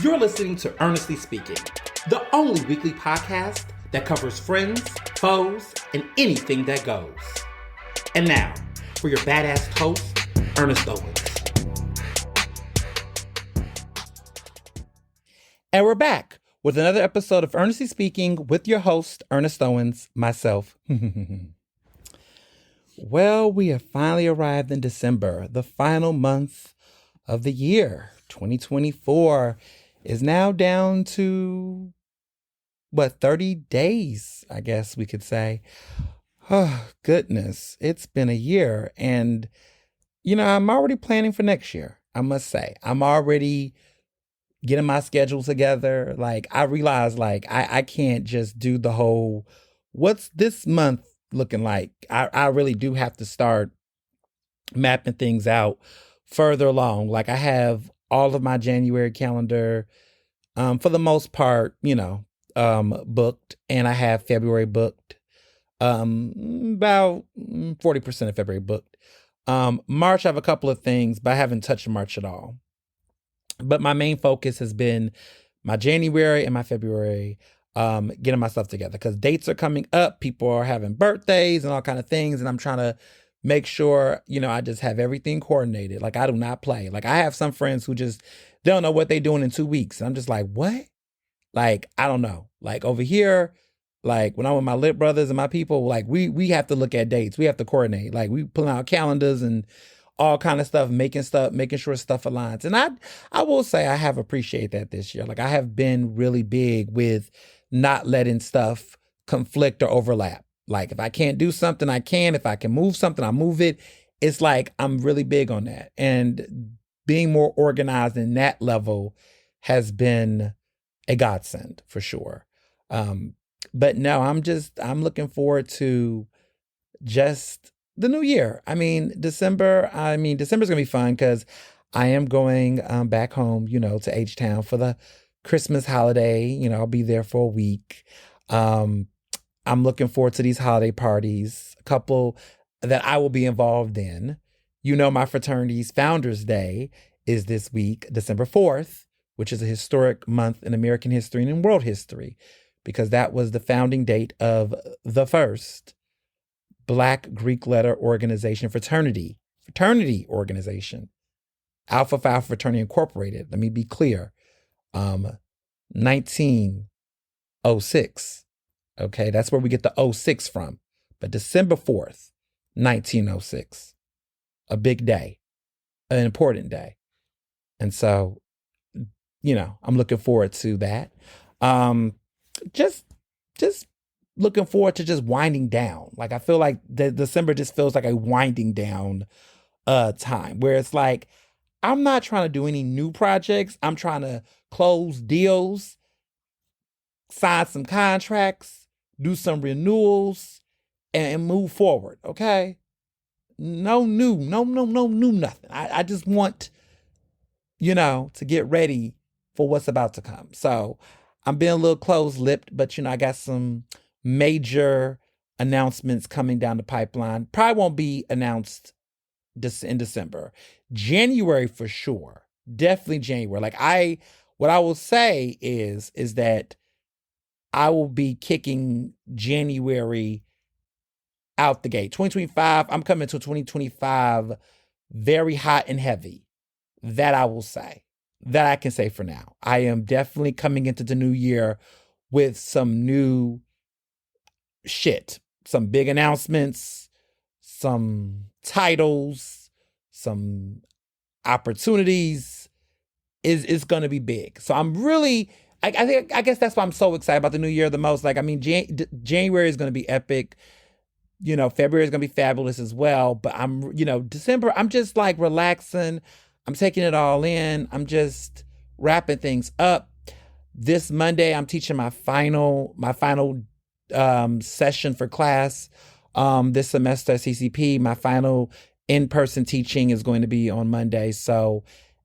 You're listening to Ernestly Speaking, the only weekly podcast that covers friends, foes, and anything that goes. And now, for your badass host, Ernest Owens. And we're back with another episode of Ernestly Speaking with your host, Ernest Owens, myself. Well, we have finally arrived in December, the final month of the year. 2024 is now down to, 30 days, I guess we could say. Oh, goodness, it's been a year. And, I'm already planning for next year, I must say. I'm already getting my schedule together. I realize, I can't just do the whole, what's this month looking like? I really do have to start mapping things out further along. I have all of my January calendar, for the most part, booked, and I have February booked. About 40% of February booked. March, I have a couple of things, but I haven't touched March at all. But my main focus has been my January and my February, getting myself together because dates are coming up. People are having birthdays and all kind of things. And I'm trying to make sure, I just have everything coordinated. I do not play. I have some friends who just, they don't know what they're doing in 2 weeks. And I'm just like, what? I don't know. Over here, when I'm with my lit brothers and my people, we have to look at dates. We have to coordinate. We pulling out calendars and all kind of stuff, making sure stuff aligns. And I will say I have appreciated that this year. I have been really big with not letting stuff conflict or overlap. If I can't do something, I can. If I can move something, I move it. It's I'm really big on that. And being more organized in that level has been a godsend for sure. But no, I'm looking forward to just the new year. December's going to be fun because I am going back home, to H-Town for the Christmas holiday. I'll be there for a week. I'm looking forward to these holiday parties, a couple that I will be involved in. My fraternity's Founders Day is this week, December 4th, which is a historic month in American history and in world history, because that was the founding date of the first Black Greek letter organization, fraternity organization, Alpha Phi Fraternity Incorporated. Let me be clear. 1906. Okay, that's where we get the 06 from. But December 4th, 1906, a big day, an important day. And so, I'm looking forward to that. Just looking forward to just winding down. I feel like December just feels like a winding down time where it's I'm not trying to do any new projects. I'm trying to close deals, sign some contracts, do some renewals, and move forward. Okay. No new nothing. I just want, to get ready for what's about to come. So I'm being a little close-lipped, but I got some major announcements coming down the pipeline. Probably won't be announced in December. January for sure. Definitely January. What I will say is that I will be kicking January out the gate. 2025, I'm coming to 2025 very hot and heavy. That I will say. That I can say for now. I am definitely coming into the new year with some new shit, some big announcements, some titles, some opportunities. Is going to be big. So I'm really, I guess that's why I'm so excited about the new year the most. January is going to be epic. February is going to be fabulous as well. But December, I'm just relaxing. I'm taking it all in. I'm just wrapping things up. This Monday, I'm teaching my final session for class this semester at CCP. My final in-person teaching is going to be on Monday. So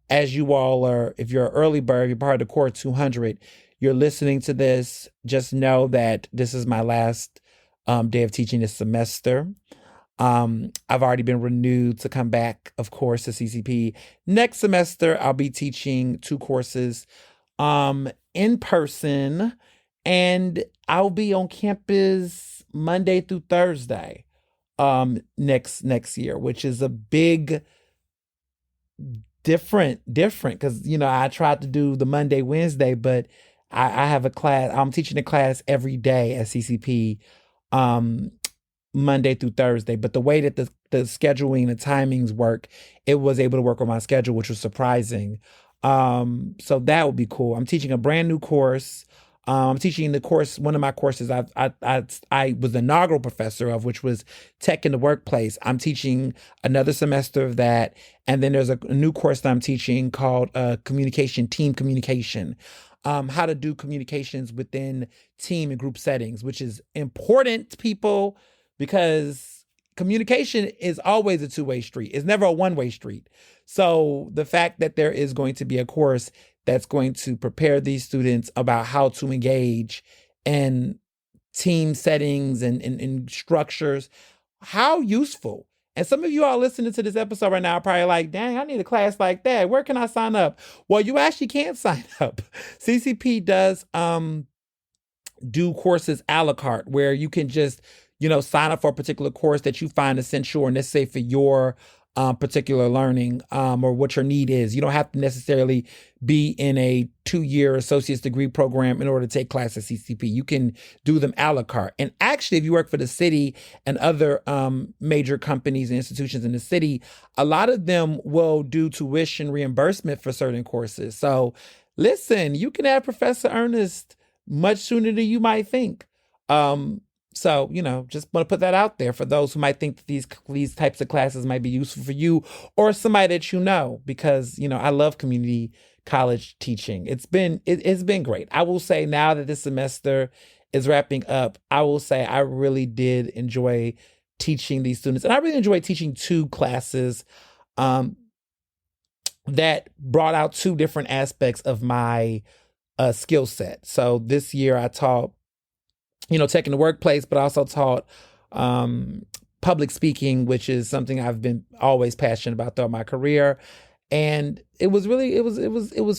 as you all are, if you're an early bird, you're part of the Core 200, you're listening to this, just know that this is my last day of teaching this semester. I've already been renewed to come back, of course, to CCP. Next semester, I'll be teaching 2 courses in person, and I'll be on campus Monday through Thursday next year, which is a big different because I tried to do the Monday Wednesday, but I have a class. I'm teaching a class every day at CCP, um Monday through Thursday. But the way that the scheduling, the timings work, it was able to work on my schedule, which was surprising. So that would be cool. I'm teaching a brand new course. I'm teaching the course, one of my courses I was the inaugural professor of, which was tech in the workplace. I'm teaching another semester of that. And then there's a new course that I'm teaching called team communication. How to do communications within team and group settings, which is important, people, because communication is always a two-way street. It's never a one-way street. So the fact that there is going to be a course that's going to prepare these students about how to engage in team settings and structures, how useful. And some of you all listening to this episode right now are probably like, dang, I need a class like that. Where can I sign up? Well, you actually can sign up. CCP does do courses a la carte where you can just, sign up for a particular course that you find essential or necessary for your particular learning or what your need is. You don't have to necessarily be in a 2-year associate's degree program in order to take classes at CCP. You can do them a la carte. And actually, if you work for the city and other major companies and institutions in the city, a lot of them will do tuition reimbursement for certain courses. So listen, you can have Professor Ernest much sooner than you might think. So, just want to put that out there for those who might think that these types of classes might be useful for you or somebody that because, I love community college teaching. It's been great. I will say now that this semester is wrapping up, I will say I really did enjoy teaching these students. And I really enjoyed teaching 2 classes that brought out 2 different aspects of my skill set. So this year I taught tech in the workplace, but I also taught public speaking, which is something I've been always passionate about throughout my career. And it was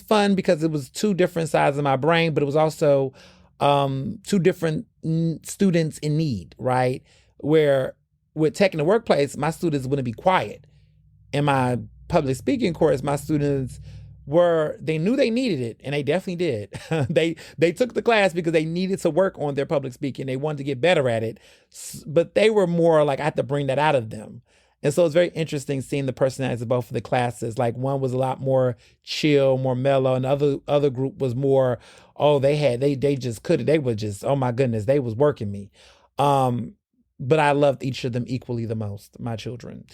fun because it was 2 different sides of my brain, but it was also 2 different students in need, right? Where with tech in the workplace, my students wouldn't be quiet. In my public speaking course, my students they knew they needed it, and they definitely did. They took the class because they needed to work on their public speaking. They wanted to get better at it, but they were more like, I had to bring that out of them. And so it's very interesting seeing the personalities of both of the classes. Like one was a lot more chill, more mellow, and the other group was more, they just couldn't. They were just, oh my goodness, they was working me. But I loved each of them equally the most, my children.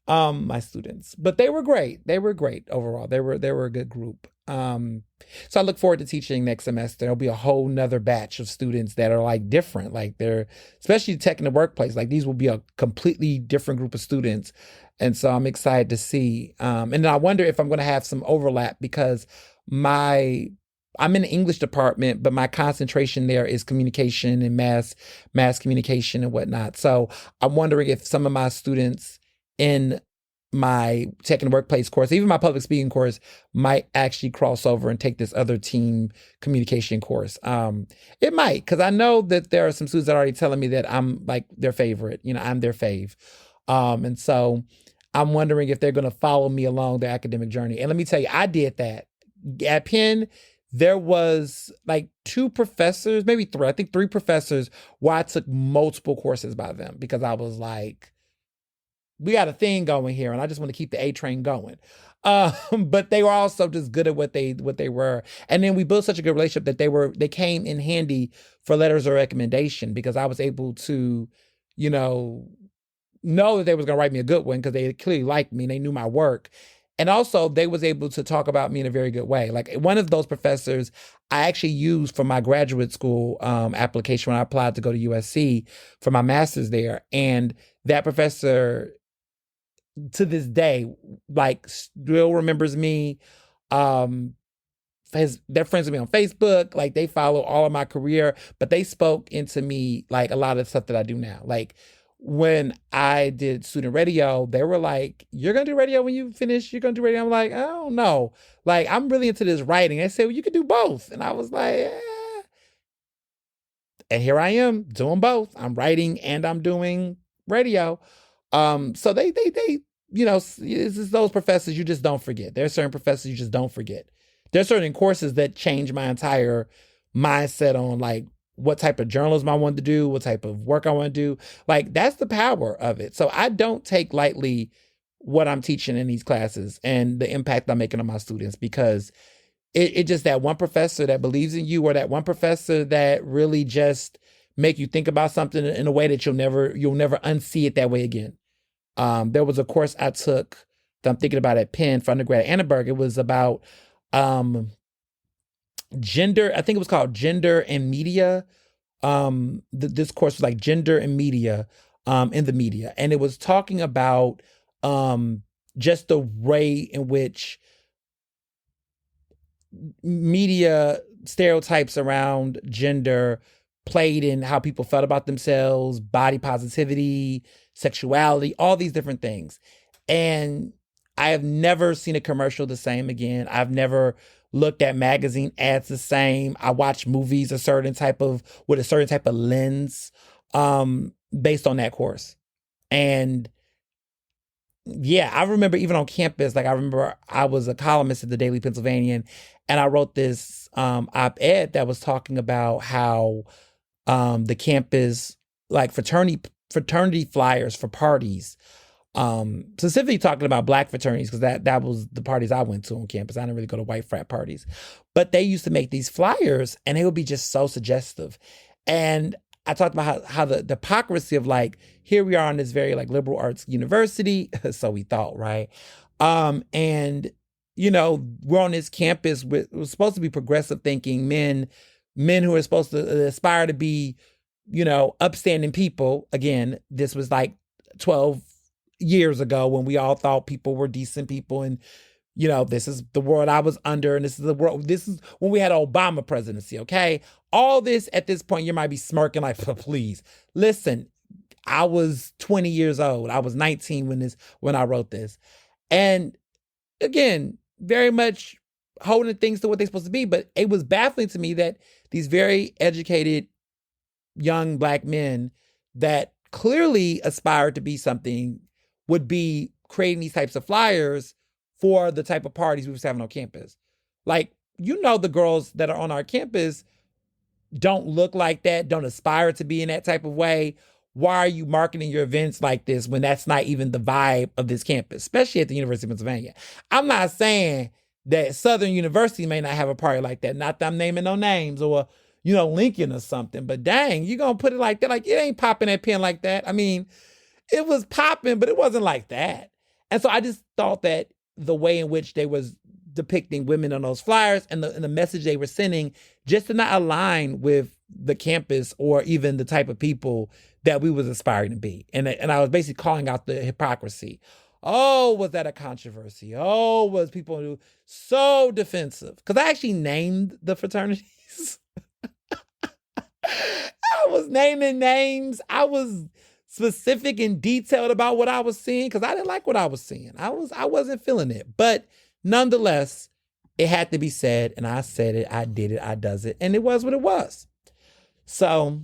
My students, but they were great. They were great overall. They were a good group. So I look forward to teaching next semester. There'll be a whole nother batch of students that are like different, like they're especially tech in the workplace. Like these will be a completely different group of students. And so I'm excited to see. And then I wonder if I'm going to have some overlap because I'm in the English department, but my concentration there is communication and mass communication and whatnot. So I'm wondering if some of my students in my tech in the workplace course, even my public speaking course, might actually cross over and take this other team communication course. It might, because I know that there are some students that are already telling me that I'm like their favorite, I'm their fave. And so I'm wondering if they're going to follow me along the academic journey. And let me tell you, I did that. At Penn, there was like 2 professors, maybe 3, I think 3 professors where I took multiple courses by them because I was like, we got a thing going here, and I just want to keep the A train going. But they were also just good at what they were. And then we built such a good relationship that they came in handy for letters of recommendation because I was able to, know that they was going to write me a good one because they clearly liked me and they knew my work. And also they was able to talk about me in a very good way. Like one of those professors I actually used for my graduate school application when I applied to go to USC for my master's there. And that professor to this day, like still remembers me. They're friends with me on Facebook. Like they follow all of my career, but they spoke into me like a lot of stuff that I do now. Like when I did student radio, they were like, "You're gonna do radio when you finish. You're gonna do radio." I'm like, "I don't know. Like, I'm really into this writing." They said, "Well, you could do both," and I was like, and here I am doing both. I'm writing and I'm doing radio. So they, this is those professors you just don't forget. There are certain professors you just don't forget. There's certain courses that change my entire mindset on like what type of journalism I wanted to do, what type of work I want to do. Like that's the power of it. So I don't take lightly what I'm teaching in these classes and the impact I'm making on my students because it just that one professor that believes in you or that one professor that really just make you think about something in a way that you'll never unsee it that way again. There was a course I took that I'm thinking about at Penn for undergrad at Annenberg. It was about gender. I think it was called Gender and Media. This course was like Gender and Media in the media. And it was talking about just the way in which media stereotypes around gender played in how people felt about themselves, body positivity, sexuality, all these different things. And I have never seen a commercial the same again. I've never looked at magazine ads the same. I watch movies with a certain type of lens based on that course. And yeah, I remember even on campus, like I remember I was a columnist at the Daily Pennsylvanian and I wrote this op-ed that was talking about how the campus, like fraternity flyers for parties, specifically talking about Black fraternities, because that was the parties I went to on campus. I didn't really go to white frat parties. But they used to make these flyers and they would be just so suggestive. And I talked about how the hypocrisy of like, here we are in this very like liberal arts university, so we thought, right? And we're on this campus with it was supposed to be progressive thinking men who are supposed to aspire to be, upstanding people. Again, this was like 12 years ago when we all thought people were decent people and this is the world I was under, and this is when we had Obama presidency, okay? All this at this point, you might be smirking like, please, listen, I was 20 years old. I was 19 when I wrote this. And again, very much holding things to what they're supposed to be, but it was baffling to me that these very educated young Black men that clearly aspired to be something would be creating these types of flyers for the type of parties we was having on campus. Like, the girls that are on our campus don't look like that, don't aspire to be in that type of way. Why are you marketing your events like this when that's not even the vibe of this campus, especially at the University of Pennsylvania? I'm not saying that Southern University may not have a party like that. Not that I'm naming no names or, Lincoln or something, but dang, you gonna put it like that? Like, it ain't popping at Penn like that. I mean, it was popping, but it wasn't like that. And so I just thought that the way in which they was depicting women on those flyers and the message they were sending just did not align with the campus or even the type of people that we was aspiring to be. And I was basically calling out the hypocrisy. Oh, was that a controversy? Oh, was people so defensive? Because I actually named the fraternities. I was naming names. I was specific and detailed about what I was seeing because I didn't like what I was seeing. I wasn't feeling it. But nonetheless, it had to be said, and I said it, I did it, I does it, and it was what it was. So,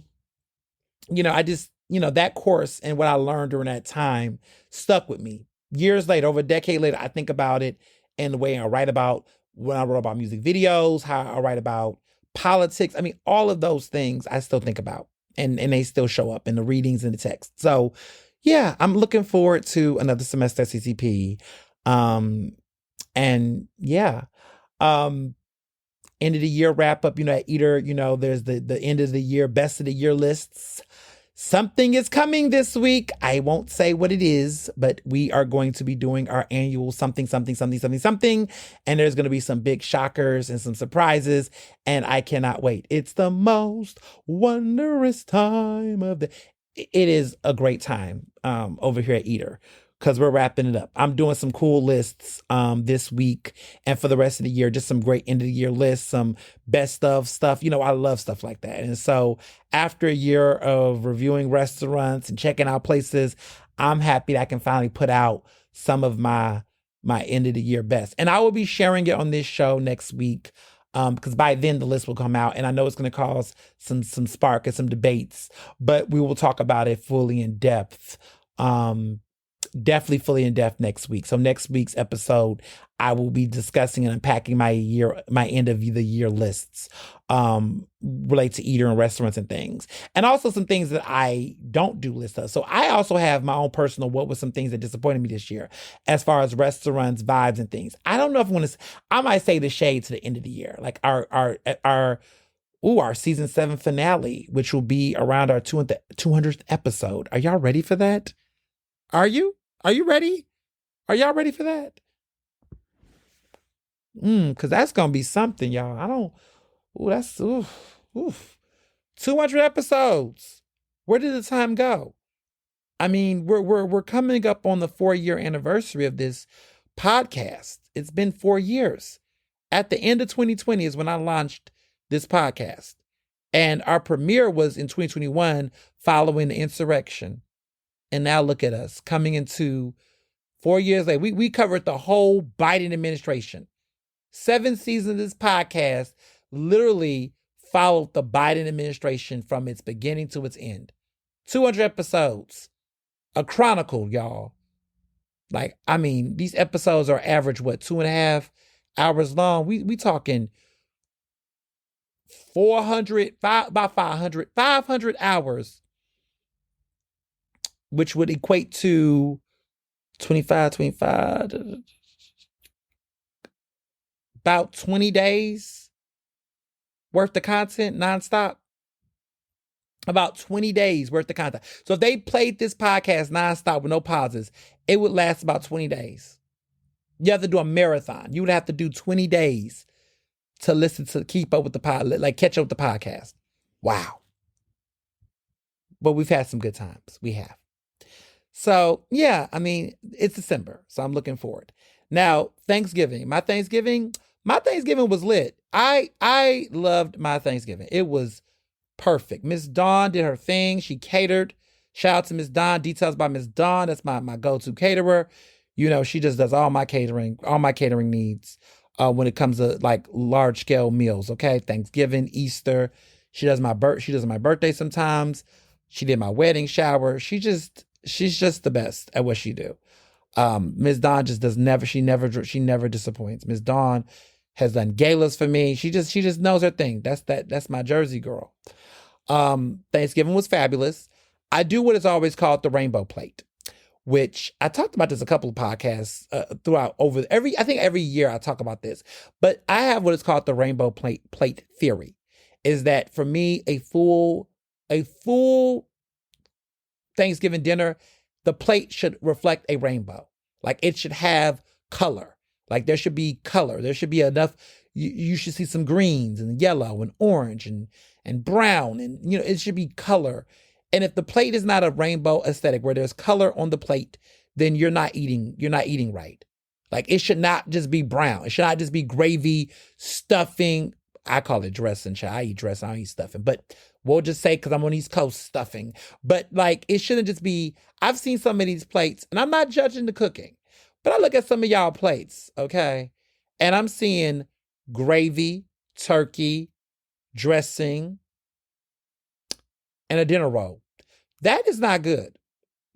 I just, that course and what I learned during that time stuck with me. Years later, over a decade later, I think about it and the way I write about when I wrote about music videos, how I write about politics. I mean, all of those things I still think about. And they still show up in the readings and the text. So, yeah, I'm looking forward to another semester at CCP. And yeah, end of the year wrap up, at Eater, there's the end of the year, best of the year lists. Something is coming this week. I won't say what it is, but we are going to be doing our annual something. And there's going to be some big shockers and some surprises. And I cannot wait. It's the most wondrous time of it is a great time over here at Eater. because we're wrapping it up. I'm doing some cool lists this week and for the rest of the year, just some great end of the year lists, some best of stuff. I love stuff like that. And so after a year of reviewing restaurants and checking out places, I'm happy that I can finally put out some of my end of the year best. And I will be sharing it on this show next week. Because by then the list will come out, and I know it's going to cause some spark and some debates, but we will talk about it fully in depth. Definitely fully in depth next week. So next week's episode, I will be discussing and unpacking my end of the year lists, relate to eater and restaurants and things, and also some things that I don't do lists of. So I also have my own personal what was some things that disappointed me this year, as far as restaurants, vibes, and things. I don't know if I might say the shade to the end of the year, like our season 7 finale, which will be around our 200th episode. Are y'all ready for that? Are you? Are you ready? Are y'all ready for that? Because that's going to be something, y'all. That's 200 episodes. Where did the time go? I mean, we're coming up on the 4-year anniversary of this podcast. It's been 4 years. At the end of 2020 is when I launched this podcast. And our premiere was in 2021 following the insurrection. And now look at us coming into 4 years later. We covered the whole Biden administration. 7 seasons of this podcast literally followed the Biden administration from its beginning to its end. 200 episodes. A chronicle, y'all. These episodes are average, 2.5 hours long? We talking 500 hours, which would equate to 25, about 20 days worth of content nonstop. About 20 days worth of content. So if they played this podcast nonstop with no pauses, it would last about 20 days. You have to do a marathon. You would have to do 20 days to keep up with the catch up with the podcast. Wow. But we've had some good times. We have. So, yeah, it's December, so I'm looking forward. Now, Thanksgiving. My Thanksgiving was lit. I loved my Thanksgiving. It was perfect. Miss Dawn did her thing. She catered. Shout out to Miss Dawn. Details by Miss Dawn. That's my go-to caterer. She just does all my catering needs when it comes to large-scale meals, okay? Thanksgiving, Easter. She does my birthday sometimes. She did my wedding shower. She's just the best at what she do. Ms. Dawn she never disappoints. Ms. Dawn has done galas for me. She just knows her thing. That's my Jersey girl. Thanksgiving was fabulous. I do what is always called the rainbow plate, which I talked about this a couple of podcasts throughout I think every year I talk about this, but I have what is called the rainbow plate theory. Is that for me, a full Thanksgiving dinner, the plate should reflect a rainbow. It should have color. There should be color. There should be enough. You should see some greens and yellow and orange and brown. And, it should be color. And if the plate is not a rainbow aesthetic where there's color on the plate, then you're not eating right. It should not just be brown. It should not just be gravy, stuffing. I call it dressing. I eat dressing. I don't eat stuffing. But we'll just say, because I'm on East Coast, stuffing. But it shouldn't just be, I've seen some of these plates, and I'm not judging the cooking, but I look at some of y'all plates, okay? And I'm seeing gravy, turkey, dressing, and a dinner roll. That is not good.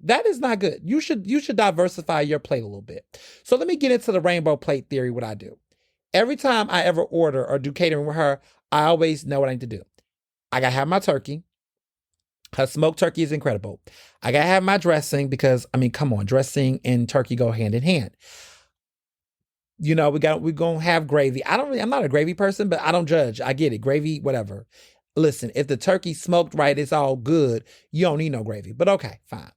That is not good. You should diversify your plate a little bit. So let me get into the rainbow plate theory, what I do. Every time I ever order or do catering with her, I always know what I need to do. I got to have my turkey. Her smoked turkey is incredible. I got to have my dressing because, come on, dressing and turkey go hand in hand. We're going to have gravy. I'm not a gravy person, but I don't judge. I get it. Gravy, whatever. Listen, if the turkey's smoked right, it's all good. You don't need no gravy, but okay, fine.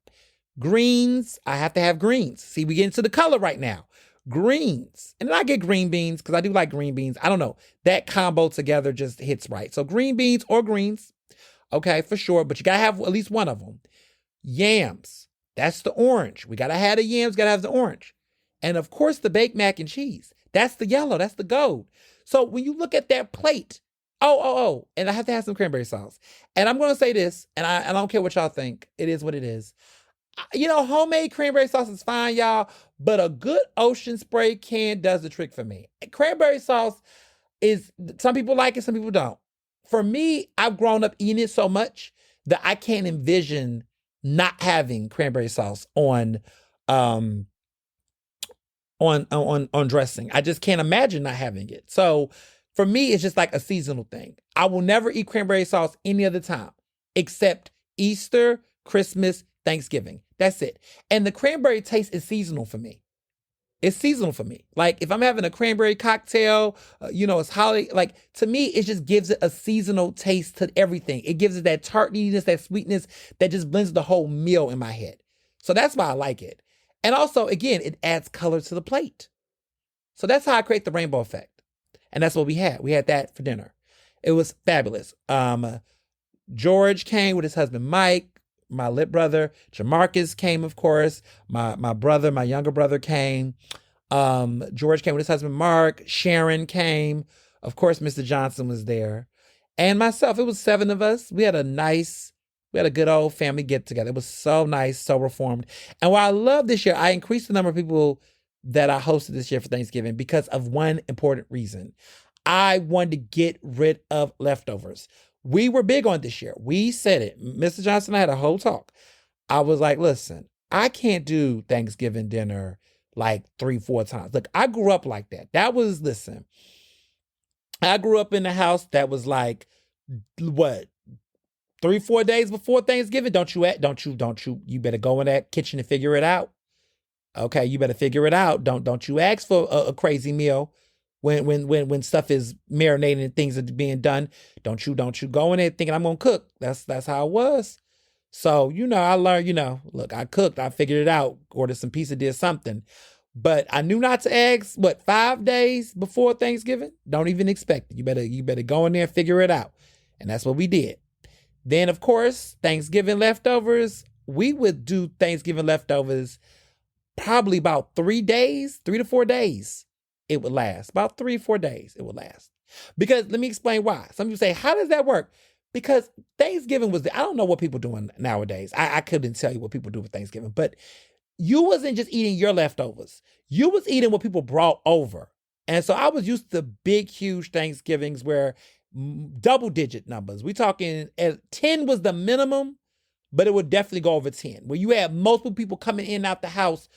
Greens, I have to have greens. See, we get into the color right now. Greens. And then I get green beans because I do like green beans. I don't know. That combo together just hits right. So green beans or greens. Okay, for sure. But you got to have at least one of them. Yams. That's the orange. We gotta have the yams, gotta have the orange. And of course the baked mac and cheese. That's the yellow, that's the gold. So when you look at that plate, and I have to have some cranberry sauce. And I'm gonna say this, and I don't care what y'all think. It is what it is. Homemade cranberry sauce is fine, y'all, but a good ocean spray can does the trick for me. Cranberry sauce is, some people like it, some people don't. For me, I've grown up eating it so much that I can't envision not having cranberry sauce on dressing. I just can't imagine not having it. So for me, it's just like a seasonal thing. I will never eat cranberry sauce any other time except Easter, Christmas, Thanksgiving. That's it. And the cranberry taste is seasonal for me. It's seasonal for me. Like if I'm having a cranberry cocktail, it's holiday. Like to me, it just gives it a seasonal taste to everything. It gives it that tartness, that sweetness that just blends the whole meal in my head. So that's why I like it. And also, again, it adds color to the plate. So that's how I create the rainbow effect. And that's what we had. We had that for dinner. It was fabulous. George came with his husband, Mike. My lip brother, Jamarcus, came, of course. My younger brother came. George came with his husband, Mark. Sharon came. Of course, Mr. Johnson was there. And myself. It was 7 of us. We had a good old family get together. It was so nice, so reformed. And what I love this year, I increased the number of people that I hosted this year for Thanksgiving because of one important reason. I wanted to get rid of leftovers. We were big on this year. We said it. Mr. Johnson and I had a whole talk. I was like, listen, I can't do Thanksgiving dinner like 3-4 times. Look, I grew up like that. I grew up in a house that was like, 3-4 days before Thanksgiving? You better go in that kitchen and figure it out. Okay, you better figure it out. Don't you ask for a crazy meal. When stuff is marinating and things are being done, don't you go in there thinking I'm gonna cook. That's how it was. So, I learned, look, I cooked, I figured it out, ordered some pizza, did something. But I knew not to ask, 5 days before Thanksgiving? Don't even expect it. You better go in there and figure it out. And that's what we did. Then, of course, Thanksgiving leftovers, we would do Thanksgiving leftovers probably about 3 to 4 days. It would last. About 3-4 days, it would last. Because let me explain why. Some people say, how does that work? Because Thanksgiving I don't know what people doing nowadays. I couldn't tell you what people do with Thanksgiving. But you wasn't just eating your leftovers. You was eating what people brought over. And so I was used to big, huge Thanksgivings where double-digit numbers. We talking 10 was the minimum, but it would definitely go over 10. Where you had multiple people coming in and out the house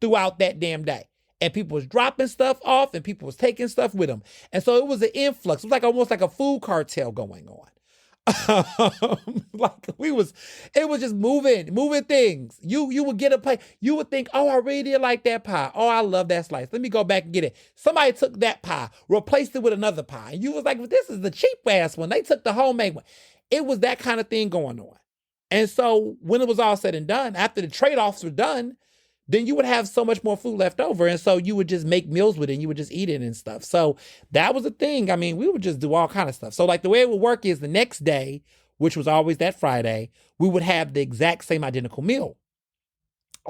throughout that damn day. And people was dropping stuff off and people was taking stuff with them. And so it was an influx. It was almost like a food cartel going on. It was just moving things. You would get a plate. You would think, oh, I really did like that pie. Oh, I love that slice. Let me go back and get it. Somebody took that pie, replaced it with another pie. And you was like, well, this is the cheap ass one. They took the homemade one. It was that kind of thing going on. And so when it was all said and done, after the trade-offs were done, then you would have so much more food left over. And so you would just make meals with it and you would just eat it and stuff. So that was a thing. I mean, we would just do all kind of stuff. So the way it would work is the next day, which was always that Friday, we would have the exact same identical meal.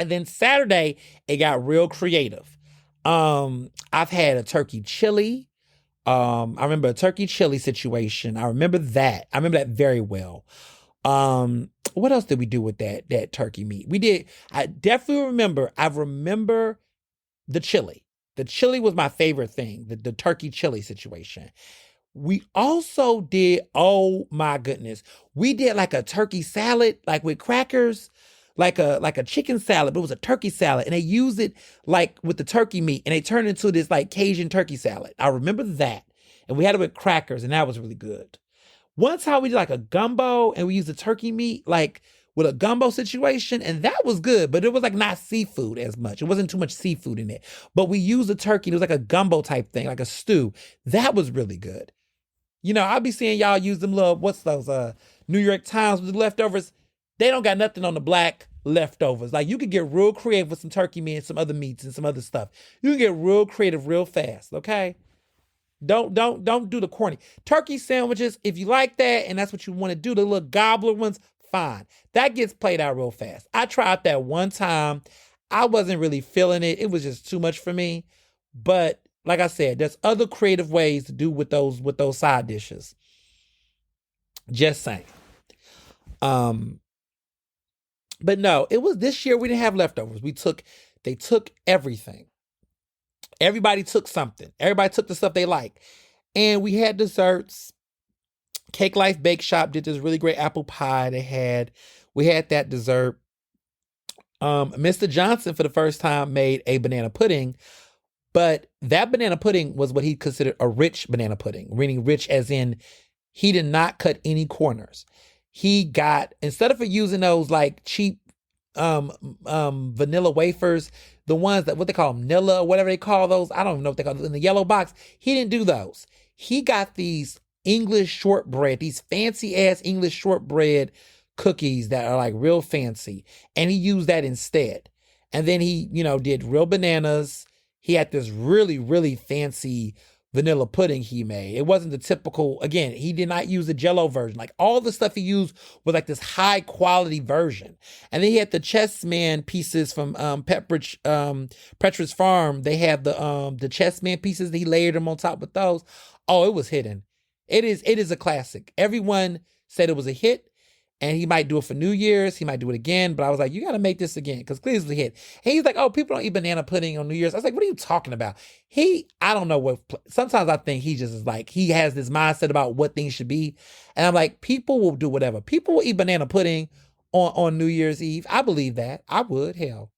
And then Saturday, it got real creative. I've had a turkey chili. I remember a turkey chili situation. I remember that. I remember that very well. What else did we do with that turkey meat? I definitely remember, I remember the chili. The chili was my favorite thing, the turkey chili situation. We also did, oh my goodness, we did a turkey salad, with crackers, like a chicken salad, but it was a turkey salad. And they used it with the turkey meat and they turned it into this Cajun turkey salad. I remember that. And we had it with crackers and that was really good. One time we did a gumbo and we used the turkey meat with a gumbo situation and that was good, but it was not seafood as much. It wasn't too much seafood in it, but we used the turkey. It was a gumbo type thing, a stew. That was really good. I'll be seeing y'all use them what's those, New York Times with the leftovers. They don't got nothing on the black leftovers. You could get real creative with some turkey meat and some other meats and some other stuff. You can get real creative real fast, okay? Don't do the corny. Turkey sandwiches, if you like that and that's what you want to do, the little gobbler ones, fine. That gets played out real fast. I tried that one time. I wasn't really feeling it. It was just too much for me. But like I said, there's other creative ways to do with those side dishes. Just saying. But no, it was this year we didn't have leftovers. They took everything. Everybody took something. Everybody took the stuff they like. And we had desserts. Cake Life Bake Shop did this really great apple pie we had that dessert. Mr. Johnson for the first time made a banana pudding, but that banana pudding was what he considered a rich banana pudding, meaning rich as in he did not cut any corners. He got, instead of using those like cheap vanilla wafers, the ones that, what they call them, Nilla, or whatever they call those, I don't even know what they call them, in the yellow box, he didn't do those. He got these English shortbread, these fancy ass English shortbread cookies that are like real fancy, and he used that instead. And then he, did real bananas. He had this really, really fancy vanilla pudding he made. It wasn't the typical, again, he did not use the Jell-O version. Like all the stuff he used was like this high quality version. And then he had the Chessman pieces from Pepperidge Farm. They had the Chessman pieces. He layered them on top with those. Oh, it was hidden. It is a classic. Everyone said it was a hit. And he might do it for New Year's. He might do it again. But I was like, you got to make this again because clearly it's a hit. And he's like, oh, people don't eat banana pudding on New Year's. I was like, what are you talking about? I don't know what. Sometimes I think he just is like, he has this mindset about what things should be. And I'm like, people will do whatever. People will eat banana pudding on New Year's Eve. I believe that. I would. Hell,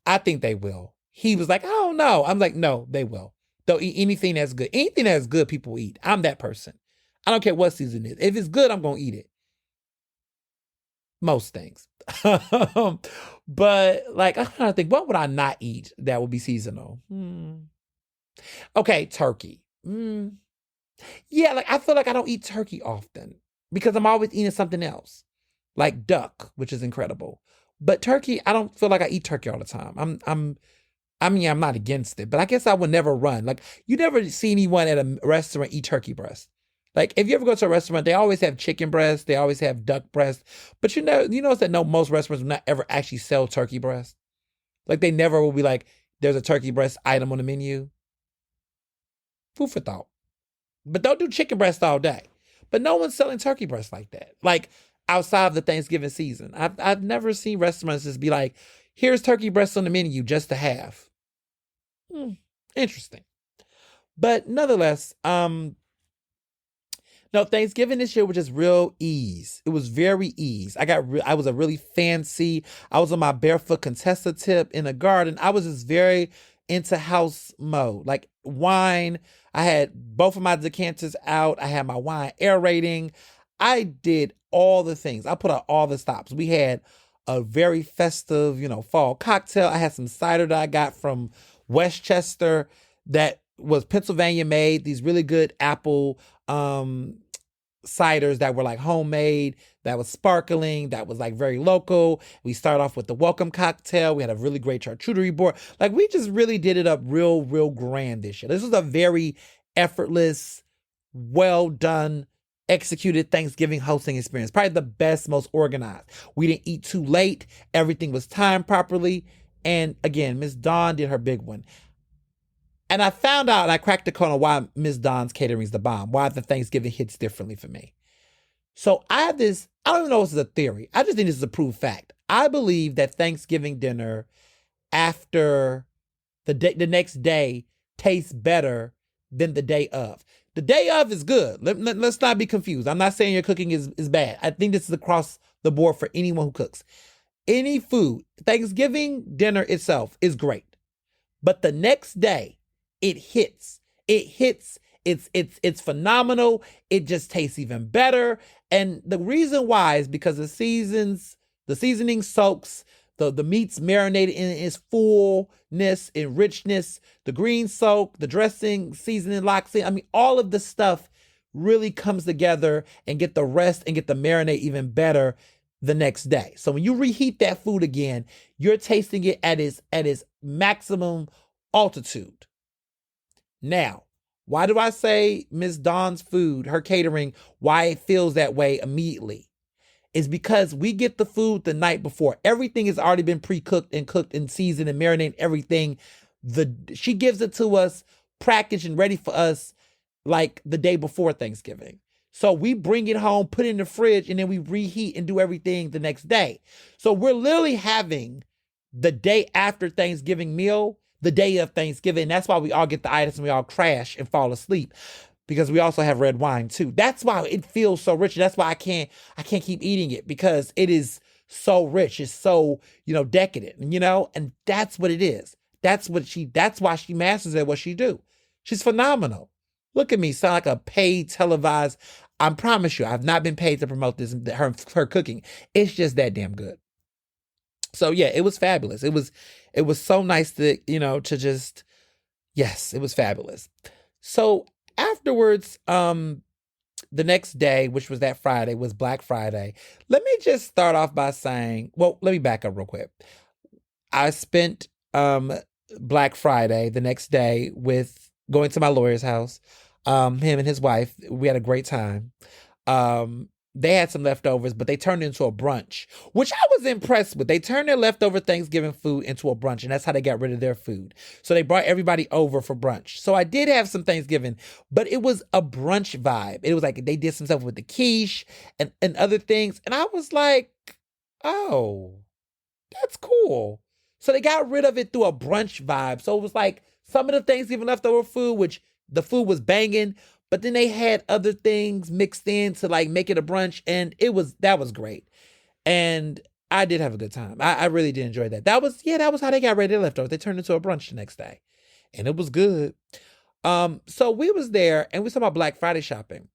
I think they will. He was like, I don't know. I'm like, no, they will. They'll eat anything that's good. Anything that's good, people will eat. I'm that person. I don't care what season it is. If it's good, I'm going to eat it. Most things. But like, I'm trying to think, what would I not eat that would be seasonal? Okay, turkey. Yeah, like I feel like I don't eat turkey often because I'm always eating something else. Like duck, which is incredible. But turkey, I don't feel like I eat turkey all the time. I'm not against it, but I guess I would never run. Like you never see anyone at a restaurant eat turkey breast. Like if you ever go to a restaurant, they always have chicken breast, they always have duck breast. But you notice that most restaurants will not ever actually sell turkey breast. Like they never will be like, there's a turkey breast item on the menu. Food for thought. But don't do chicken breast all day. But no one's selling turkey breast like that. Like outside of the Thanksgiving season. I've never seen restaurants just be like, here's turkey breast on the menu just to have. Interesting. But nonetheless, no, Thanksgiving this year was just real ease. It was very ease. I was a really fancy. I was on my barefoot Contessa tip in the garden. I was just very into house mode. Like wine, I had both of my decanters out. I had my wine aerating. I did all the things. I put out all the stops. We had a very festive, fall cocktail. I had some cider that I got from Westchester that was Pennsylvania made. These really good apple ciders that were like homemade, that was sparkling, that was like very local. We started off with the welcome cocktail. We had a really great charcuterie board. Like we just really did it up real, real grand this year. This was a very effortless, well done, executed Thanksgiving hosting experience. Probably the best, most organized. We didn't eat too late. Everything was timed properly. And again, Miss Dawn did her big one. And I found out, and I cracked the code on why Miss Dawn's catering is the bomb, why the Thanksgiving hits differently for me. So I have this, I don't even know if this is a theory. I just think this is a proved fact. I believe that Thanksgiving dinner after the next day tastes better than the day of. The day of is good. Let's not be confused. I'm not saying your cooking is bad. I think this is across the board for anyone who cooks. Any food, Thanksgiving dinner itself is great. But the next day, it hits. It's phenomenal. It just tastes even better. And the reason why is because the seasoning soaks, the meat's marinated in its fullness and richness, the greens soak, the dressing, seasoning locks in. I mean, all of the stuff really comes together and get the rest and get the marinade even better the next day. So when you reheat that food again, you're tasting it at its maximum altitude. Now, why do I say Miss Dawn's food, her catering, why it feels that way immediately? is because we get the food the night before. Everything has already been pre-cooked and cooked and seasoned and marinated, everything. She gives it to us packaged and ready for us like the day before Thanksgiving. So we bring it home, put it in the fridge, and then we reheat and do everything the next day. So we're literally having the day after Thanksgiving meal, the day of Thanksgiving. And that's why we all get the itis and we all crash and fall asleep, because we also have red wine too. That's why it feels so rich. That's why I can't keep eating it, because it is so rich. It's so, decadent, and that's what it is. That's why she masters at what she do. She's phenomenal. Look at me, sound like a paid televised. I promise you, I've not been paid to promote this, her cooking. It's just that damn good. So yeah, it was fabulous. It was so nice to, to just, yes, it was fabulous. So afterwards, the next day, which was that Friday, was Black Friday. Let me just start off by saying, well, let me back up real quick. I spent Black Friday the next day with going to my lawyer's house. Him and his wife, we had a great time. They had some leftovers, but they turned it into a brunch, which I was impressed with. They turned their leftover Thanksgiving food into a brunch, and that's how they got rid of their food. So they brought everybody over for brunch. So I did have some Thanksgiving, but it was a brunch vibe. It was like they did some stuff with the quiche and other things. And I was like, oh, that's cool. So they got rid of it through a brunch vibe. So it was like some of the Thanksgiving leftover food, which the food was banging, but then they had other things mixed in to like make it a brunch, and that was great. And I did have a good time. I really did enjoy that. That was how they got rid of their leftovers. They turned into a brunch the next day, and it was good. So we was there, and we talking about Black Friday shopping.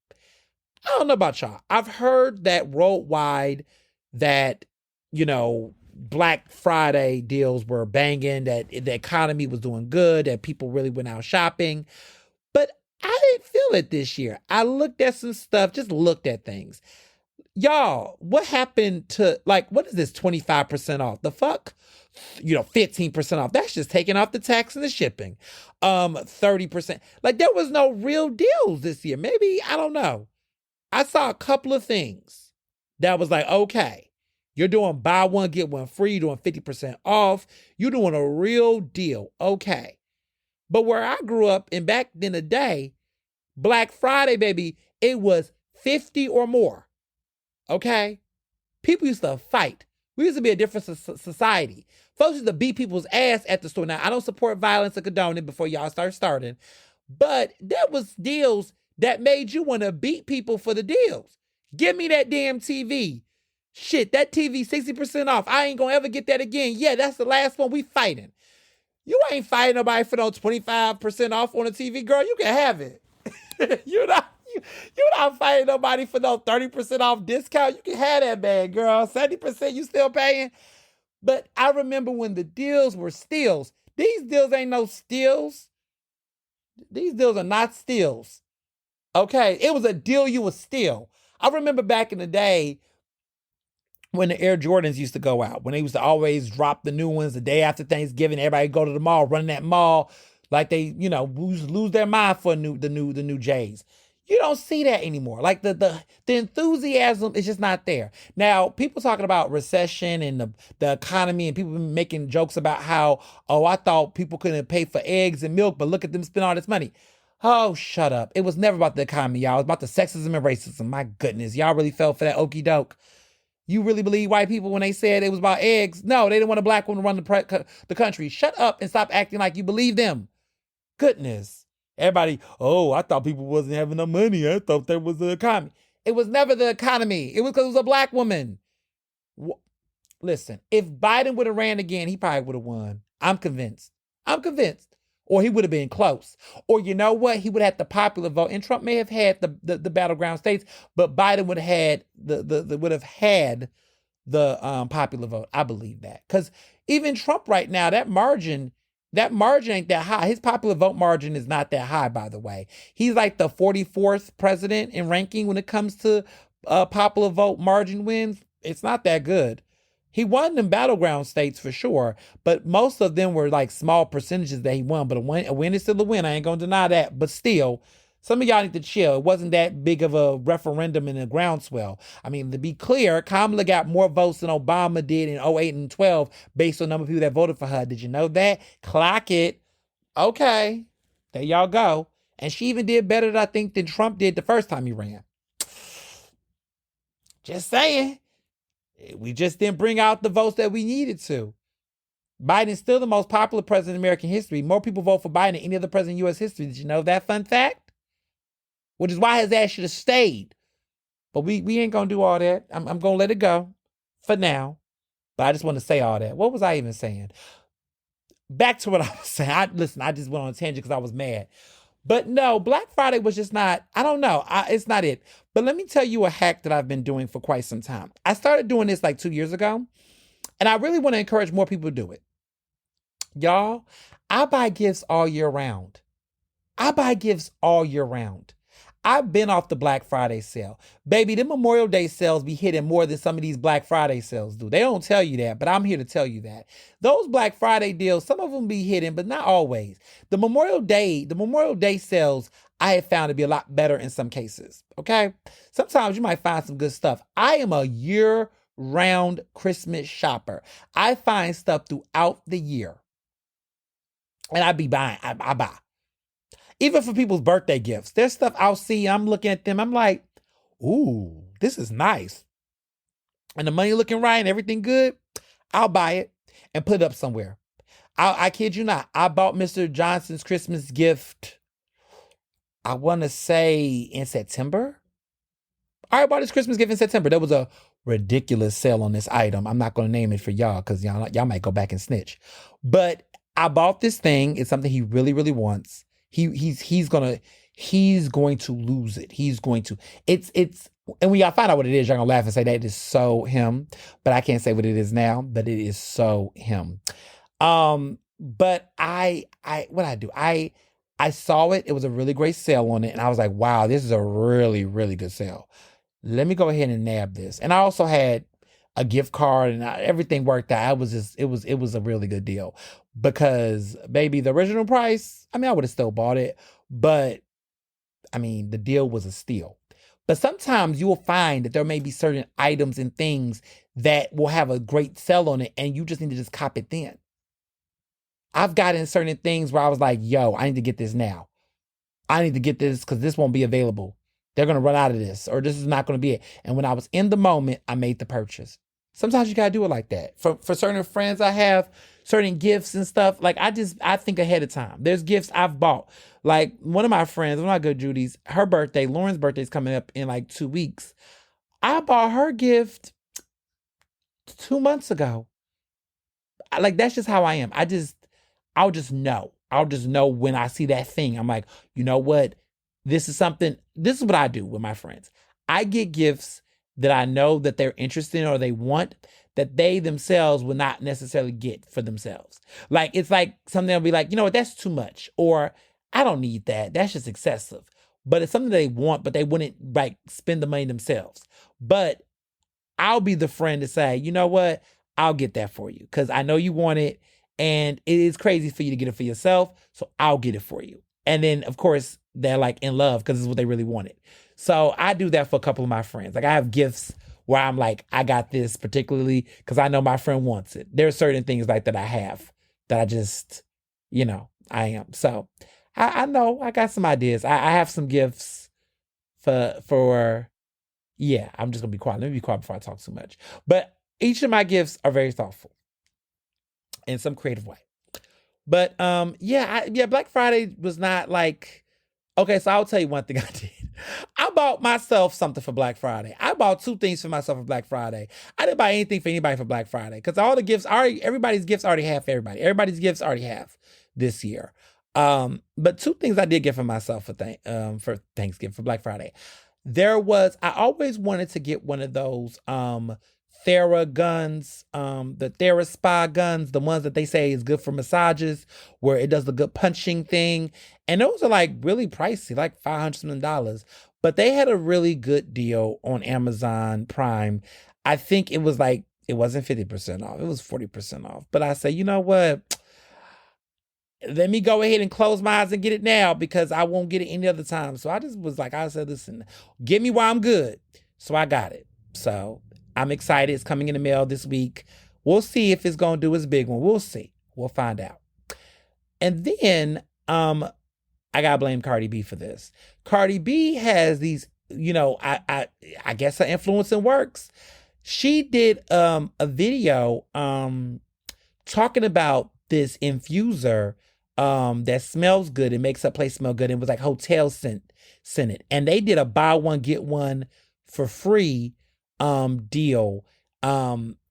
I don't know about y'all. I've heard that worldwide that, Black Friday deals were banging, that the economy was doing good, that people really went out shopping. But I didn't feel it this year. I looked at some stuff, just looked at things. Y'all, what happened to, what is this 25% off? The fuck? 15% off. That's just taking off the tax and the shipping. 30%. There was no real deals this year. Maybe, I don't know. I saw a couple of things that was like, okay, you're doing buy one, get one free. You're doing 50% off. You're doing a real deal. Okay. But where I grew up and back in the day, Black Friday, baby, it was 50 or more. Okay? People used to fight. We used to be a different society. Folks used to beat people's ass at the store. Now, I don't support violence or condone it before y'all start starting. But there was deals that made you want to beat people for the deals. Give me that damn TV. Shit, that TV 60% off. I ain't gonna ever get that again. Yeah, that's the last one we fighting. You ain't fighting nobody for no 25% off on a TV, girl. You can have it. You're not fighting nobody for no 30% off discount. You can have that bag, girl. 70% you still paying. But I remember when the deals were steals. These deals ain't no steals. These deals are not steals. Okay? It was a deal you would steal. I remember back in the day when the Air Jordans used to go out, when they used to always drop the new ones the day after Thanksgiving, everybody go to the mall, run that mall like they, lose their mind for the new J's. You don't see that anymore. Like the enthusiasm is just not there. Now, people talking about recession and the economy, and people making jokes about how, I thought people couldn't pay for eggs and milk, but look at them spend all this money. Oh, shut up. It was never about the economy, y'all. It was about the sexism and racism. My goodness, y'all really fell for that okie doke. You really believe white people when they said it was about eggs? No, they didn't want a black woman to run the country. Shut up and stop acting like you believe them. Goodness. Everybody, I thought people wasn't having no money. I thought that was the economy. It was never the economy. It was because it was a black woman. Listen, if Biden would have ran again, he probably would have won. I'm convinced. Or he would have been close. Or you know what? He would have had the popular vote. And Trump may have had the battleground states, but Biden would have had the popular vote. I believe that. Because even Trump right now, that margin ain't that high. His popular vote margin is not that high, by the way. He's like the 44th president in ranking when it comes to popular vote margin wins. It's not that good. He won them battleground states for sure, but most of them were like small percentages that he won. But a win is still a win. I ain't gonna deny that. But still, Some of y'all need to chill. It wasn't that big of a referendum and a groundswell. I mean, to be clear, Kamala got more votes than Obama did in '08 and 12 based on the number of people that voted for her. Did you know that? Clock it. Okay. There y'all go. And she even did better, I think, than Trump did the first time he ran. Just saying. We just didn't bring out the votes that we needed to. Biden's still the most popular president in American history. More people vote for Biden than any other president in U.S. history. Did you know that fun fact? Which is why his ass should have stayed. But we ain't going to do all that. I'm going to let it go for now. But I just want to say all that. What was I even saying? Back to what I was saying. I just went on a tangent because I was mad. But no, Black Friday was just not, I don't know. It's not it. But let me tell you a hack that I've been doing for quite some time. I started doing this like 2 years ago. And I really want to encourage more people to do it. Y'all, I buy gifts all year round. I've been off the Black Friday sale. Baby, the Memorial Day sales be hitting more than some of these Black Friday sales do. They don't tell you that, but I'm here to tell you that. Those Black Friday deals, some of them be hitting, but not always. The Memorial Day sales, I have found to be a lot better in some cases, okay? Sometimes you might find some good stuff. I am a year-round Christmas shopper. I find stuff throughout the year. And I be buying, I buy. Even for people's birthday gifts. There's stuff I'll see, I'm looking at them, I'm like, ooh, this is nice. And the money looking right and everything good, I'll buy it and put it up somewhere. I kid you not, I bought Mr. Johnson's Christmas gift, I want to say in September. I bought his Christmas gift in September. There was a ridiculous sale on this item. I'm not going to name it for y'all because y'all might go back and snitch. But I bought this thing. It's something he really, really wants. He's going to lose it. It's and when y'all find out what it is, y'all gonna laugh and say that it is so him. But I can't say what it is now, but it is so him. But I saw it. It was a really great sale on it. And I was like, wow, this is a really, really good sale. Let me go ahead and nab this. And I also had a gift card and everything worked out. It was a really good deal because baby, the original price, I mean, I would have still bought it, but I mean, the deal was a steal. But sometimes you will find that there may be certain items and things that will have a great sell on it and you just need to just cop it then. I've gotten certain things where I was like, yo, I need to get this now. I need to get this because this won't be available. They're going to run out of this or this is not going to be it. And when I was in the moment, I made the purchase. Sometimes you got to do it like that. For certain friends I have, certain gifts and stuff, like I think ahead of time. There's gifts I've bought. Like one of my friends, one of my good Judy's, her birthday, Lauren's birthday is coming up in like 2 weeks. I bought her gift 2 months ago. Like that's just how I am. I'll just know. I'll just know when I see that thing. I'm like, you know what? This is what I do with my friends. I get gifts that I know that they're interested in or they want that they themselves will not necessarily get for themselves. Like, it's like something they'll be like, you know what, that's too much. Or I don't need that. That's just excessive. But it's something they want, but they wouldn't like spend the money themselves. But I'll be the friend to say, you know what, I'll get that for you because I know you want it. And it is crazy for you to get it for yourself. So I'll get it for you. And then, of course, they're like in love because it's what they really wanted. So I do that for a couple of my friends. Like I have gifts where I'm like, I got this particularly because I know my friend wants it. There are certain things like that I have that I just, I am. So I know I got some ideas. I have some gifts for yeah, I'm just going to be quiet. Let me be quiet before I talk too much. But each of my gifts are very thoughtful in some creative way. But Black Friday was not like, okay, so I'll tell you one thing I did. I bought myself something for Black Friday. I bought 2 things for myself for Black Friday. I didn't buy anything for anybody for Black Friday because all the gifts everybody's gifts already have for everybody. Everybody's gifts already have this year. But 2 things I did get for myself for Thanksgiving, for Black Friday. I always wanted to get one of those Thera guns, the Thera Spa guns, the ones that they say is good for massages, where it does the good punching thing. And those are like really pricey, like $500 something. But they had a really good deal on Amazon Prime. I think it was like, it wasn't 50% off. It was 40% off. But I say, you know what? let me go ahead and close my eyes and get it now because I won't get it any other time. So I just was like, I said, listen, get me while I'm good. So I got it. So I'm excited. It's coming in the mail this week. We'll see if it's going to do its big one. We'll see. We'll find out. And then I got to blame Cardi B for this. Cardi B has these, I guess her influencing works. She did a video talking about this infuser that smells good. It makes a place smell good. It was like hotel scented. And they did a buy one, get one for free deal.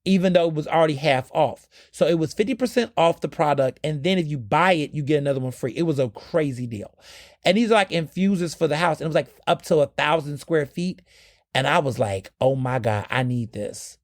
Even though it was already half off. So it was 50% off the product. And then if you buy it, you get another one free. It was a crazy deal. And these are like infusers for the house. And it was like up to 1,000 square feet. And I was like, oh my God, I need this.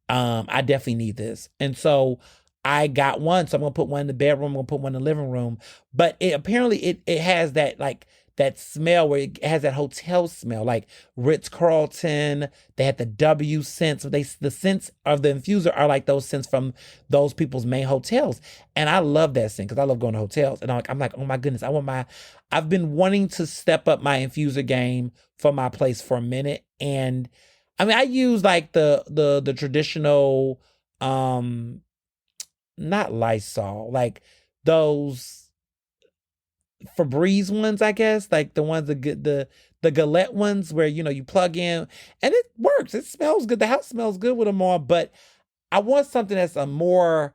I definitely need this. And so I got one. So I'm going to put one in the bedroom. I'm going to put one in the living room. But apparently it has that like that smell where it has that hotel smell, like Ritz-Carlton. They had the W scents. The scents of the infuser are like those scents from those people's main hotels. And I love that scent because I love going to hotels. And I'm like, oh my goodness, I've been wanting to step up my infuser game for my place for a minute. And I mean, I use like the traditional, not Lysol, like those Febreze ones, I guess, like the ones the Gillette ones where you plug in and it works. It smells good. The house smells good with them on, but I want something that's a more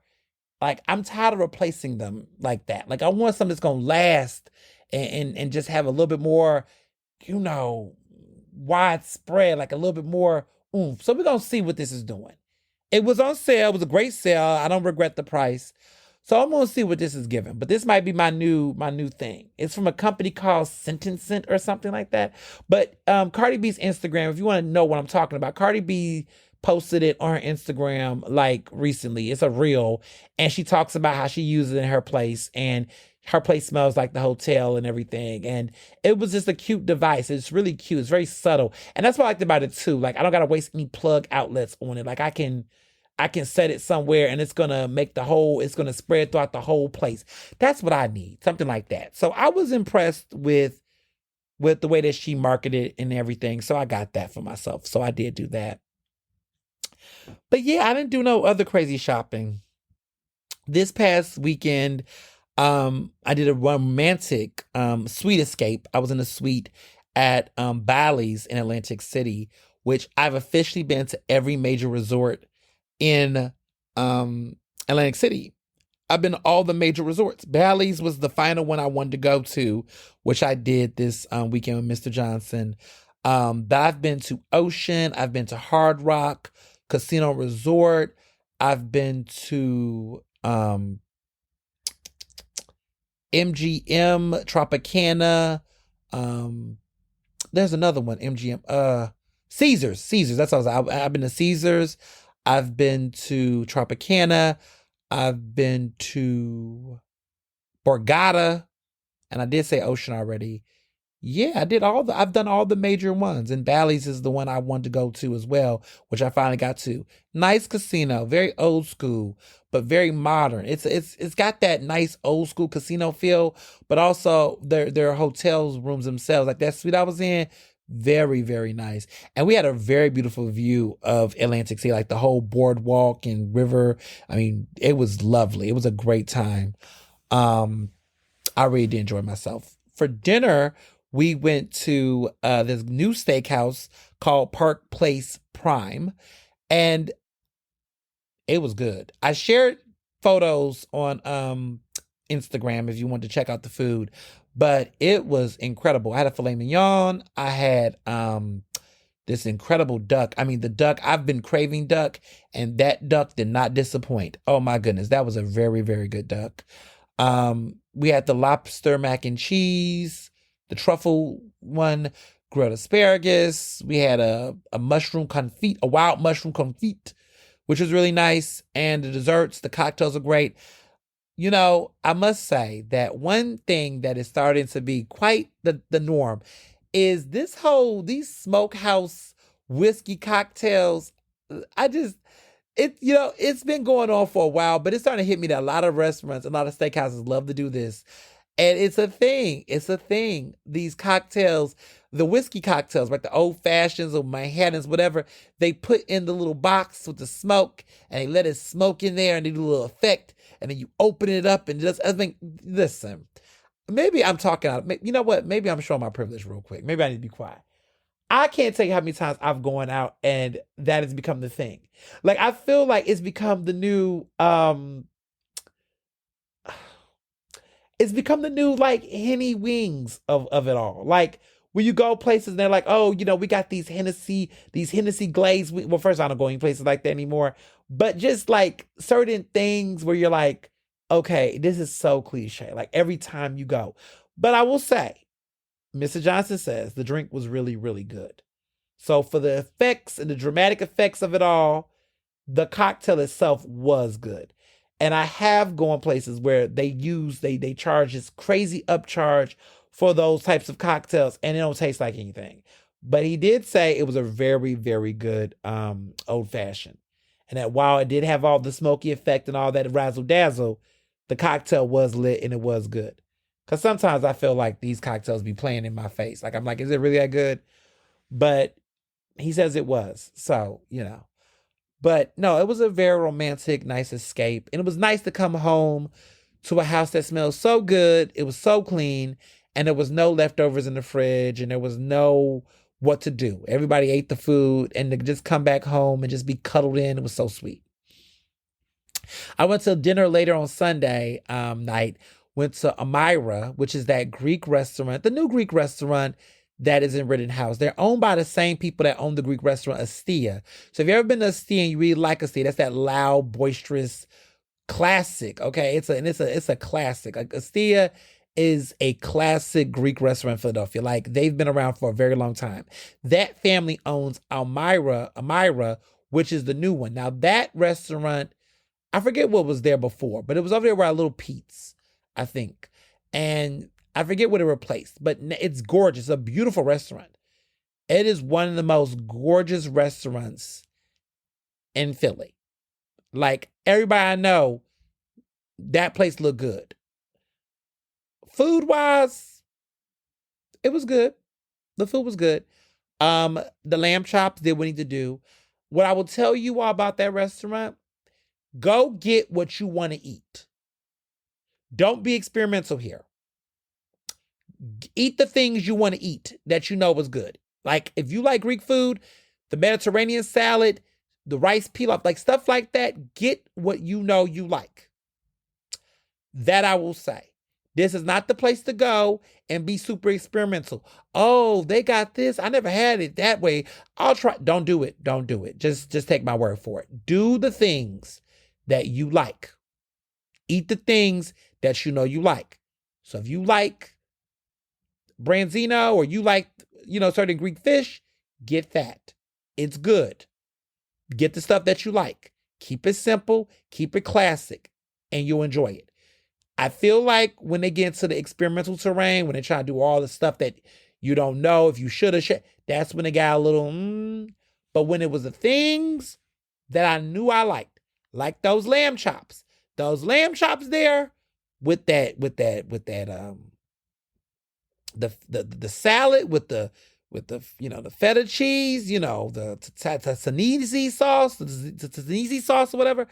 like I'm tired of replacing them like that. Like I want something that's gonna last and just have a little bit more, widespread, like a little bit more oomph. So we're gonna see what this is doing. It was on sale. It was a great sale. I don't regret the price. So I'm gonna see what this is giving, but this might be my new thing. It's from a company called Scent or something like that. But Cardi B's Instagram, if you want to know what I'm talking about, Cardi B posted it on her Instagram like recently. It's a reel, and she talks about how she uses it in her place, and her place smells like the hotel and everything. And it was just a cute device. It's really cute. It's very subtle, and that's what I liked about it too. Like I don't gotta waste any plug outlets on it. Like I can set it somewhere and it's going to spread throughout the whole place. That's what I need, something like that. So I was impressed with the way that she marketed and everything. So I got that for myself. So I did do that. But yeah, I didn't do no other crazy shopping. This past weekend, I did a romantic suite escape. I was in a suite at Bally's in Atlantic City, which I've officially been to every major resort in Atlantic City. I've been to all the major resorts. Bally's was the final one I wanted to go to, which I did this weekend with Mr. Johnson. But I've been to Ocean. I've been to Hard Rock Casino Resort. I've been to MGM Tropicana. There's another one, MGM. Caesars. That's what I've been to Caesars. I've been to Tropicana. I've been to Borgata. And I did say Ocean already. Yeah, I've done all the major ones. And Bally's is the one I wanted to go to as well, which I finally got to. Nice casino, very old school, but very modern. It's got that nice old school casino feel, but also their hotels rooms themselves, like that suite I was in, very, very nice. And we had a very beautiful view of Atlantic City, like the whole boardwalk and river. I mean, it was lovely. It was a great time. I really did enjoy myself. For dinner, we went to this new steakhouse called Park Place Prime, and it was good. I shared photos on Instagram if you want to check out the food, but it was incredible. I had a filet mignon. I had this incredible duck. I mean, the duck, I've been craving duck, and that duck did not disappoint. Oh my goodness, that was a very, very good duck. We had the lobster mac and cheese, the truffle one, grilled asparagus. We had a mushroom confit, a wild mushroom confit, which was really nice. And the desserts, the cocktails are great. I must say that one thing that is starting to be quite the norm is these smokehouse whiskey cocktails. it's been going on for a while, but it's starting to hit me that a lot of restaurants, a lot of steakhouses love to do this. And it's a thing. It's a thing. These cocktails, the whiskey cocktails, like the old fashions or Manhattans, whatever, they put in the little box with the smoke and they let it smoke in there and they do a little effect. And then you open it up and just, I think, listen, maybe I'm talking out. You know what? Maybe I'm showing my privilege real quick. Maybe I need to be quiet. I can't tell you how many times I've gone out and that has become the thing. Like, I feel like it's become the new, like Henny wings of it all. Like when you go places and they're like, oh, we got these Hennessy glazed. Well, first I don't go any places like that anymore. But just like certain things where you're like, okay, this is so cliche. Like every time you go. But I will say, Mr. Johnson says the drink was really, really good. So for the effects and the dramatic effects of it all, the cocktail itself was good. And I have gone places where they charge this crazy upcharge for those types of cocktails and it don't taste like anything. But he did say it was a very, very good old fashioned. And that while it did have all the smoky effect and all that razzle dazzle, the cocktail was lit and it was good. Because sometimes I feel like these cocktails be playing in my face. Like, I'm like, is it really that good? But he says it was. So, But no, it was a very romantic, nice escape. And it was nice to come home to a house that smelled so good. It was so clean. And there was no leftovers in the fridge. And there was no what to do. Everybody ate the food. And to just come back home and just be cuddled in, it was so sweet. I went to dinner later on Sunday night. Went to Amira, which is that Greek restaurant, the new Greek restaurant that is in Rittenhouse. They're owned by the same people that own the Greek restaurant Astia. So if you've ever been to Astia and you really like Astia, that's that loud, boisterous classic. Okay, it's a classic. Like Astia is a classic Greek restaurant in Philadelphia. Like they've been around for a very long time. That family owns Amira, which is the new one. Now that restaurant, I forget what was there before, but it was over there where Little Pete's, I think. And I forget what it replaced, but it's gorgeous. It's a beautiful restaurant. It is one of the most gorgeous restaurants in Philly. Like everybody I know, that place looked good. Food-wise, it was good. The food was good. The lamb chops did what it need to do. What I will tell you all about that restaurant, go get what you want to eat. Don't be experimental here. Eat the things you want to eat that you know was good. Like if you like Greek food, the Mediterranean salad, the rice pilaf, like stuff like that, get what you know you like. That I will say. This is not the place to go and be super experimental. Oh, they got this. I never had it that way. I'll try. Don't do it. Don't do it. Just take my word for it. Do the things that you like. Eat the things that you know you like. So if you like branzino or you like, certain Greek fish, get that. It's good. Get the stuff that you like. Keep it simple, keep it classic, and you'll enjoy it. I feel like when they get into the experimental terrain, when they try to do all the stuff that you don't know if you should have, that's when it got a little, But when it was the things that I knew I liked, like those lamb chops there with that the salad with the the feta cheese, the tzatziki sauce, the tzatziki sauce or whatever,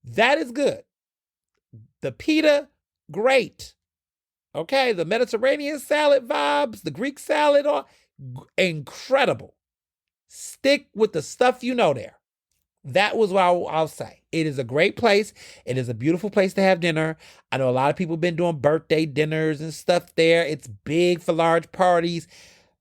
that is good. The pita, great. Okay, the Mediterranean salad vibes, the Greek salad, incredible. Stick with the stuff you know there. That was what I'll say. It is a great place. It is a beautiful place to have dinner. I know a lot of people have been doing birthday dinners and stuff there. It's big for large parties.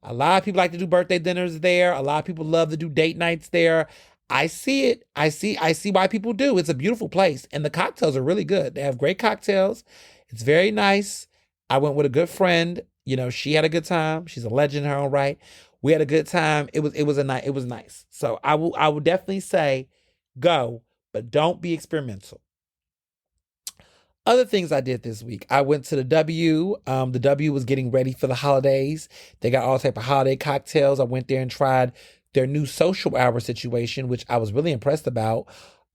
A lot of people like to do birthday dinners there. A lot of people love to do date nights there. I see it. I see why people do. It's a beautiful place. And the cocktails are really good. They have great cocktails. It's very nice. I went with a good friend. She had a good time. She's a legend in her own right. We had a good time. It was nice. So I will definitely say go, but don't be experimental. Other things I did this week. I went to the W. The W was getting ready for the holidays. They got all type of holiday cocktails. I went there and tried their new social hour situation, which I was really impressed about.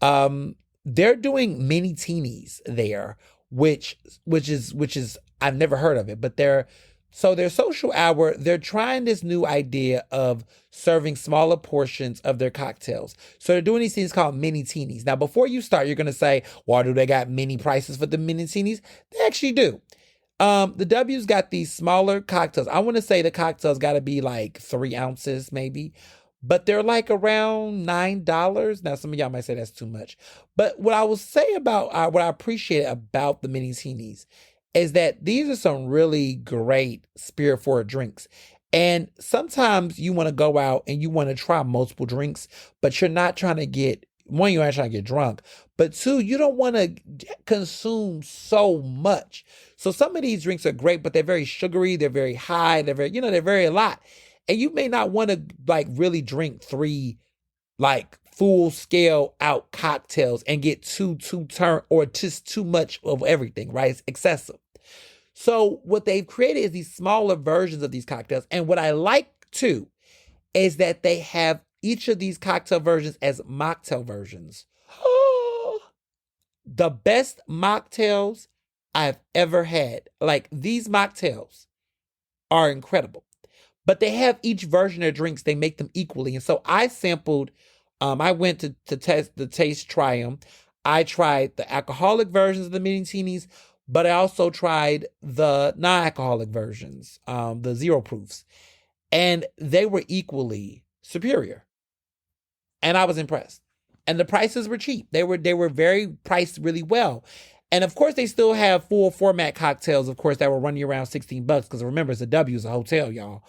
They're doing mini teenies there, which is I've never heard of it, but their social hour, they're trying this new idea of serving smaller portions of their cocktails. So they're doing these things called mini teenies. Now, before you start, you're gonna say, "Well, do they got mini prices for the mini teenies?" They actually do. The W's got these smaller cocktails. I want to say the cocktails got to be like 3 ounces, maybe, but they're like around $9. Now, some of y'all might say that's too much, but what I will say about what I appreciate about the mini teenies is that these are some really great spirit forward drinks. And sometimes you want to go out and you want to try multiple drinks, but you're not trying to get one, you're not trying to get drunk, but two, you don't want to consume so much. So some of these drinks are great, but they're very sugary, they're very high, they're very a lot. And you may not want to like really drink 3 like full scale out cocktails and get too turn or just too much of everything, right? It's excessive. So what they've created is these smaller versions of these cocktails. And what I like too is that they have each of these cocktail versions as mocktail versions. The best mocktails I've ever had. Like these mocktails are incredible. But they have each version of drinks, they make them equally. And so I sampled, I went to taste try them. I tried the alcoholic versions of the mini teenies, but I also tried the non-alcoholic versions, the zero proofs. And they were equally superior. And I was impressed. And the prices were cheap. They were very priced really well. And of course, they still have full format cocktails, of course, that were running around $16. Because remember, it's a W, it's a hotel, y'all.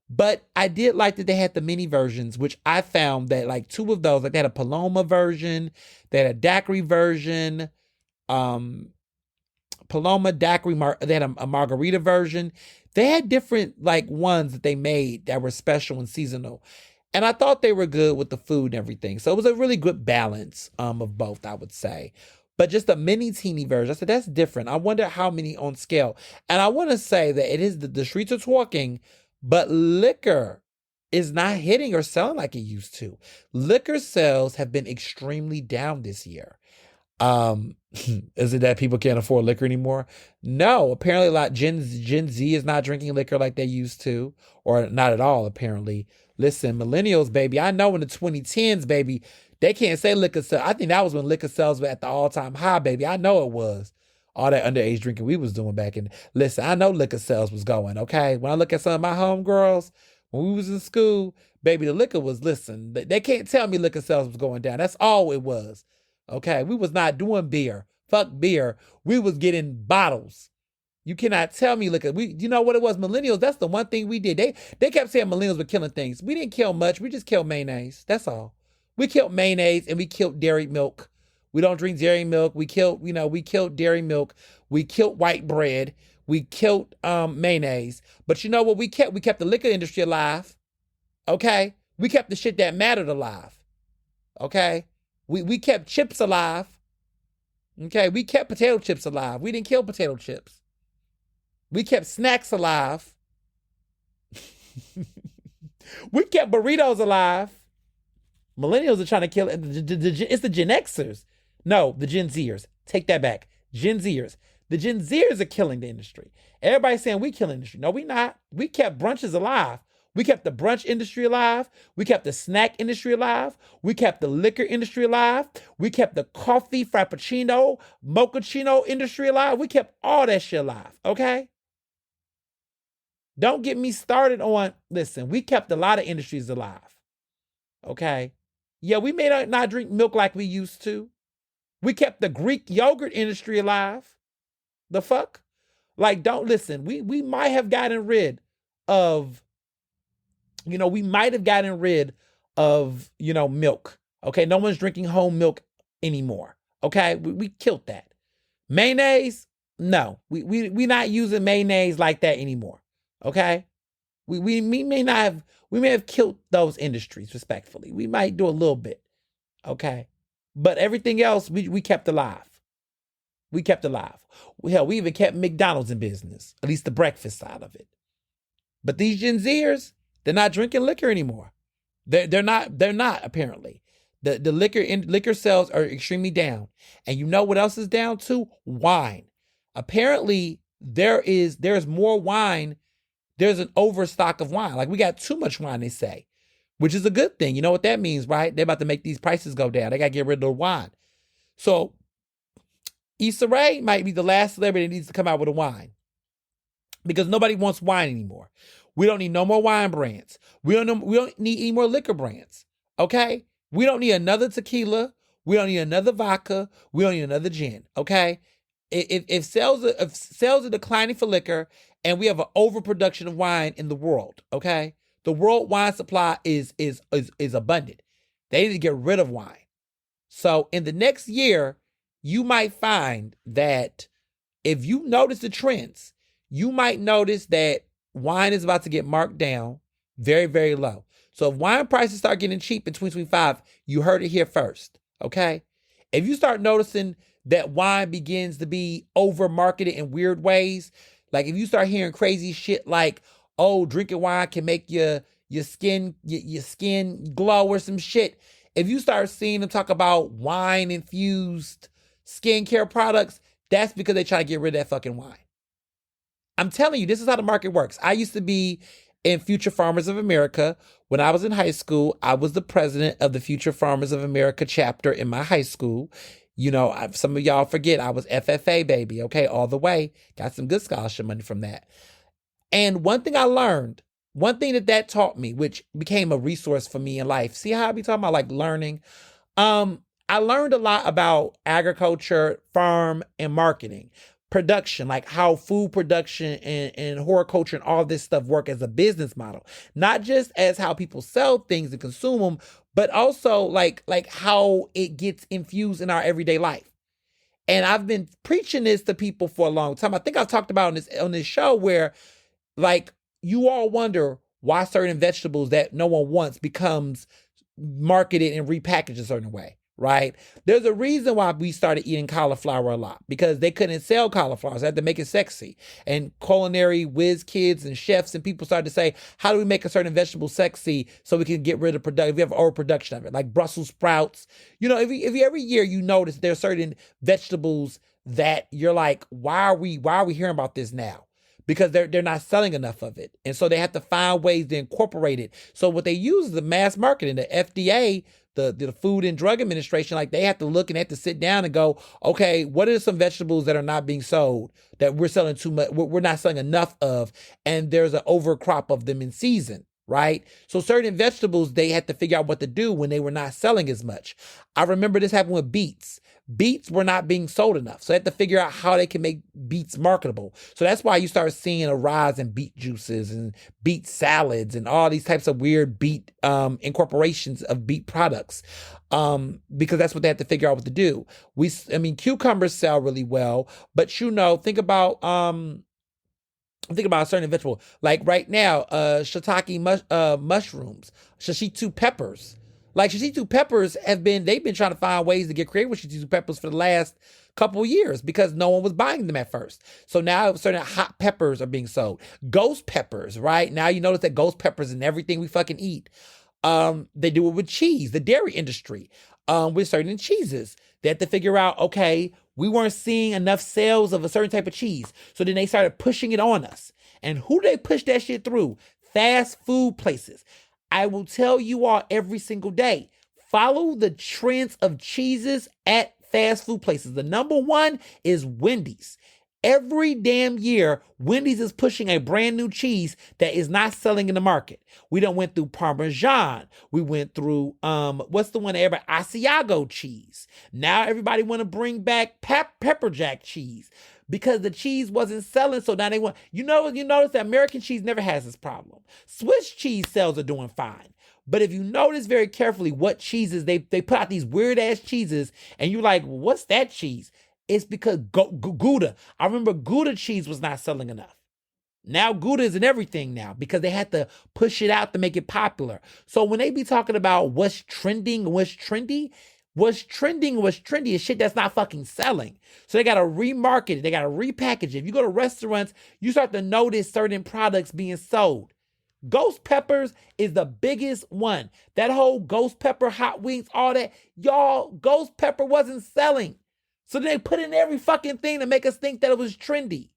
But I did like that they had the mini versions, which I found that like 2 of those, like they had a Paloma version, they had a daiquiri version, Paloma daiquiri, they had a margarita version. They had different like ones that they made that were special and seasonal. And I thought they were good with the food and everything. So it was a really good balance of both, I would say. But just a mini teeny version, I said, that's different. I wonder how many on scale. And I want to say that it is the streets are talking, but liquor is not hitting or selling like it used to. Liquor sales have been extremely down this year. Is it that people can't afford liquor anymore? No, apparently a lot Gen Z is not drinking liquor like they used to, or not at all, apparently. Listen, millennials, baby, I know in the 2010s, baby, they can't say liquor sales. I think that was when liquor sales were at the all-time high, baby. I know it was. All that underage drinking we was doing back in. Listen, I know liquor sales was going, okay? When I look at some of my homegirls, when we was in school, baby, the liquor was, listen, they can't tell me liquor sales was going down. That's all it was. Okay, we was not doing beer. Fuck beer. We was getting bottles. You cannot tell me, you know what it was? Millennials, that's the one thing we did. They kept saying millennials were killing things. We didn't kill much. We just killed mayonnaise. That's all. We killed mayonnaise and we killed dairy milk. We don't drink dairy milk. We killed dairy milk. We killed white bread. We killed mayonnaise. But you know what we kept? We kept the liquor industry alive. Okay? We kept the shit that mattered alive. Okay? We kept chips alive. Okay? We kept potato chips alive. We didn't kill potato chips. We kept snacks alive. We kept burritos alive. Millennials are trying to kill it. It's the Gen Xers. No, the Gen Zers. Take that back. Gen Zers. The Gen Zers are killing the industry. Everybody's saying we killing the industry. No, we not. We kept brunches alive. We kept the brunch industry alive. We kept the snack industry alive. We kept the liquor industry alive. We kept the coffee, frappuccino, mochaccino industry alive. We kept all that shit alive, okay? Don't get me started on, listen, we kept a lot of industries alive, okay? Yeah, we may not drink milk like we used to. We kept the Greek yogurt industry alive. The fuck? Like, don't listen. We might have gotten rid of, milk. Okay, no one's drinking whole milk anymore. Okay, we killed that. Mayonnaise, no, we not using mayonnaise like that anymore. Okay, we may have killed those industries respectfully. We might do a little bit. Okay, but everything else we kept alive. We kept alive. Hell, we even kept McDonald's in business, at least the breakfast side of it. But these Gen Zers, they're not drinking liquor anymore. They're not apparently. The liquor sales are extremely down. And you know what else is down too? Wine. Apparently, there's more wine. There's an overstock of wine. Like we got too much wine, they say, which is a good thing. You know what that means, right? They're about to make these prices go down. They got to get rid of the wine. So Issa Rae might be the last celebrity that needs to come out with a wine because nobody wants wine anymore. We don't need no more wine brands. We don't need any more liquor brands. Okay? We don't need another tequila. We don't need another vodka. We don't need another gin. Okay? If sales are declining for liquor and we have an overproduction of wine in the world, okay? The world wine supply is abundant. They need to get rid of wine. So in the next year, you might find that if you notice the trends, you might notice that wine is about to get marked down very, very low. So if wine prices start getting cheap in 2025, you heard it here first, okay? If you start noticing that wine begins to be over marketed in weird ways, like if you start hearing crazy shit like, oh, drinking wine can make your skin glow or some shit. If you start seeing them talk about wine infused skincare products, that's because they try to get rid of that fucking wine. I'm telling you, this is how the market works. I used to be in Future Farmers of America. When I was in high school, I was the president of the Future Farmers of America chapter in my high school. You know, some of y'all forget I was FFA, baby, okay, all the way. Got some good scholarship money from that. And one thing I learned, one thing that taught me, which became a resource for me in life. See how I be talking about like learning? I learned a lot about agriculture, farm, and marketing. Production, like how food production and horticulture and all this stuff work as a business model. Not just as how people sell things and consume them, but also like how it gets infused in our everyday life. And I've been preaching this to people for a long time. I think I've talked about on this show where like you all wonder why certain vegetables that no one wants becomes marketed and repackaged a certain way. Right? There's a reason why we started eating cauliflower a lot because they couldn't sell cauliflower. So they had to make it sexy. And culinary whiz kids and chefs and people started to say, how do we make a certain vegetable sexy so we can get rid of production? We have overproduction of it, like Brussels sprouts. You know, if every year you notice there are certain vegetables that you're like, why are we hearing about this now? Because they're not selling enough of it. And so they have to find ways to incorporate it. So what they use is the mass marketing, the FDA, the Food and Drug Administration, like they have to look and they have to sit down and go, okay, what are some vegetables that are not being sold that we're selling too much, we're not selling enough of, and there's an overcrop of them in season, right? So certain vegetables, they had to figure out what to do when they were not selling as much. I remember this happened with beets. Beets were not being sold enough. So they had to figure out how they can make beets marketable. So that's why you start seeing a rise in beet juices and beet salads and all these types of weird beet incorporations of beet products. Because that's what they have to figure out what to do. Cucumbers sell really well, but you know, think about a certain vegetable. Like right now, shiitake mushrooms, shishito peppers. Like shishito peppers they've been trying to find ways to get creative with shishito peppers for the last couple of years because no one was buying them at first. So now certain hot peppers are being sold. Ghost peppers, right? Now you notice that ghost peppers in everything we fucking eat. They do it with cheese, the dairy industry, with certain cheeses. They have to figure out, okay, we weren't seeing enough sales of a certain type of cheese. So then they started pushing it on us. And who do they push that shit through? Fast food places. I will tell you all every single day, follow the trends of cheeses at fast food places. The number one is Wendy's. Every damn year, Wendy's is pushing a brand new cheese that is not selling in the market. We done went through Parmesan. We went through, what's the one everybody, Asiago cheese. Now everybody want to bring back pepper jack cheese because the cheese wasn't selling. So now they want, you notice that American cheese never has this problem. Swiss cheese sales are doing fine. But if you notice very carefully what cheeses, they put out these weird ass cheeses and you're like, well, what's that cheese? It's because Gouda. I remember Gouda cheese was not selling enough. Now Gouda is in everything now because they had to push it out to make it popular. So when they be talking about what's trending, what's trendy is shit that's not fucking selling. So they got to remarket it. They got to repackage it. If you go to restaurants, you start to notice certain products being sold. Ghost peppers is the biggest one. That whole ghost pepper, hot wings, all that. Y'all, ghost pepper wasn't selling. So they put in every fucking thing to make us think that it was trendy.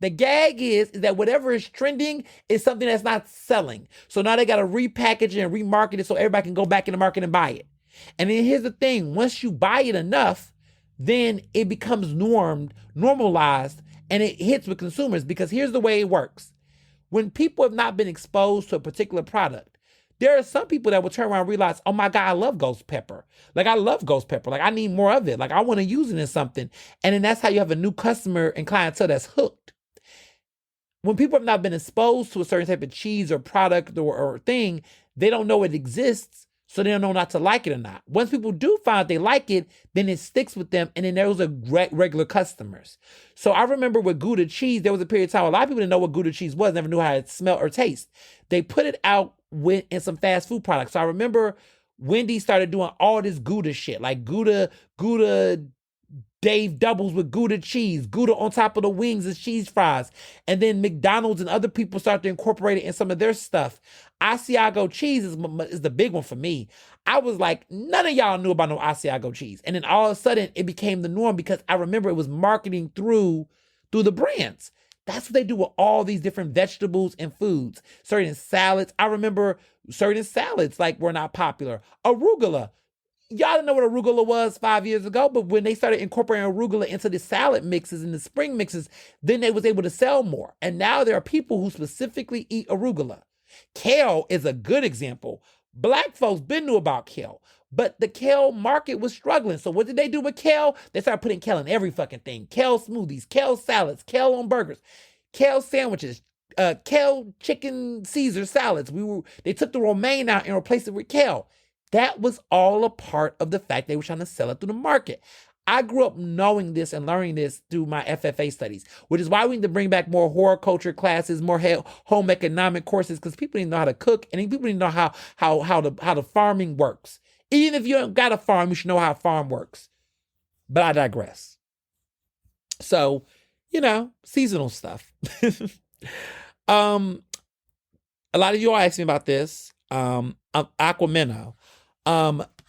The gag is that whatever is trending is something that's not selling. So now they got to repackage it and remarket it so everybody can go back in the market and buy it. And then here's the thing. Once you buy it enough, then it becomes normalized, and it hits with consumers, because here's the way it works. When people have not been exposed to a particular product, there are some people that will turn around and realize, oh my God, I love ghost pepper. Like, I love ghost pepper. Like, I need more of it. Like, I want to use it in something. And then that's how you have a new customer and clientele that's hooked. When people have not been exposed to a certain type of cheese or product or thing, they don't know it exists, so they don't know not to like it or not. Once people do find out they like it, then it sticks with them, and then those are regular customers. So I remember with Gouda cheese, there was a period of time a lot of people didn't know what Gouda cheese was, never knew how it smelled or taste. They put it out in some fast food products. So I remember Wendy's started doing all this Gouda shit, like Gouda Dave doubles with Gouda cheese, Gouda on top of the wings as cheese fries. And then McDonald's and other people start to incorporate it in some of their stuff. Asiago cheese is the big one for me. I was like, none of y'all knew about no Asiago cheese. And then all of a sudden it became the norm, because I remember it was marketing through the brands. That's what they do with all these different vegetables and foods. Certain salads. I remember certain salads like were not popular. Arugula. Y'all didn't know what arugula was 5 years ago, but when they started incorporating arugula into the salad mixes and the spring mixes, then they was able to sell more. And now there are people who specifically eat arugula. Kale is a good example. Black folks been knew about kale, but the kale market was struggling. So what did they do with kale? They started putting kale in every fucking thing. Kale smoothies, kale salads, kale on burgers, kale sandwiches, kale chicken Caesar salads. They took the romaine out and replaced it with kale. That was all a part of the fact they were trying to sell it through the market. I grew up knowing this and learning this through my FFA studies, which is why we need to bring back more horticulture classes, more home economic courses, because people need to know how to cook, and people need to know how the farming works. Even if you don't got a farm, you should know how a farm works. But I digress. So, seasonal stuff. A lot of you all asked me about this. Aquamino,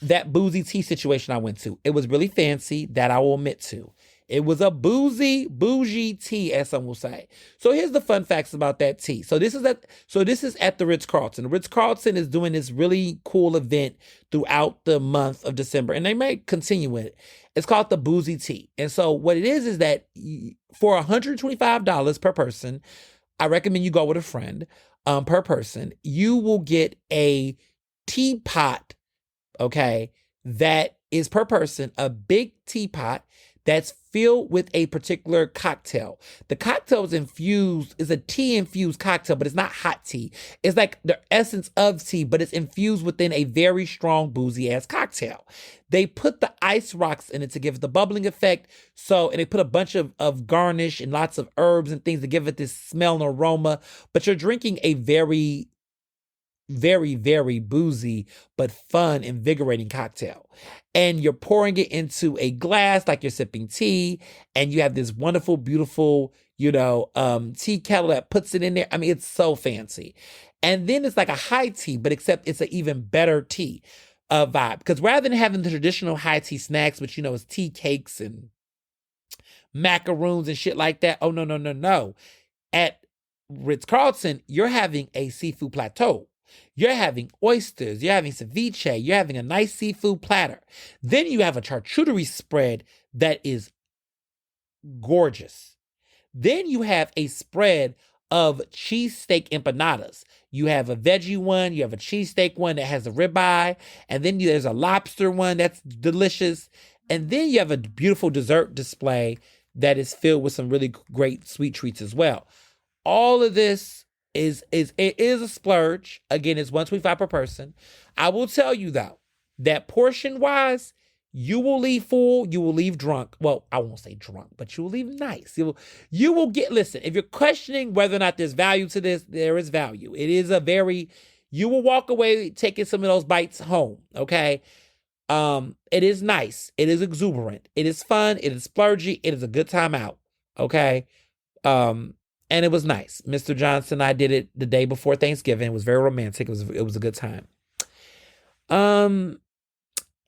that boozy tea situation I went to. It was really fancy, that I will admit to. It was a bougie tea, as some will say. So here's the fun facts about that tea. So this is at the Ritz-Carlton. The Ritz-Carlton is doing this really cool event throughout the month of December, and they may continue with it. It's called the Boozy Tea. And so what it is that for $125 per person, I recommend you go with a friend, per person, you will get a teapot, okay, that is per person, a big teapot that's filled with a particular cocktail. The cocktail is a tea-infused cocktail, but it's not hot tea. It's like the essence of tea, but it's infused within a very strong boozy-ass cocktail. They put the ice rocks in it to give it the bubbling effect. And they put a bunch of garnish and lots of herbs and things to give it this smell and aroma. But you're drinking a very, very, very boozy, but fun, invigorating cocktail. And you're pouring it into a glass like you're sipping tea. And you have this wonderful, beautiful, tea kettle that puts it in there. I mean, it's so fancy. And then it's like a high tea, but except it's an even better tea vibe. Because rather than having the traditional high tea snacks, which, is tea cakes and macaroons and shit like that. Oh, no. At Ritz-Carlton, you're having a seafood plateau. You're having oysters, you're having ceviche, you're having a nice seafood platter. Then you have a charcuterie spread that is gorgeous. Then you have a spread of cheesesteak empanadas. You have a veggie one, you have a cheesesteak one that has a ribeye, and then there's a lobster one that's delicious. And then you have a beautiful dessert display that is filled with some really great sweet treats as well. All of this is a splurge. Again, it's $125 per person. I will tell you though, that portion wise, you will leave full, you will leave drunk. Well, I won't say drunk, but you will leave nice. You will get, listen, if you're questioning whether or not there's value to this, there is value. It is you will walk away taking some of those bites home. Okay. It is nice. It is exuberant. It is fun. It is splurgy. It is a good time out. Okay. And it was nice. Mr. Johnson, I did it the day before Thanksgiving. It was very romantic. It was a good time. And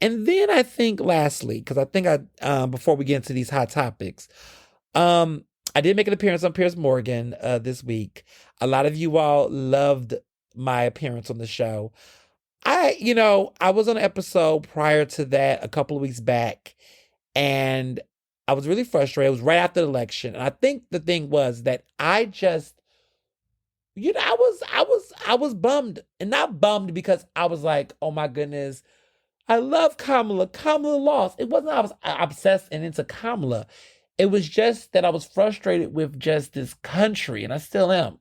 then I think lastly, because I think before we get into these hot topics, I did make an appearance on Piers Morgan this week. A lot of you all loved my appearance on the show. I was on an episode prior to that a couple of weeks back, and I was really frustrated. It was right after the election. And I think the thing was that I just, I was bummed, and not bummed because I was like, oh my goodness, I love Kamala. Kamala lost. It wasn't I was obsessed and into Kamala. It was just that I was frustrated with just this country, and I still am.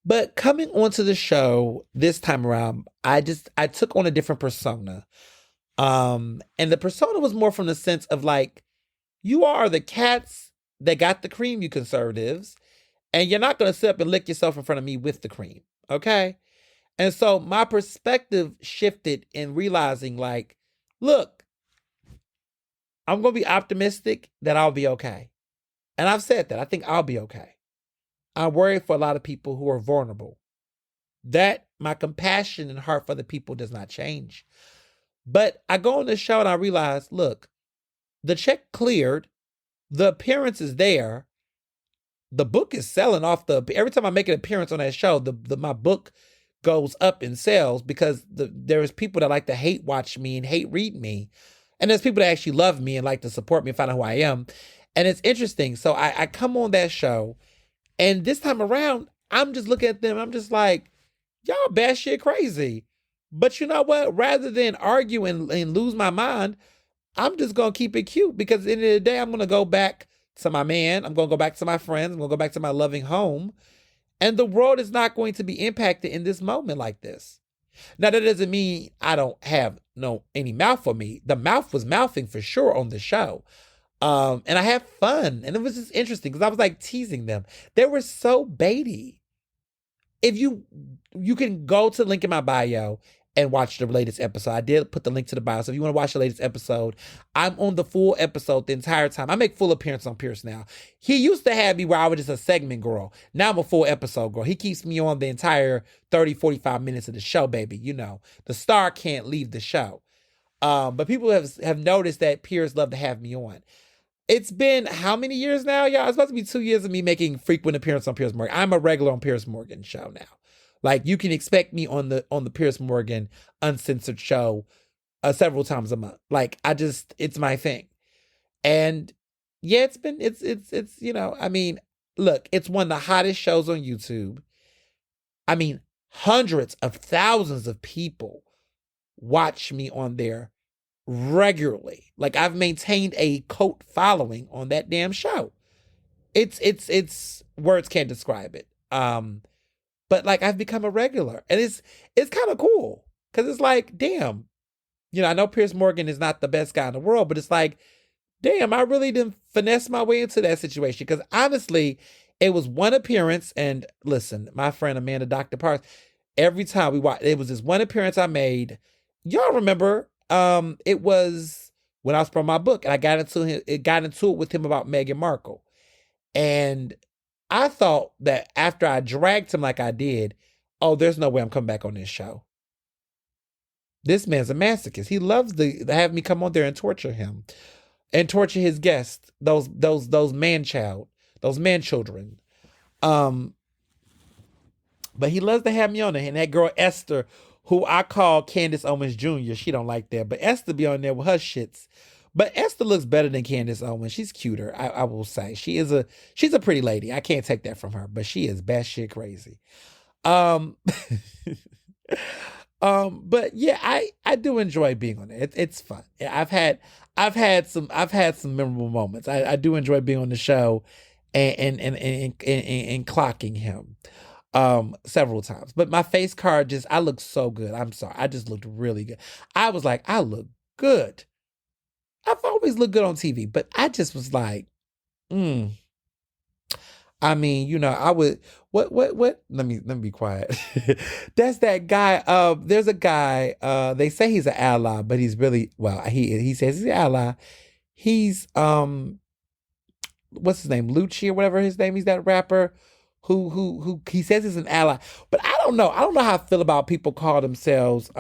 But coming onto the show this time around, I took on a different persona. And the persona was more from the sense of like, you are the cats that got the cream, you conservatives, and you're not going to sit up and lick yourself in front of me with the cream, okay? And so my perspective shifted in realizing like, look, I'm going to be optimistic that I'll be okay. And I've said that. I think I'll be okay. I'm worried for a lot of people who are vulnerable. That my compassion and heart for the people does not change. But I go on the show and I realize, look, the check cleared. The appearance is there. The book is selling off every time I make an appearance on that show, my book goes up in sales because there's people that like to hate watch me and hate read me. And there's people that actually love me and like to support me and find out who I am. And it's interesting. So I come on that show, and this time around, I'm just looking at them. I'm just like, y'all batshit crazy. But you know what? Rather than argue and lose my mind, I'm just going to keep it cute, because at the end of the day, I'm going to go back to my man. I'm going to go back to my friends. I'm going to go back to my loving home. And the world is not going to be impacted in this moment like this. Now, that doesn't mean I don't have any mouth for me. The mouth was mouthing for sure on the show. And I had fun. And it was just interesting because I was like teasing them. They were so baity. If you can go to the link in my bio and watch the latest episode. I did put the link to the bio. So if you want to watch the latest episode, I'm on the full episode the entire time. I make full appearance on Pierce now. He used to have me where I was just a segment girl. Now I'm a full episode girl. He keeps me on the entire 30, 45 minutes of the show, baby. You know, the star can't leave the show. But people have noticed that Pierce loved to have me on. It's been how many years now, y'all? It's supposed to be 2 years of me making frequent appearance on Piers Morgan. I'm a regular on Piers Morgan show now. Like, you can expect me on the Piers Morgan uncensored show several times a month. Like, it's my thing. And yeah, it's I mean, look, it's one of the hottest shows on YouTube. I mean, hundreds of thousands of people watch me on there regularly. Like, I've maintained a cult following on that damn show. It's words can't describe it. But like, I've become a regular, and it's kind of cool, because it's like, damn, I know Piers Morgan is not the best guy in the world, but it's like, damn, I really didn't finesse my way into that situation. Because honestly, it was one appearance, and listen, my friend Amanda, Dr. Parks, every time we watched, it was this one appearance I made. Y'all remember? It was when I was from my book, and I got into it with him about Meghan Markle, and I thought that after I dragged him like I did, oh, there's no way I'm coming back on this show. This man's a masochist. He loves to have me come on there and torture him, and torture his guests, those man children. But he loves to have me on there. And that girl Esther, who I call Candace Owens Jr., she don't like that. But Esther be on there with her shits. But Esther looks better than Candace Owens. She's cuter, I will say. She's a pretty lady. I can't take that from her, but she is batshit crazy. But yeah, I do enjoy being on it. It's fun. I've had some memorable moments. I do enjoy being on the show and clocking him several times. But my face card I look so good. I'm sorry. I just looked really good. I was like, I look good. I've always looked good on TV, but I just was like, I mean, I would, what, let me be quiet. That's that guy. There's a guy, they say he's an ally, but he's really, well, he says he's an ally. He's, what's his name, Lucci or whatever his name. He's that rapper who he says is an ally, but I don't know. I don't know how I feel about people call themselves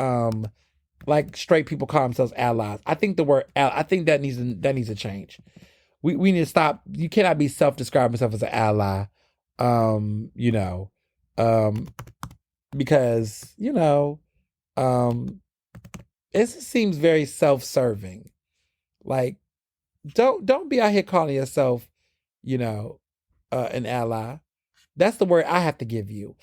like straight people call themselves allies. I think the word I think that needs to change. We need to stop. You cannot be self-describing yourself as an ally. You know, um, because it just seems very self-serving. Like, don't be out here calling yourself, you know, an ally. That's the word I have to give you.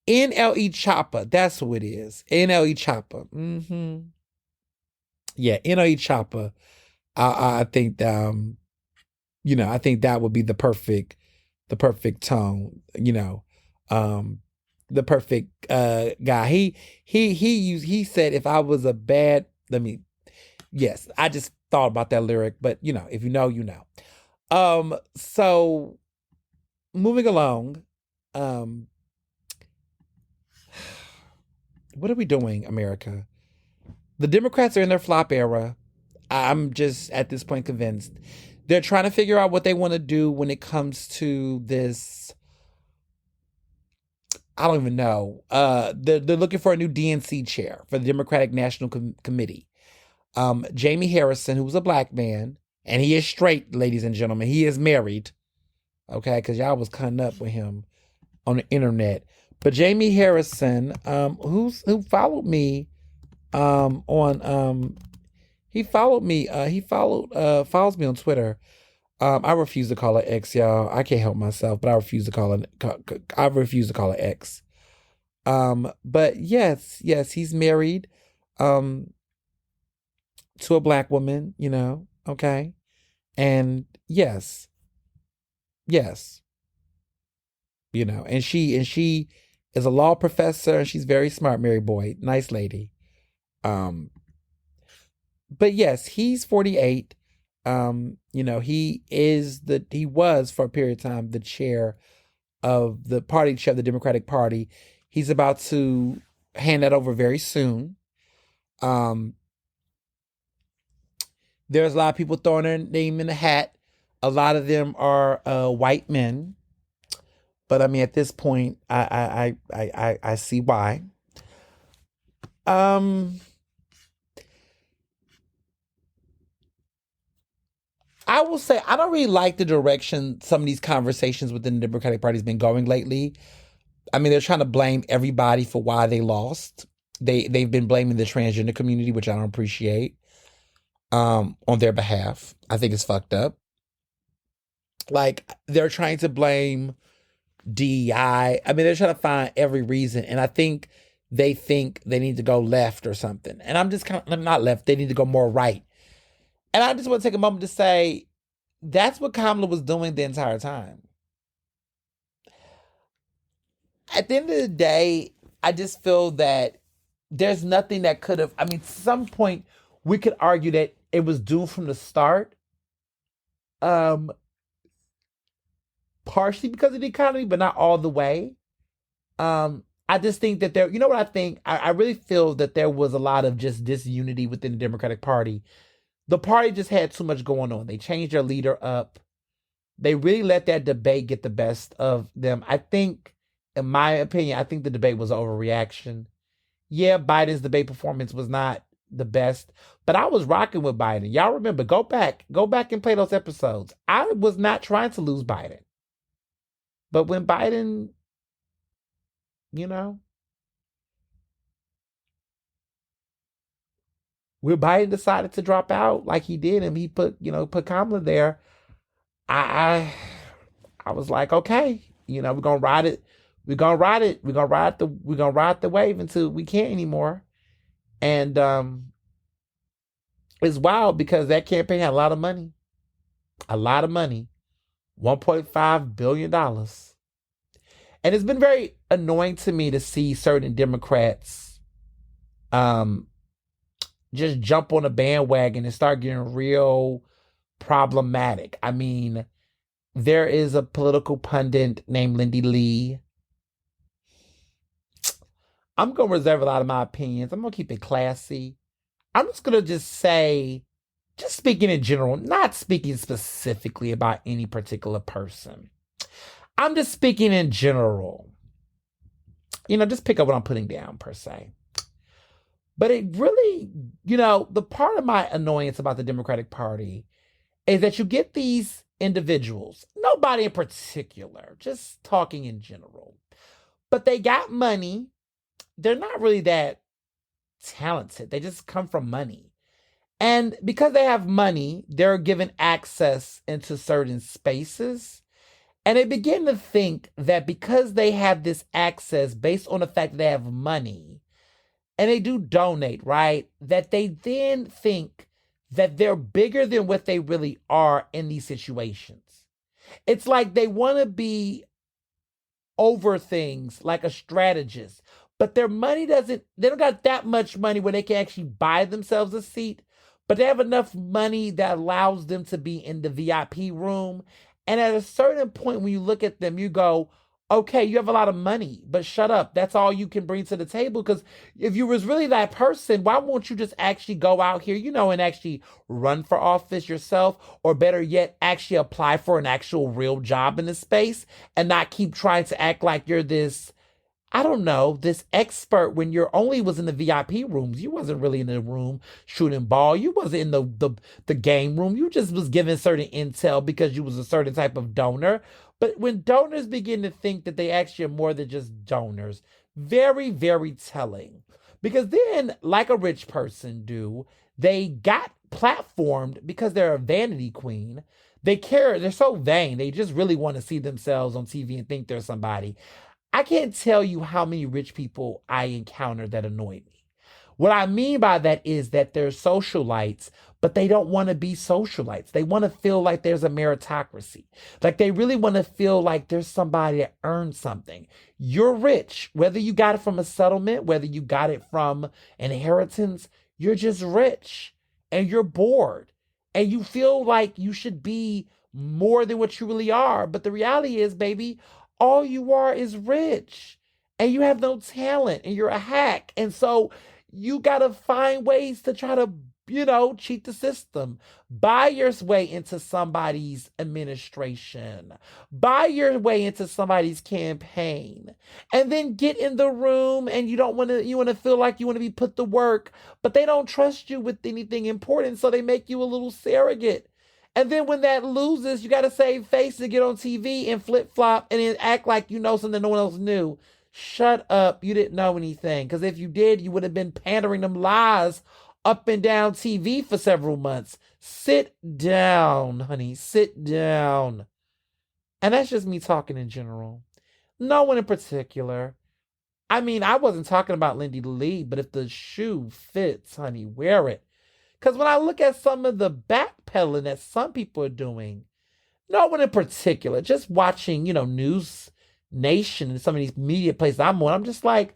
NLE Chopper. That's who it is. NLE Chopper. Yeah, NLE Chopper. I think I think that would be the perfect tone. The perfect guy. He said if I was a bad. Yes, I just thought about that lyric, but if you know, you know. So moving along, what are we doing, America? The Democrats are in their flop era. I'm just at this point convinced they're trying to figure out what they want to do when it comes to this. I don't even know. They're looking for a new DNC chair for the Democratic National Committee. Jamie Harrison, who's a black man, and he is straight, ladies and gentlemen. He is married. Okay, because y'all was cutting up with him on the internet. But Jamie Harrison, who followed me, follows me on Twitter. I refuse to call her X, y'all. I can't help myself, but I refuse to call her X. But yes, he's married, to a black woman, okay, and yes, and she is a law professor, and she's very smart, Mary Boyd, nice lady. But yes, he's 48. He was for a period of time the chair of the Democratic Party. He's about to hand that over very soon. There's a lot of people throwing their name in the hat. A lot of them are white men. But I mean, at this point, I see why. I will say I don't really like the direction some of these conversations within the Democratic Party has been going lately. I mean, they're trying to blame everybody for why they lost. They've been blaming the transgender community, which I don't appreciate, on their behalf. I think it's fucked up. Like, they're trying to blame DEI. I mean, they're trying to find every reason, and I think they need to go left or something. And I'm not left. They need to go more right. And I just want to take a moment to say that's what Kamala was doing the entire time. At the end of the day, I just feel that there's nothing that could have, at some point we could argue that it was doomed from the start. Partially because of the economy, but not all the way. I just think that you know what I think? I really feel that there was a lot of just disunity within the Democratic Party. The party just had too much going on. They changed their leader up. They really let that debate get the best of them. I think, in my opinion, I think the debate was an overreaction. Yeah, Biden's debate performance was not the best, but I was rocking with Biden. Y'all remember, go back and play those episodes. I was not trying to lose Biden. But when Biden, when Biden decided to drop out like he did, and he put Kamala there, I was like, okay, we're gonna ride it. We're gonna ride it. We're gonna ride the wave until we can't anymore. And it's wild because that campaign had a lot of money. $1.5 billion. And it's been very annoying to me to see certain Democrats just jump on a bandwagon and start getting real problematic. I mean, there is a political pundit named Lindy Lee. I'm going to reserve a lot of my opinions. I'm going to keep it classy. I'm just going to just say just speaking in general, not speaking specifically about any particular person. I'm just speaking in general. Just pick up what I'm putting down per se. But it really, the part of my annoyance about the Democratic Party is that you get these individuals, nobody in particular, just talking in general, but they got money. They're not really that talented. They just come from money. And because they have money, they're given access into certain spaces. And they begin to think that because they have this access based on the fact that they have money and they do donate, right? That they then think that they're bigger than what they really are in these situations. It's like they want to be over things like a strategist, but their money they don't got that much money where they can actually buy themselves a seat, but they have enough money that allows them to be in the VIP room. And at a certain point, when you look at them, you go, okay, you have a lot of money, but shut up. That's all you can bring to the table. Because if you was really that person, why won't you just actually go out here, and actually run for office yourself? Or better yet, actually apply for an actual real job in this space and not keep trying to act like you're this, I don't know, this expert when you're only was in the VIP rooms. You wasn't really in the room shooting ball. You wasn't in the game room. You just was given certain intel because you was a certain type of donor. But when donors begin to think that they actually are more than just donors, very, very telling. Because then, like a rich person do, they got platformed because they're a vanity queen. They're so vain. They just really want to see themselves on TV and think they're somebody. I can't tell you how many rich people I encounter that annoy me. What I mean by that is that they're socialites, but they don't want to be socialites. They want to feel like there's a meritocracy. Like they really want to feel like there's somebody that earned something. You're rich, whether you got it from a settlement, whether you got it from an inheritance, you're just rich and you're bored and you feel like you should be more than what you really are. But the reality is, baby, all you are is rich and you have no talent and you're a hack. And so you got to find ways to try to, cheat the system. Buy your way into somebody's administration. Buy your way into somebody's campaign. And then get in the room and you want to feel like you want to be put to work, but they don't trust you with anything important. So they make you a little surrogate. And then when that loses, you got to save face to get on TV and flip-flop and then act like you know something no one else knew. Shut up. You didn't know anything. Because if you did, you would have been pandering them lies up and down TV for several months. Sit down, honey. Sit down. And that's just me talking in general. No one in particular. I mean, I wasn't talking about Lindy Lee, but if the shoe fits, honey, wear it. Because when I look at some of the backpedaling that some people are doing, no one in particular, just watching, News Nation and some of these media places I'm on, I'm just like,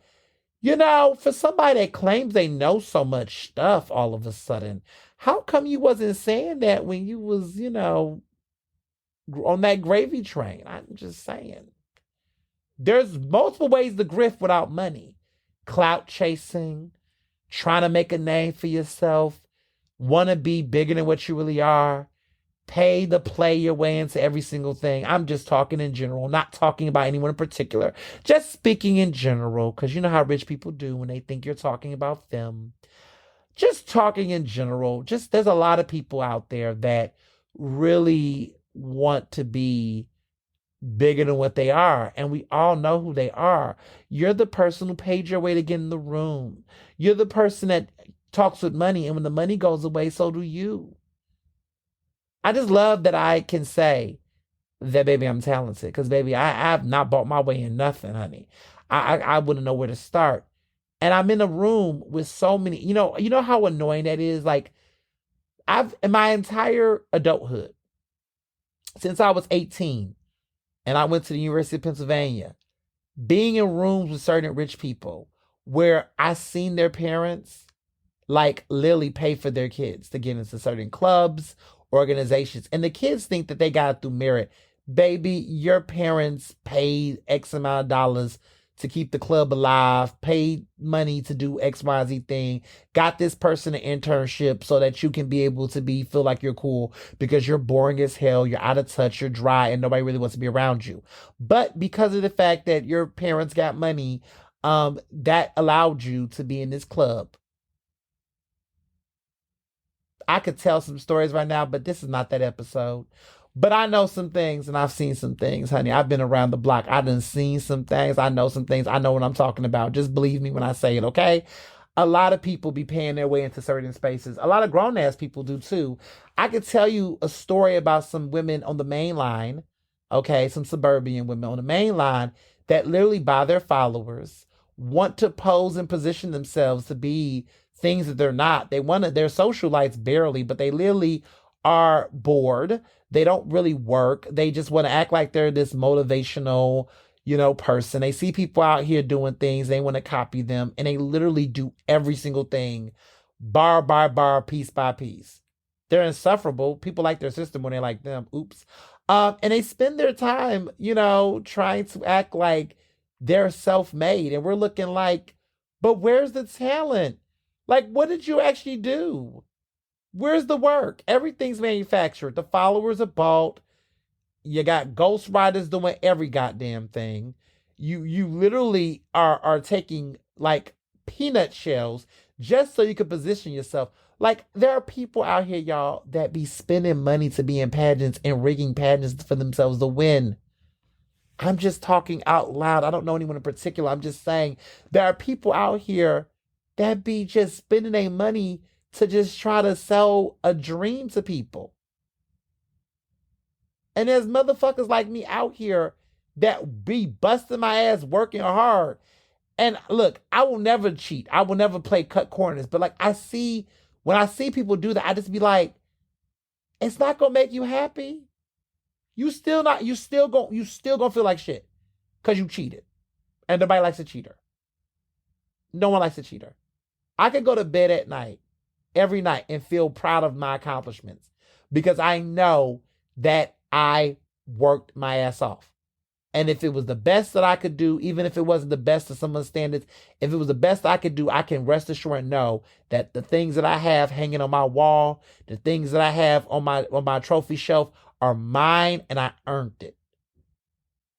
for somebody that claims they know so much stuff all of a sudden, how come you wasn't saying that when you was, on that gravy train? I'm just saying. There's multiple ways to grift without money. Clout chasing, trying to make a name for yourself, want to be bigger than what you really are, pay to play your way into every single thing. I'm just talking in general, not talking about anyone in particular, just speaking in general, because you know how rich people do when they think you're talking about them. Just talking in general, there's a lot of people out there that really want to be bigger than what they are. And we all know who they are. You're the person who paid your way to get in the room. You're the person that talks with money, and when the money goes away, so do you. I just love that I can say that, baby, I'm talented. Because, baby, I've not bought my way in nothing, honey. I wouldn't know where to start. And I'm in a room with so many, you know how annoying that is? Like, in my entire adulthood, since I was 18, and I went to the University of Pennsylvania, being in rooms with certain rich people where I seen their parents like literally pay for their kids to get into certain clubs, organizations. And the kids think that they got it through merit. Baby, your parents paid X amount of dollars to keep the club alive, paid money to do XYZ thing, got this person an internship so that you can be able to feel like you're cool because you're boring as hell, you're out of touch, you're dry, and nobody really wants to be around you. But because of the fact that your parents got money, that allowed you to be in this club. I could tell some stories right now, but this is not that episode. But I know some things and I've seen some things, honey. I've been around the block. I done seen some things. I know some things. I know what I'm talking about. Just believe me when I say it, okay? A lot of people be paying their way into certain spaces. A lot of grown ass people do too. I could tell you a story about some women on the main line, okay? Some suburban women on the main line that literally, by their followers, want to pose and position themselves to be things that they're not. They want to, they're socialites barely, but they literally are bored. They don't really work. They just want to act like they're this motivational, person. They see people out here doing things. They want to copy them, and they literally do every single thing, bar by bar, piece by piece. They're insufferable. People like their system when they like them. Oops. And they spend their time, trying to act like they're self-made, and we're looking like, but where's the talent? Like, what did you actually do? Where's the work? Everything's manufactured. The followers are bought. You got ghostwriters doing every goddamn thing. You literally are taking like peanut shells just so you can position yourself. Like, there are people out here, y'all, that be spending money to be in pageants and rigging pageants for themselves to win. I'm just talking out loud. I don't know anyone in particular. I'm just saying there are people out here that be just spending their money to just try to sell a dream to people. And there's motherfuckers like me out here that be busting my ass working hard. And look, I will never cheat. I will never play cut corners. But like, when I see people do that, I just be like, it's not gonna make you happy. You still gonna feel like shit because you cheated. And nobody likes a cheater. No one likes a cheater. I could go to bed at night, every night, and feel proud of my accomplishments because I know that I worked my ass off. And if it was the best that I could do, even if it wasn't the best to someone's standards, if it was the best I could do, I can rest assured and know that the things that I have hanging on my wall, the things that I have on my trophy shelf are mine, and I earned it.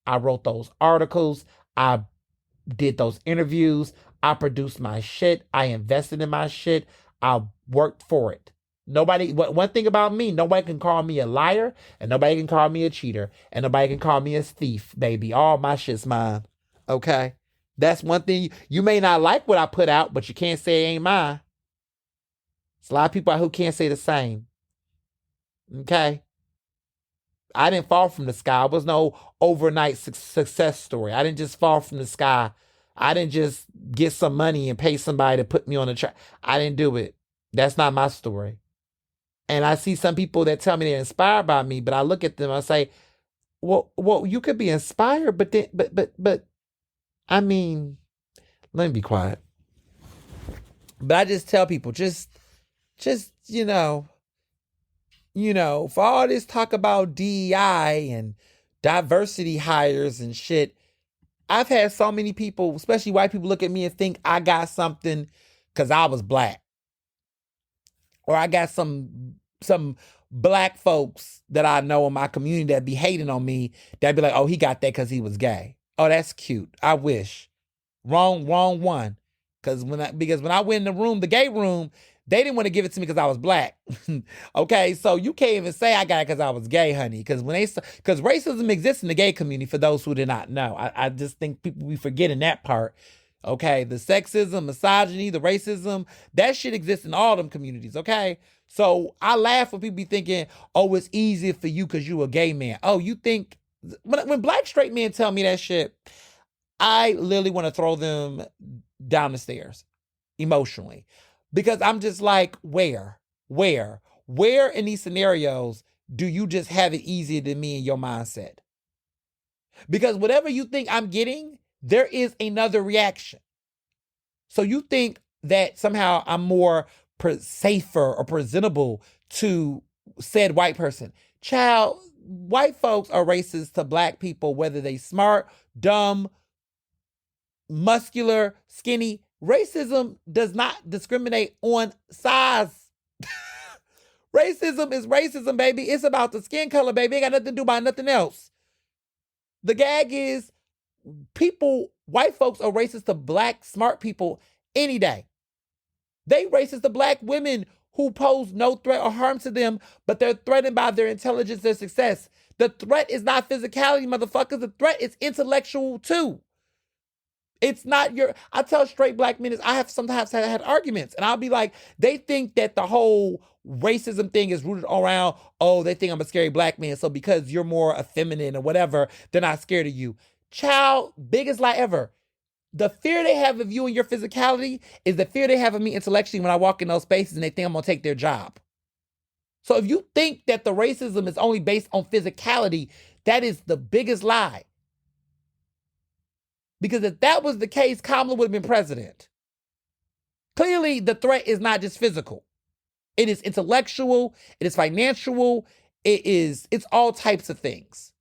I wrote those articles. I did those interviews. I produced my shit. I invested in my shit. I worked for it. One thing about me, nobody can call me a liar, and nobody can call me a cheater, and nobody can call me a thief, baby. All my shit's mine. Okay? That's one thing. You may not like what I put out, but you can't say it ain't mine. There's a lot of people out who can't say the same. Okay? I didn't fall from the sky. It was no overnight success story. I didn't just fall from the sky. I didn't just get some money and pay somebody to put me on the track. I didn't do it. That's not my story. And I see some people that tell me they're inspired by me, but I look at them, I say, well, you could be inspired, but then, but, I mean, let me be quiet. But I just tell people, just, for all this talk about DEI and diversity hires and shit, I've had so many people, especially white people, look at me and think I got something because I was black. Or I got some black folks that I know in my community that be hating on me. That be like, oh, he got that because he was gay. Oh, that's cute. I wish. Wrong one. Because when I went in the room, the gay room, they didn't want to give it to me because I was black. Okay, so you can't even say I got it because I was gay, honey. Because racism exists in the gay community. For those who did not know, I just think people be forgetting that part. Okay, the sexism, misogyny, the racism, that shit exists in all them communities, okay? So I laugh when people be thinking, oh, it's easier for you because you a gay man. Oh, you think, when black straight men tell me that shit, I literally want to throw them down the stairs emotionally. Because I'm just like, where in these scenarios do you just have it easier than me in your mindset? Because whatever you think I'm getting, there is another reaction. So you think that somehow I'm more safer or presentable to said white person. Child, white folks are racist to black people, whether they smart, dumb, muscular, skinny. Racism does not discriminate on size. Racism is racism, baby. It's about the skin color, baby. It ain't got nothing to do about nothing else. The gag is white folks are racist to black smart people any day. They racist to black women who pose no threat or harm to them, but they're threatened by their intelligence, their success. The threat is not physicality, motherfuckers. The threat is intellectual too. It's not I tell straight black men, I have sometimes had arguments, and I'll be like, they think that the whole racism thing is rooted around, they think I'm a scary black man, so because you're more effeminate or whatever, they're not scared of you. Child, biggest lie ever. The fear they have of you and your physicality is the fear they have of me intellectually when I walk in those spaces and they think I'm going to take their job. So if you think that the racism is only based on physicality, that is the biggest lie. Because if that was the case, Kamala would have been president. Clearly, the threat is not just physical. It is intellectual. It is financial. It's all types of things.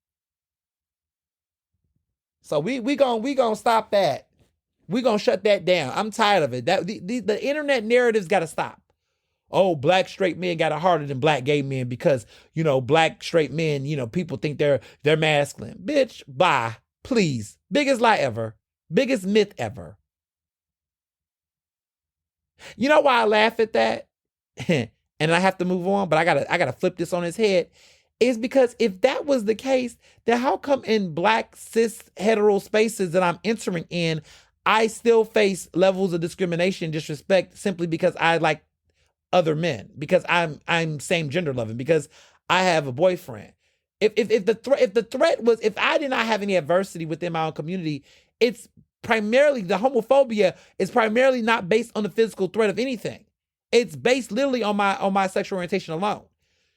So we gonna stop that. We gonna shut that down. I'm tired of it. The internet narrative's got to stop. Oh, black straight men got it harder than black gay men because, black straight men, people think they're masculine. Bitch, bye. Please. Biggest lie ever. Biggest myth ever. You know why I laugh at that? And I have to move on, but I gotta flip this on his head. Is because if that was the case, then how come in black cis hetero spaces that I'm entering in, I still face levels of discrimination, disrespect, simply because I like other men, because I'm same gender loving, because I have a boyfriend. If the threat was, if I did not have any adversity within my own community, it's primarily, the homophobia is primarily not based on the physical threat of anything. It's based literally on my sexual orientation alone.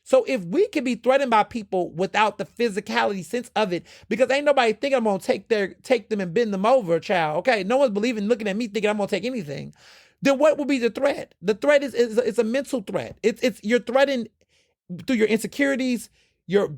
So if we can be threatened by people without the physicality sense of it, because ain't nobody thinking I'm gonna take them and bend them over, child. Okay, no one's looking at me thinking I'm gonna take anything. Then what will be the threat? The threat is a mental threat. It's you're threatened through your insecurities, your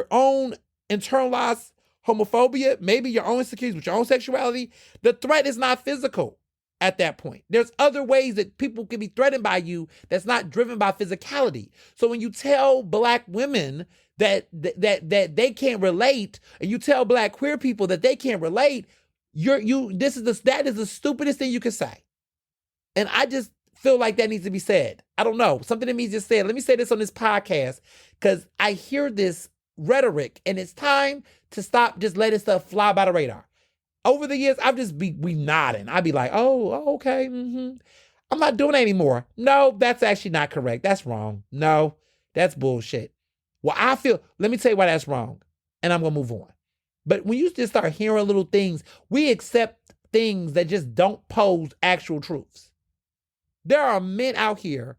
own internalized homophobia, maybe your own insecurities with your own sexuality. The threat is not physical at that point. There's other ways that people can be threatened by you that's not driven by physicality. So when you tell black women that they can't relate, and you tell black queer people that they can't relate, that is the stupidest thing you can say. And I just feel like that needs to be said. I don't know. Something in me just said, let me say this on this podcast, because I hear this rhetoric and it's time to stop just letting stuff fly by the radar. Over the years, I've just we nodding. I'd be like, oh, okay. Mm-hmm. I'm not doing it anymore. No, that's actually not correct. That's wrong. No, that's bullshit. Well, let me tell you why that's wrong. And I'm going to move on. But when you just start hearing little things, we accept things that just don't pose actual truths. There are men out here,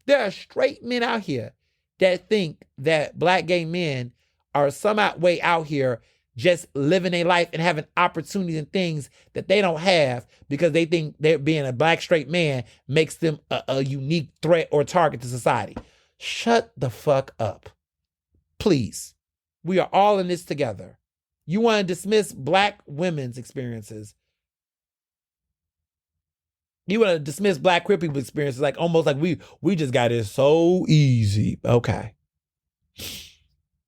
there are straight men out here that think that black gay men are somehow way out here just living their life and having opportunities and things that they don't have because they think they're being a black straight man makes them a unique threat or target to society. Shut the fuck up. Please. We are all in this together. You want to dismiss black women's experiences. You want to dismiss black queer people's experiences like almost like we just got it so easy. Okay.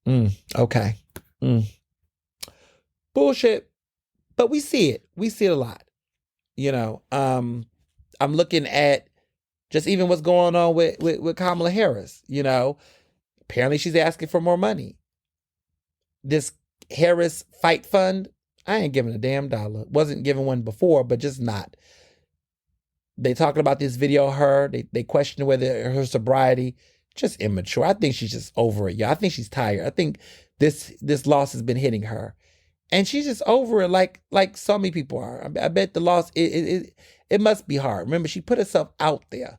Okay. Bullshit. But we see it. We see it a lot. I'm looking at just even what's going on with Kamala Harris. Apparently she's asking for more money. This Harris Fight Fund, I ain't giving a damn dollar. Wasn't giving one before, but just not. They talking about this video of her. They question whether her sobriety, just immature. I think she's just over it, y'all. I think she's tired. I think this loss has been hitting her. And she's just over it like so many people are. I bet the loss, it must be hard. Remember, she put herself out there.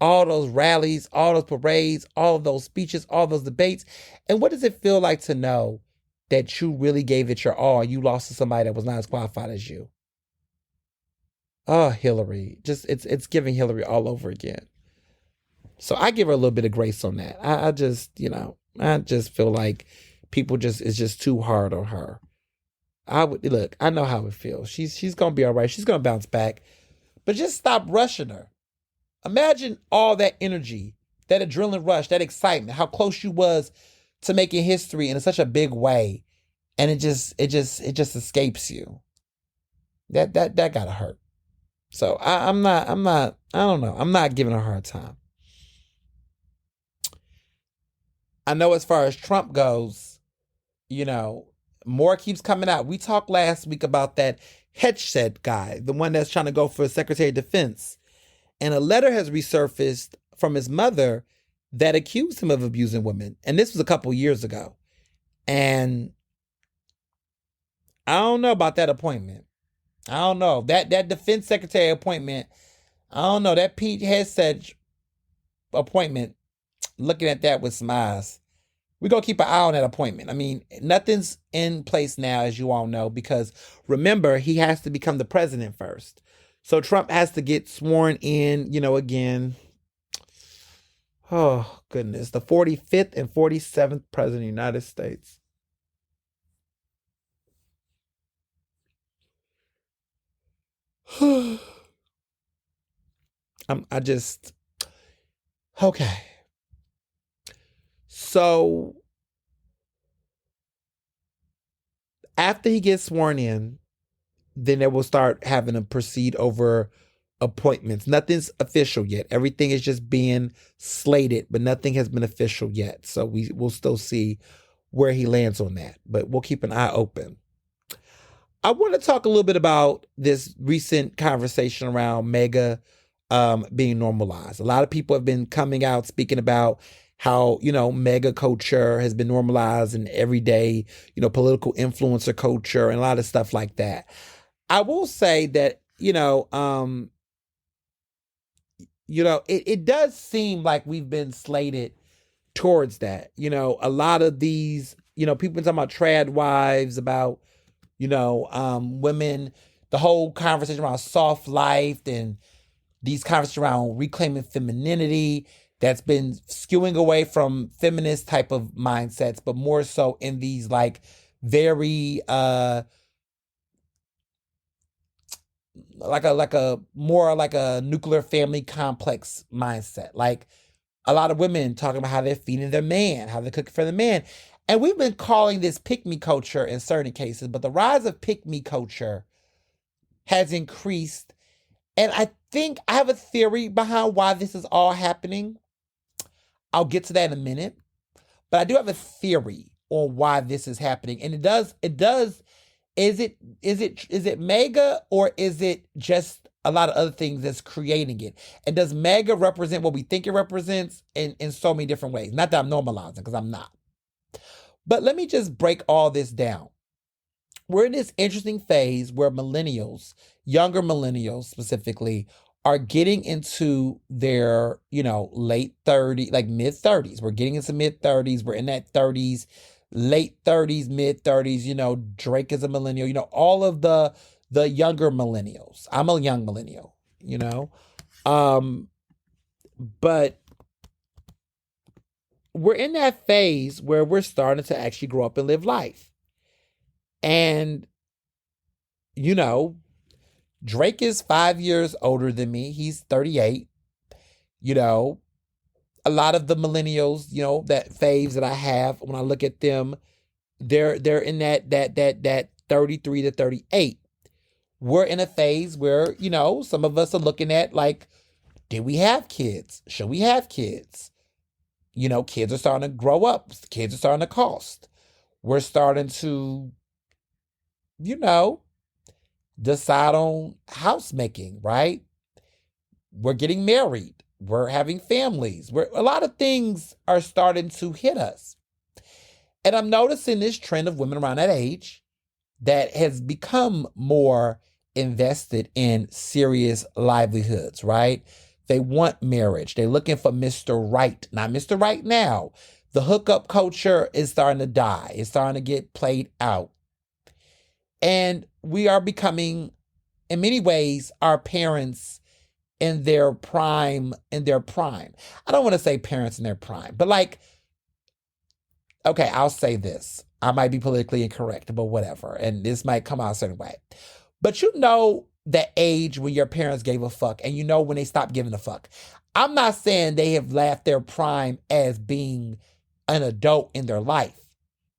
All those rallies, all those parades, all of those speeches, all those debates. And what does it feel like to know that you really gave it your all? You lost to somebody that was not as qualified as you. Oh, Hillary. It's giving Hillary all over again. So I give her a little bit of grace on that. I just feel like people it's just too hard on her. I would look. I know how it feels. She's gonna be all right. She's gonna bounce back, but just stop rushing her. Imagine all that energy, that adrenaline rush, that excitement, how close you was to making history in such a big way, and it just escapes you. That gotta hurt. So I'm not. I don't know. I'm not giving her a hard time. I know as far as Trump goes, you know, more keeps coming out. We talked last week about that Hegseth guy, the one that's trying to go for Secretary of Defense. And a letter has resurfaced from his mother that accused him of abusing women. And this was a couple years ago. And I don't know about that appointment. I don't know. That defense secretary appointment, I don't know. That Pete Hegseth appointment, looking at that with some eyes. We're going to keep an eye on that appointment. I mean, nothing's in place now, as you all know, because remember, he has to become the president first. So Trump has to get sworn in, again. Oh, goodness. The 45th and 47th president of the United States. Okay. So after he gets sworn in, then they will start having to proceed over appointments. Nothing's official yet. Everything is just being slated, but nothing has been official yet. So we'll still see where he lands on that, but we'll keep an eye open. I want to talk a little bit about this recent conversation around MAGA being normalized. A lot of people have been coming out speaking about how, MAGA culture has been normalized in everyday, political influencer culture and a lot of stuff like that. I will say that, it does seem like we've been slated towards that. A lot of these, people talking about trad wives, about, women, the whole conversation around soft life and these conversations around reclaiming femininity that's been skewing away from feminist type of mindsets, but more so in these like very like a more like a nuclear family complex mindset. Like a lot of women talking about how they're feeding their man, how they're cooking for the man. And we've been calling this pick-me culture in certain cases, but the rise of pick-me culture has increased. And I think I have a theory behind why this is all happening. I'll get to that in a minute. But I do have a theory on why this is happening. And it does, is it MAGA or is it just a lot of other things that's creating it? And does MAGA represent what we think it represents in so many different ways? Not that I'm normalizing, because I'm not. But let me just break all this down. We're in this interesting phase where millennials, younger millennials specifically, are getting into their, late 30s, like mid 30s. We're getting into mid 30s. We're in that 30s, late 30s, mid 30s. Drake is a millennial. All of the younger millennials. I'm a young millennial. But we're in that phase where we're starting to actually grow up and live life. And, Drake is 5 years older than me. He's 38. A lot of the millennials, that phase that I have, when I look at them, they're in that 33 to 38. We're in a phase where, some of us are looking at like, did we have kids? Should we have kids? Kids are starting to grow up. Kids are starting to cost. We're starting to, decide on house making, right? We're getting married. We're having families. A lot of things are starting to hit us. And I'm noticing this trend of women around that age that has become more invested in serious livelihoods, right? They want marriage. They're looking for Mr. Right. Not Mr. Right now. The hookup culture is starting to die. It's starting to get played out. And we are becoming, in many ways, our parents in their prime. I don't want to say parents in their prime, but okay, I'll say this. I might be politically incorrect, but whatever. And this might come out a certain way. But you know that age when your parents gave a fuck and you know when they stopped giving a fuck. I'm not saying they have left their prime as being an adult in their life,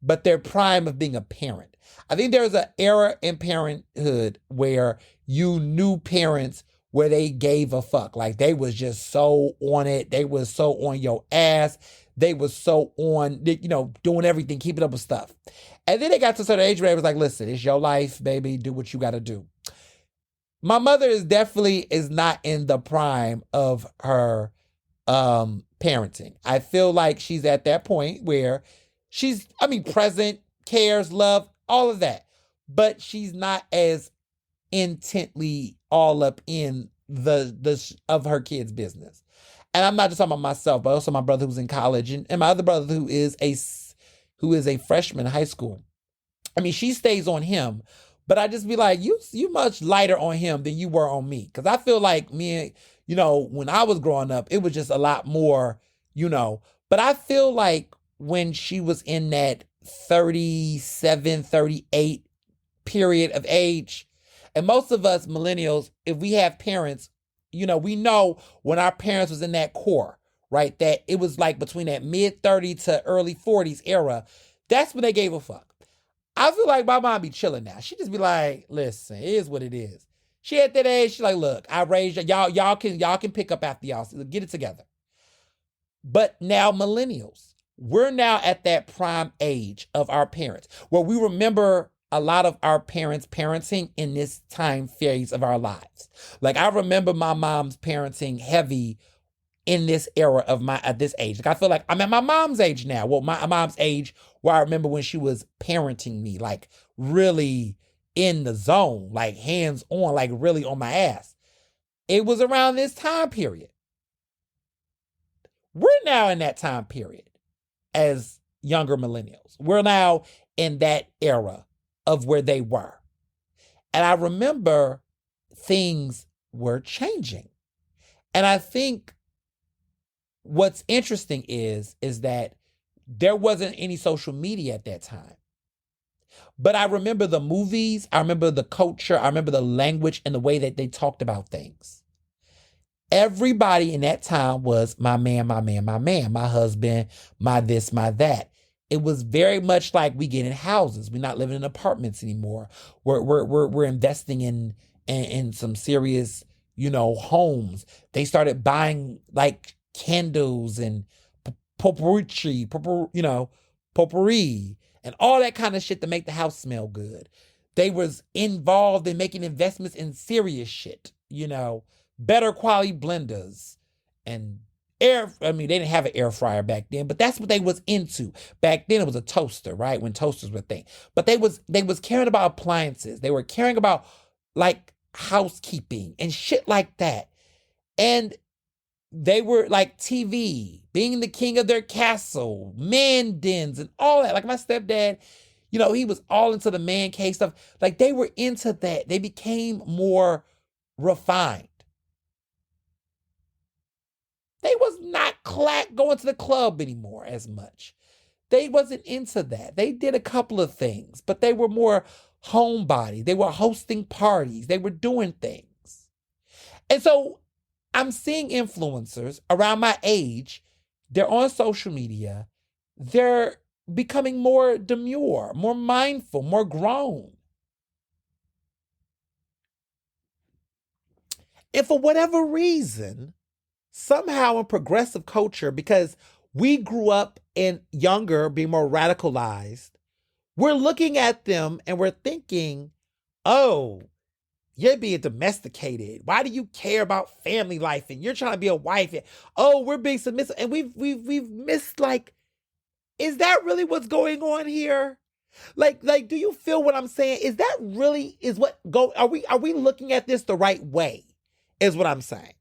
but their prime of being a parent. I think there's an era in parenthood where you knew parents where they gave a fuck. Like they was just so on it. They was so on your ass. They was so on, doing everything, keeping up with stuff. And then they got to a certain age where it was like, listen, it's your life, baby. Do what you got to do. My mother is not in the prime of her parenting. I feel like she's at that point where she's, present, cares, love, all of that. But she's not as intently all up in the of her kids' business. And I'm not just talking about myself, but also my brother who's in college and my other brother who is a freshman in high school. She stays on him, but I just be like, you much lighter on him than you were on me. Because I feel like me, when I was growing up, it was just a lot more, But I feel like when she was in that 37, 38 period of age, and most of us millennials, if we have parents, we know when our parents was in that core, right? That it was like between that mid 30 to early 40s era. That's when they gave a fuck. I feel like my mom be chilling now. She just be like, listen, it is what it is. She at that age, she's like, look, I raised y'all can pick up after y'all. So get it together. But now millennials, we're now at that prime age of our parents where we remember a lot of our parents' parenting in this time phase of our lives. Like I remember my mom's parenting heavy in this era of at this age. Like I feel like I'm at my mom's age now. Well, my mom's age where I remember when she was parenting me, like really in the zone, like hands on, like really on my ass. It was around this time period. We're now in that time period as younger millennials. We're now in that era of where they were. And I remember things were changing. And I think what's interesting is that there wasn't any social media at that time. But I remember the movies, I remember the culture, I remember the language and the way that they talked about things. Everybody in that time was my man, my man, my man, my husband, my this, my that. It was very much like we get in houses. We're not living in apartments anymore. We're investing in some serious, homes. They started buying like candles and potpourri, and all that kind of shit to make the house smell good. They was involved in making investments in serious shit, better quality blenders and they didn't have an air fryer back then, but that's what they was into. Back then it was a toaster, right? When toasters were a thing. But they was caring about appliances. They were caring about like housekeeping and shit like that. And they were like TV, being the king of their castle, man dens and all that. Like my stepdad, he was all into the man cave stuff. Like they were into that. They became more refined. They was not going to the club anymore as much. They wasn't into that. They did a couple of things, but they were more homebody. They were hosting parties. They were doing things. And so I'm seeing influencers around my age. They're on social media. They're becoming more demure, more mindful, more grown. And for whatever reason, somehow in progressive culture, because we grew up in younger, being more radicalized, we're looking at them and we're thinking, oh, you're being domesticated. Why do you care about family life? And you're trying to be a wife. And, oh, we're being submissive. And we've missed, like, is that really what's going on here? Like, do you feel what I'm saying? Is that really are we looking at this the right way? Is what I'm saying.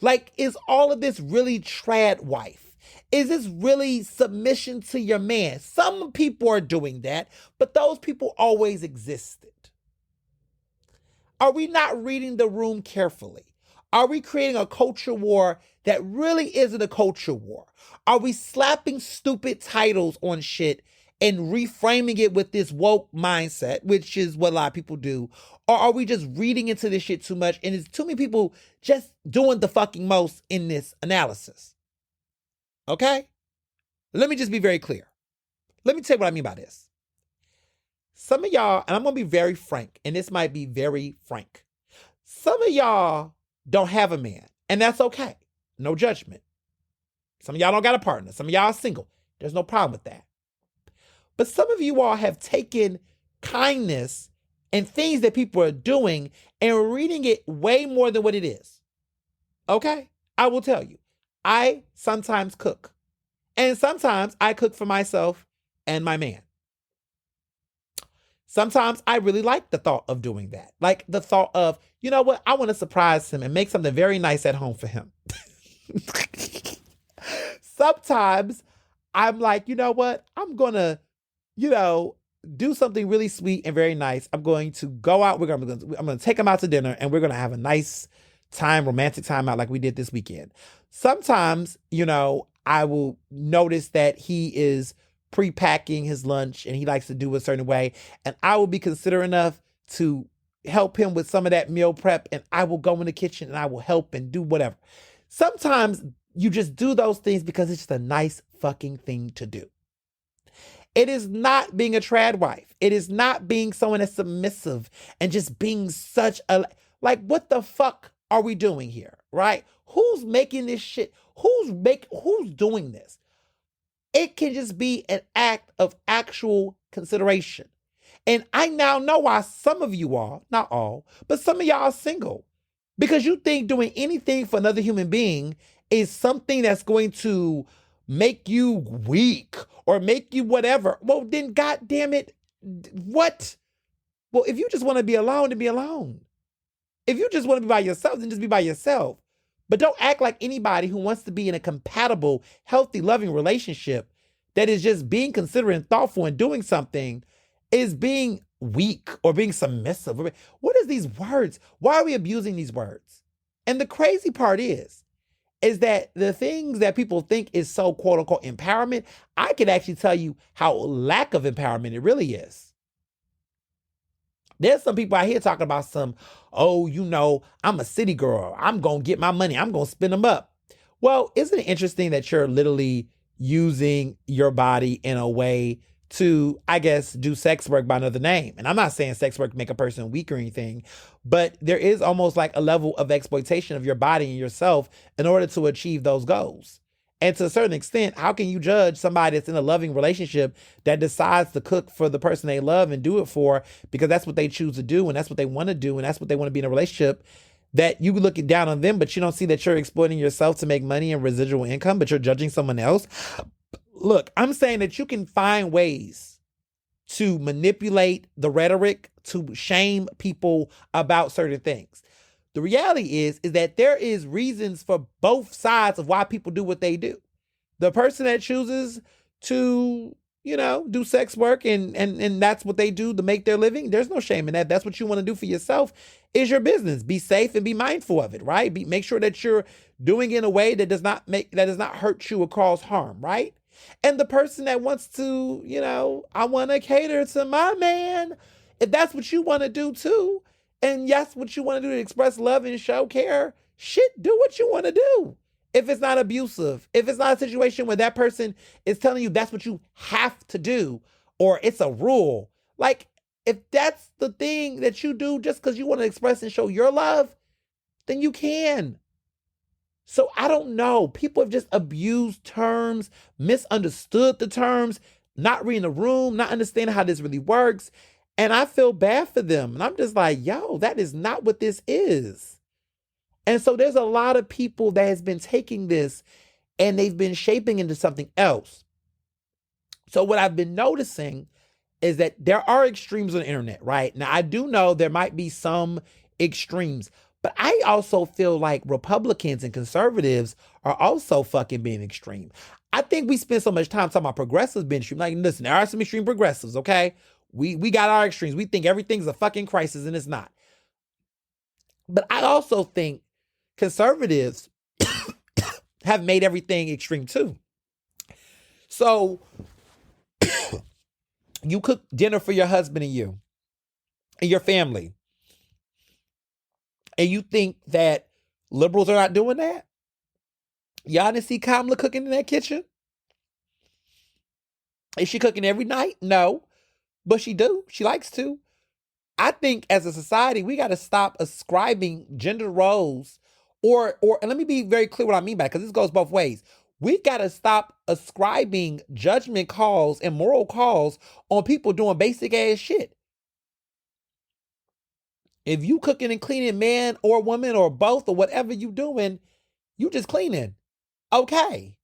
Like, is all of this really trad wife? Is this really submission to your man? Some people are doing that, but those people always existed. Are we not reading the room carefully? Are we creating a culture war that really isn't a culture war? Are we slapping stupid titles on shit and reframing it with this woke mindset, which is what a lot of people do? Or are we just reading into this shit too much and it's too many people just doing the fucking most in this analysis? Okay? Let me just be very clear. Let me tell you what I mean by this. Some of y'all, and I'm going to be very frank, and this might be very frank. Some of y'all don't have a man, and that's okay. No judgment. Some of y'all don't got a partner. Some of y'all are single. There's no problem with that. But some of you all have taken kindness and things that people are doing and reading it way more than what it is. Okay? I will tell you. I sometimes cook. And sometimes I cook for myself and my man. Sometimes I really like the thought of doing that. Like the thought of, you know what? I want to surprise him and make something very nice at home for him. Sometimes I'm like, you know what? I'm going to, do something really sweet and very nice. I'm going to go out. I'm going to take him out to dinner and we're going to have a nice time, romantic time out like we did this weekend. Sometimes, I will notice that he is pre-packing his lunch and he likes to do a certain way. And I will be considerate enough to help him with some of that meal prep. And I will go in the kitchen and I will help and do whatever. Sometimes you just do those things because it's just a nice fucking thing to do. It is not being a trad wife. It is not being someone that's submissive and just being such a, like, what the fuck are we doing here, right? Who's making this shit? Who's doing this? It can just be an act of actual consideration. And I now know why some of you are, not all, but some of y'all are single. Because you think doing anything for another human being is something that's going to make you weak or make you whatever. Well, then, God damn it, what? Well, if you just want to be alone, then be alone. If you just want to be by yourself, then just be by yourself. But don't act like anybody who wants to be in a compatible, healthy, loving relationship that is just being considerate and thoughtful and doing something is being weak or being submissive. What is these words? Why are we abusing these words? And the crazy part is that the things that people think is so quote unquote empowerment, I can actually tell you how lack of empowerment it really is. There's some people out here talking about I'm a city girl. I'm going to get my money. I'm going to spend them up. Well, isn't it interesting that you're literally using your body in a way to, I guess, do sex work by another name? And I'm not saying sex work make a person weak or anything, but there is almost like a level of exploitation of your body and yourself in order to achieve those goals. And to a certain extent, how can you judge somebody that's in a loving relationship that decides to cook for the person they love and do it for because that's what they choose to do and that's what they want to do and that's what they want to be in a relationship, that you looking down on them, but you don't see that you're exploiting yourself to make money and residual income, but you're judging someone else? Look, I'm saying that you can find ways to manipulate the rhetoric to shame people about certain things. The reality is that there is reasons for both sides of why people do what they do. The person that chooses to, do sex work and that's what they do to make their living, there's no shame in that. That's what you want to do for yourself, is your business. Be safe and be mindful of it, right? Make sure that you're doing it in a way that does not hurt you or cause harm, right? And the person that wants to, I want to cater to my man, if that's what you want to do too, and yes, what you want to do to express love and show care, shit, do what you want to do. If it's not abusive, if it's not a situation where that person is telling you that's what you have to do, or it's a rule. Like, if that's the thing that you do just because you want to express and show your love, then you can. So I don't know. People have just abused terms, misunderstood the terms, not reading the room, not understanding how this really works. And I feel bad for them. And I'm just like, yo, that is not what this is. And so there's a lot of people that has been taking this and they've been shaping into something else. So what I've been noticing is that there are extremes on the internet, right? Now, I do know there might be some extremes, but I also feel like Republicans and conservatives are also fucking being extreme. I think we spend so much time talking about progressives being extreme. Like, listen, there are some extreme progressives, okay? We got our extremes. We think everything's a fucking crisis and it's not. But I also think conservatives have made everything extreme too. So You cook dinner for your husband and your family, and you think that liberals are not doing that? Y'all didn't see Kamala cooking in that kitchen? Is she cooking every night? No, but she do. She likes to. I think as a society, we got to stop ascribing gender roles and let me be very clear what I mean by it, because this goes both ways. We got to stop ascribing judgment calls and moral calls on people doing basic ass shit. If you cooking and cleaning, man or woman or both or whatever you doing, you just cleaning. Okay.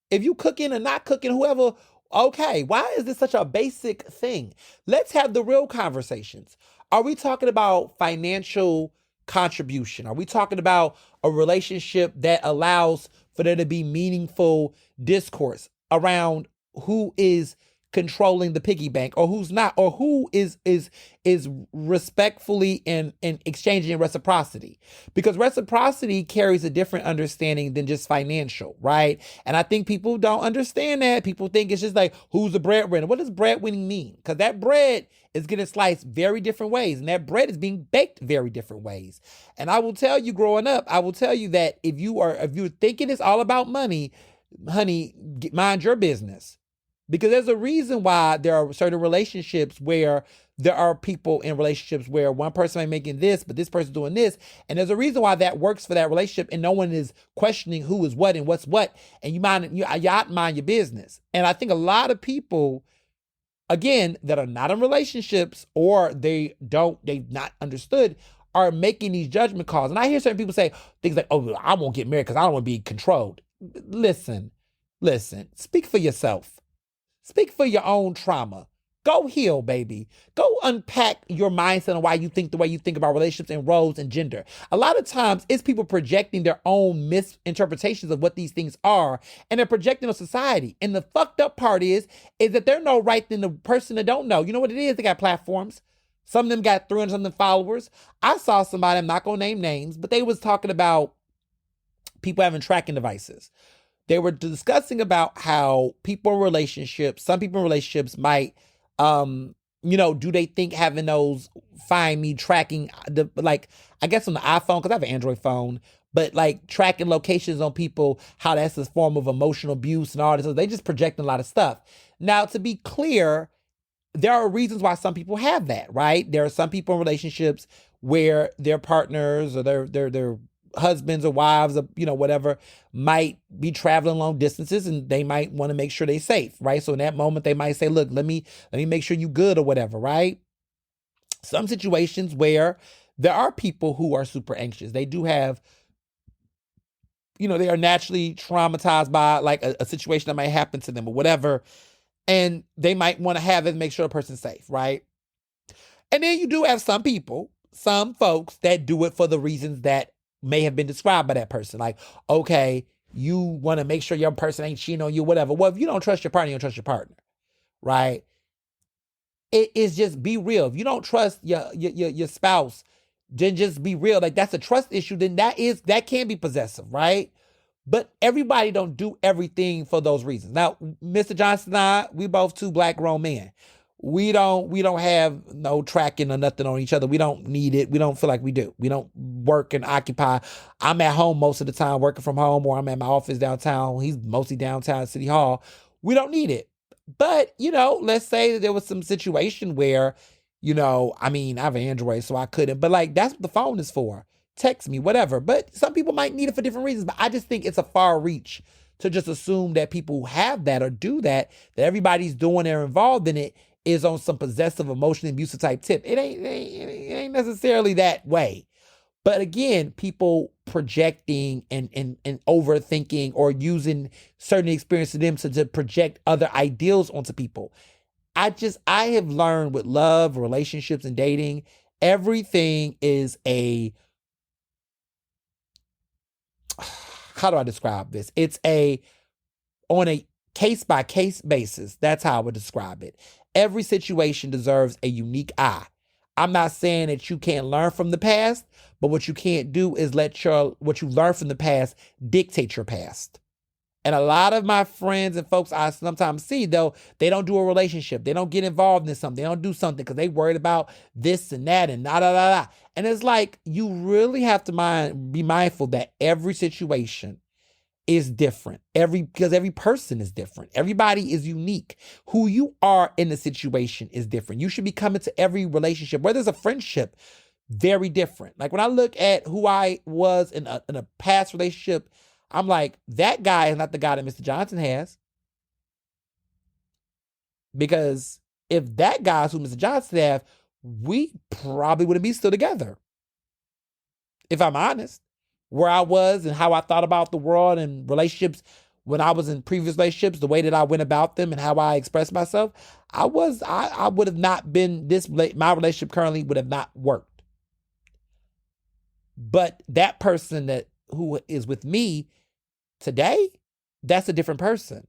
If you cooking or not cooking, whoever, okay. Why is this such a basic thing? Let's have the real conversations. Are we talking about financial contribution? Are we talking about a relationship that allows for there to be meaningful discourse around who is controlling the piggy bank or who's not, or who is respectfully and exchanging reciprocity? Because reciprocity carries a different understanding than just financial, right? And I think people don't understand that. People think it's just like, who's the breadwinner? What does breadwinning mean? Because that bread is getting sliced very different ways, and that bread is being baked very different ways. And I will tell you, growing up, I will tell you that if you're thinking it's all about money, honey, mind your business. Because there's a reason why there are certain relationships where there are people in relationships where one person may be making this, but this person's doing this. And there's a reason why that works for that relationship, and no one is questioning who is what and what's what. And you mind your business. And I think a lot of people, again, that are not in relationships or they've not understood, are making these judgment calls. And I hear certain people say things like, oh, I won't get married because I don't want to be controlled. Listen, speak for yourself. Speak for your own trauma. Go heal, baby. Go unpack your mindset on why you think the way you think about relationships and roles and gender. A lot of times it's people projecting their own misinterpretations of what these things are, and they're projecting on society. And the fucked up part is that they're no right than the person that don't know. You know what it is? They got platforms. Some of them got 300 something followers. I saw somebody, I'm not going to name names, but they was talking about people having tracking devices. They were discussing about how people in relationships, some people in relationships might, do they think having those find me tracking, I guess on the iPhone, because I have an Android phone, but like tracking locations on people, how that's a form of emotional abuse and all this. They just projecting a lot of stuff. Now, to be clear, there are reasons why some people have that, right? There are some people in relationships where their partners or their husbands or wives or whatever might be traveling long distances, and they might want to make sure they're safe, right? So in that moment they might say, look, let me make sure you good or whatever, right? Some situations where there are people who are super anxious, they do have, they are naturally traumatized by like a situation that might happen to them or whatever, and they might want to have it and make sure the person's safe, right? And then you do have some folks that do it for the reasons that may have been described by that person. Like, okay, you want to make sure your person ain't cheating on you, whatever. Well, if you don't trust your partner, you don't trust your partner, right? It is just be real. If you don't trust your spouse, then just be real. Like, that's a trust issue. Then that can be possessive, right? But everybody don't do everything for those reasons. Now, Mr. Johnson and I, we both two black grown men. We don't have no tracking or nothing on each other. We don't need it. We don't feel like we do. We don't work and occupy. I'm at home most of the time working from home, or I'm at my office downtown. He's mostly downtown at City Hall. We don't need it. But, let's say that there was some situation where, I have an Android, so I couldn't. But like, that's what the phone is for. Text me, whatever. But some people might need it for different reasons. But I just think it's a far reach to just assume that people who have that or do that everybody's doing or involved in it is on some possessive, emotionally abusive type tip. It ain't necessarily that way. But again, people projecting and overthinking or using certain experiences to them to project other ideals onto people. I have learned with love, relationships, and dating, everything is how do I describe this? It's on a case-by-case basis. That's how I would describe it. Every situation deserves a unique eye. I'm not saying that you can't learn from the past, but what you can't do is let what you learn from the past dictate your past. And a lot of my friends and folks I sometimes see, though, they don't do a relationship. They don't get involved in something. They don't do something because they worried about this and that and da da da da. And it's like, you really have to be mindful that every situation is different. Because every person is different. Everybody is unique. Who you are in the situation is different. You should be coming to every relationship, whether it's a friendship, very different. Like when I look at who I was in a past relationship, I'm like, that guy is not the guy that Mr. Johnson has. Because if that guy is who Mr. Johnson has, we probably wouldn't be still together. If I'm honest, where I was and how I thought about the world and relationships when I was in previous relationships, the way that I went about them and how I expressed myself, I would have not been my relationship currently would have not worked. But that person who is with me today, that's a different person.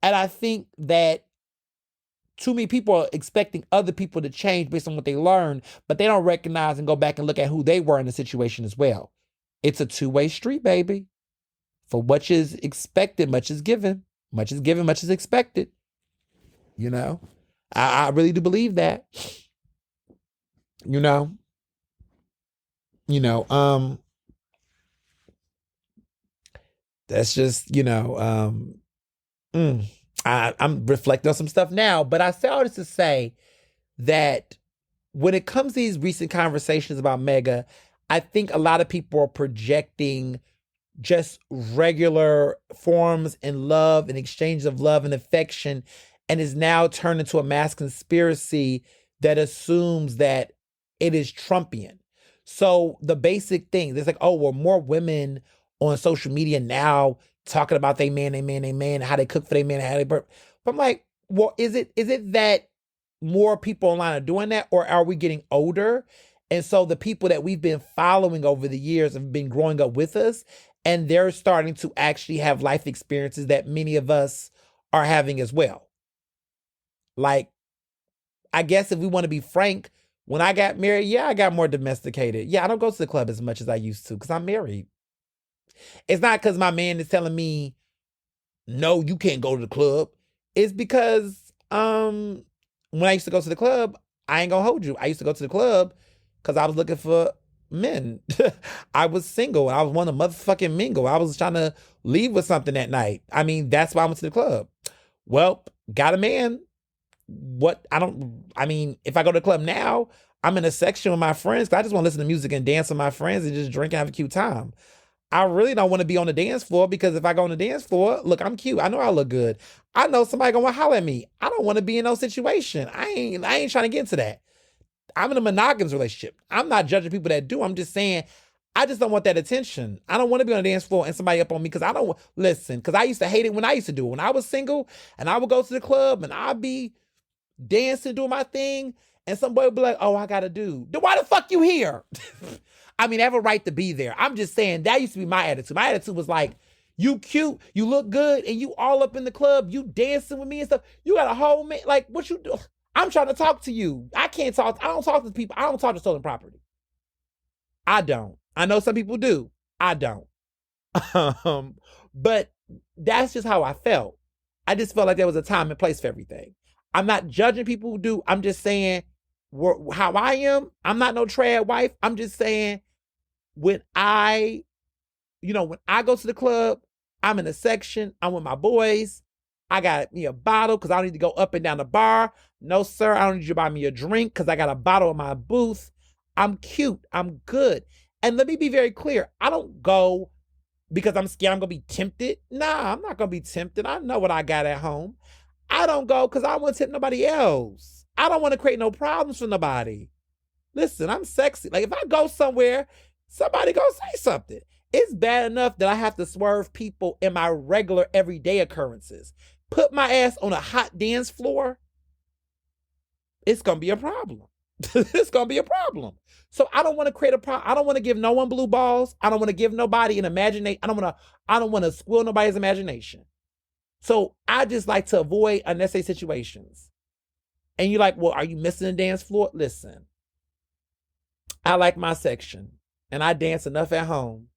And I think that too many people are expecting other people to change based on what they learn, but they don't recognize and go back and look at who they were in the situation as well. It's a two-way street, baby. For what is expected, much is given. Much is given, much is expected. You know? I really do believe that. You know? That's just, I'm reflecting on some stuff now, but I say all this to say that when it comes to these recent conversations about MAGA, I think a lot of people are projecting just regular forms and love and exchange of love and affection, and is now turned into a mass conspiracy that assumes that it is Trumpian. So the basic thing, there's like, oh, well, more women on social media now talking about they man, how they cook for their man, how they burp. But I'm like, well, is it that more people online are doing that, or are we getting older? And so the people that we've been following over the years have been growing up with us, and they're starting to actually have life experiences that many of us are having as well. Like, I guess if we want to be frank, when I got married, yeah, I got more domesticated. Yeah, I don't go to the club as much as I used to because I'm married. It's not because my man is telling me, no, you can't go to the club. It's because when I used to go to the club, I ain't gonna hold you. I used to go to the club because I was looking for men. I was single. I was one of motherfucking mingle. I was trying to leave with something that night. I mean, that's why I went to the club. Well, got a man. If I go to the club now, I'm in a section with my friends because I just want to listen to music and dance with my friends and just drink and have a cute time. I really don't want to be on the dance floor because if I go on the dance floor, look, I'm cute. I know I look good. I know somebody gonna holler at me. I don't want to be in no situation. I ain't trying to get into that. I'm in a monogamous relationship. I'm not judging people that do. I'm just saying, I just don't want that attention. I don't want to be on the dance floor and somebody up on me because I used to hate it when I used to do it. When I was single and I would go to the club and I'd be dancing, doing my thing, and somebody would be like, oh, I got a dude. Then why the fuck you here? I mean, I have a right to be there. I'm just saying that used to be my attitude. My attitude was like, you cute, you look good, and you all up in the club, you dancing with me and stuff. You got a whole man, like, what you do? I'm trying to talk to you. I don't talk to people. I don't talk to stolen property. I don't. I know some people do. I don't. But that's just how I felt. I just felt like there was a time and place for everything. I'm not judging people who do. I'm just saying how I am. I'm not no trad wife. I'm just saying when I go to the club, I'm in a section. I'm with my boys. I got me a bottle because I don't need to go up and down the bar. No, sir, I don't need you to buy me a drink because I got a bottle in my booth. I'm cute. I'm good. And let me be very clear. I don't go because I'm scared I'm going to be tempted. Nah, I'm not going to be tempted. I know what I got at home. I don't go because I don't want to tempt nobody else. I don't want to create no problems for nobody. Listen, I'm sexy. Like if I go somewhere, somebody go say something. It's bad enough that I have to swerve people in my regular everyday occurrences. Put my ass on a hot dance floor. It's going to be a problem. It's going to be a problem. So I don't want to create a problem. I don't want to give no one blue balls. I don't want to give nobody an imagination. I don't want to squill nobody's imagination. So I just like to avoid unnecessary situations. And you're like, well, are you missing the dance floor? Listen, I like my section and I dance enough at home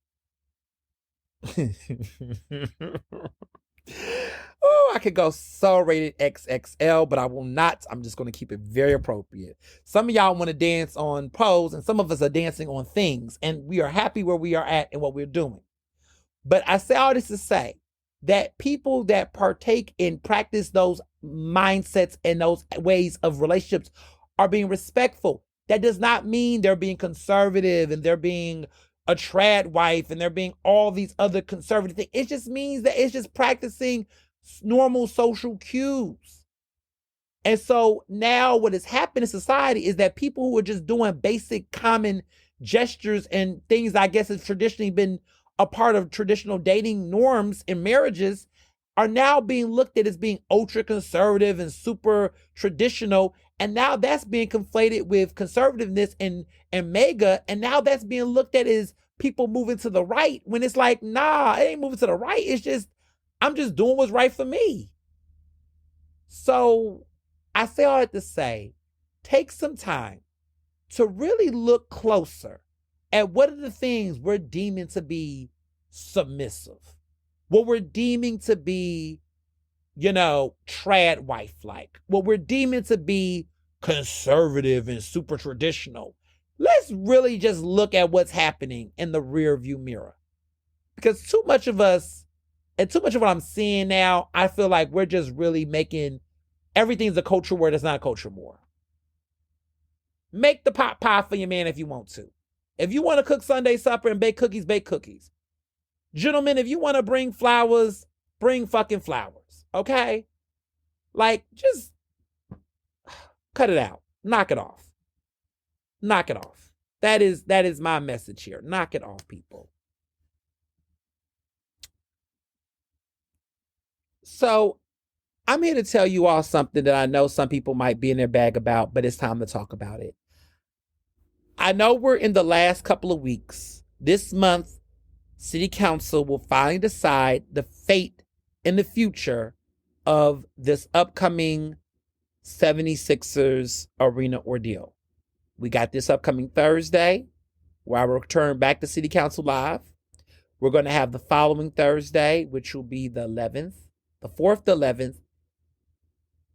Oh, I could go so rated XXL, but I will not. I'm just going to keep it very appropriate. Some of y'all want to dance on pose, and some of us are dancing on things, and we are happy where we are at and what we're doing. But I say all this to say that people that partake and practice those mindsets and those ways of relationships are being respectful. That does not mean they're being conservative and they're being a trad wife and they're being all these other conservative things. It just means that it's just practicing normal social cues. And so now what has happened in society is that people who are just doing basic common gestures and things I guess has traditionally been a part of traditional dating norms in marriages are now being looked at as being ultra conservative and super traditional. And now that's being conflated with conservativeness and MAGA. And now that's being looked at as people moving to the right when it's like, nah, it ain't moving to the right. It's just, I'm just doing what's right for me. So I say all that to say, take some time to really look closer at what are the things we're deeming to be submissive, what we're deeming to be, trad wife like, what we're deeming to be conservative and super traditional. Let's really just look at what's happening in the rear view mirror. Because too much of us, and too much of what I'm seeing now, I feel like we're just really making everything's a culture word that's not a culture more. Make the pot pie for your man if you want to. If you want to cook Sunday supper and bake cookies, bake cookies. Gentlemen, if you want to bring flowers, bring fucking flowers. Okay? Like, just cut it out. Knock it off. Knock it off. That is my message here. Knock it off, people. So, I'm here to tell you all something that I know some people might be in their bag about, but it's time to talk about it. I know we're in the last couple of weeks. This month, City Council will finally decide the fate in the future of this upcoming 76ers arena ordeal. We got this upcoming Thursday, where I will return back to City Council Live. We're going to have the following Thursday, which will be the 11th, the 4th, the 11th.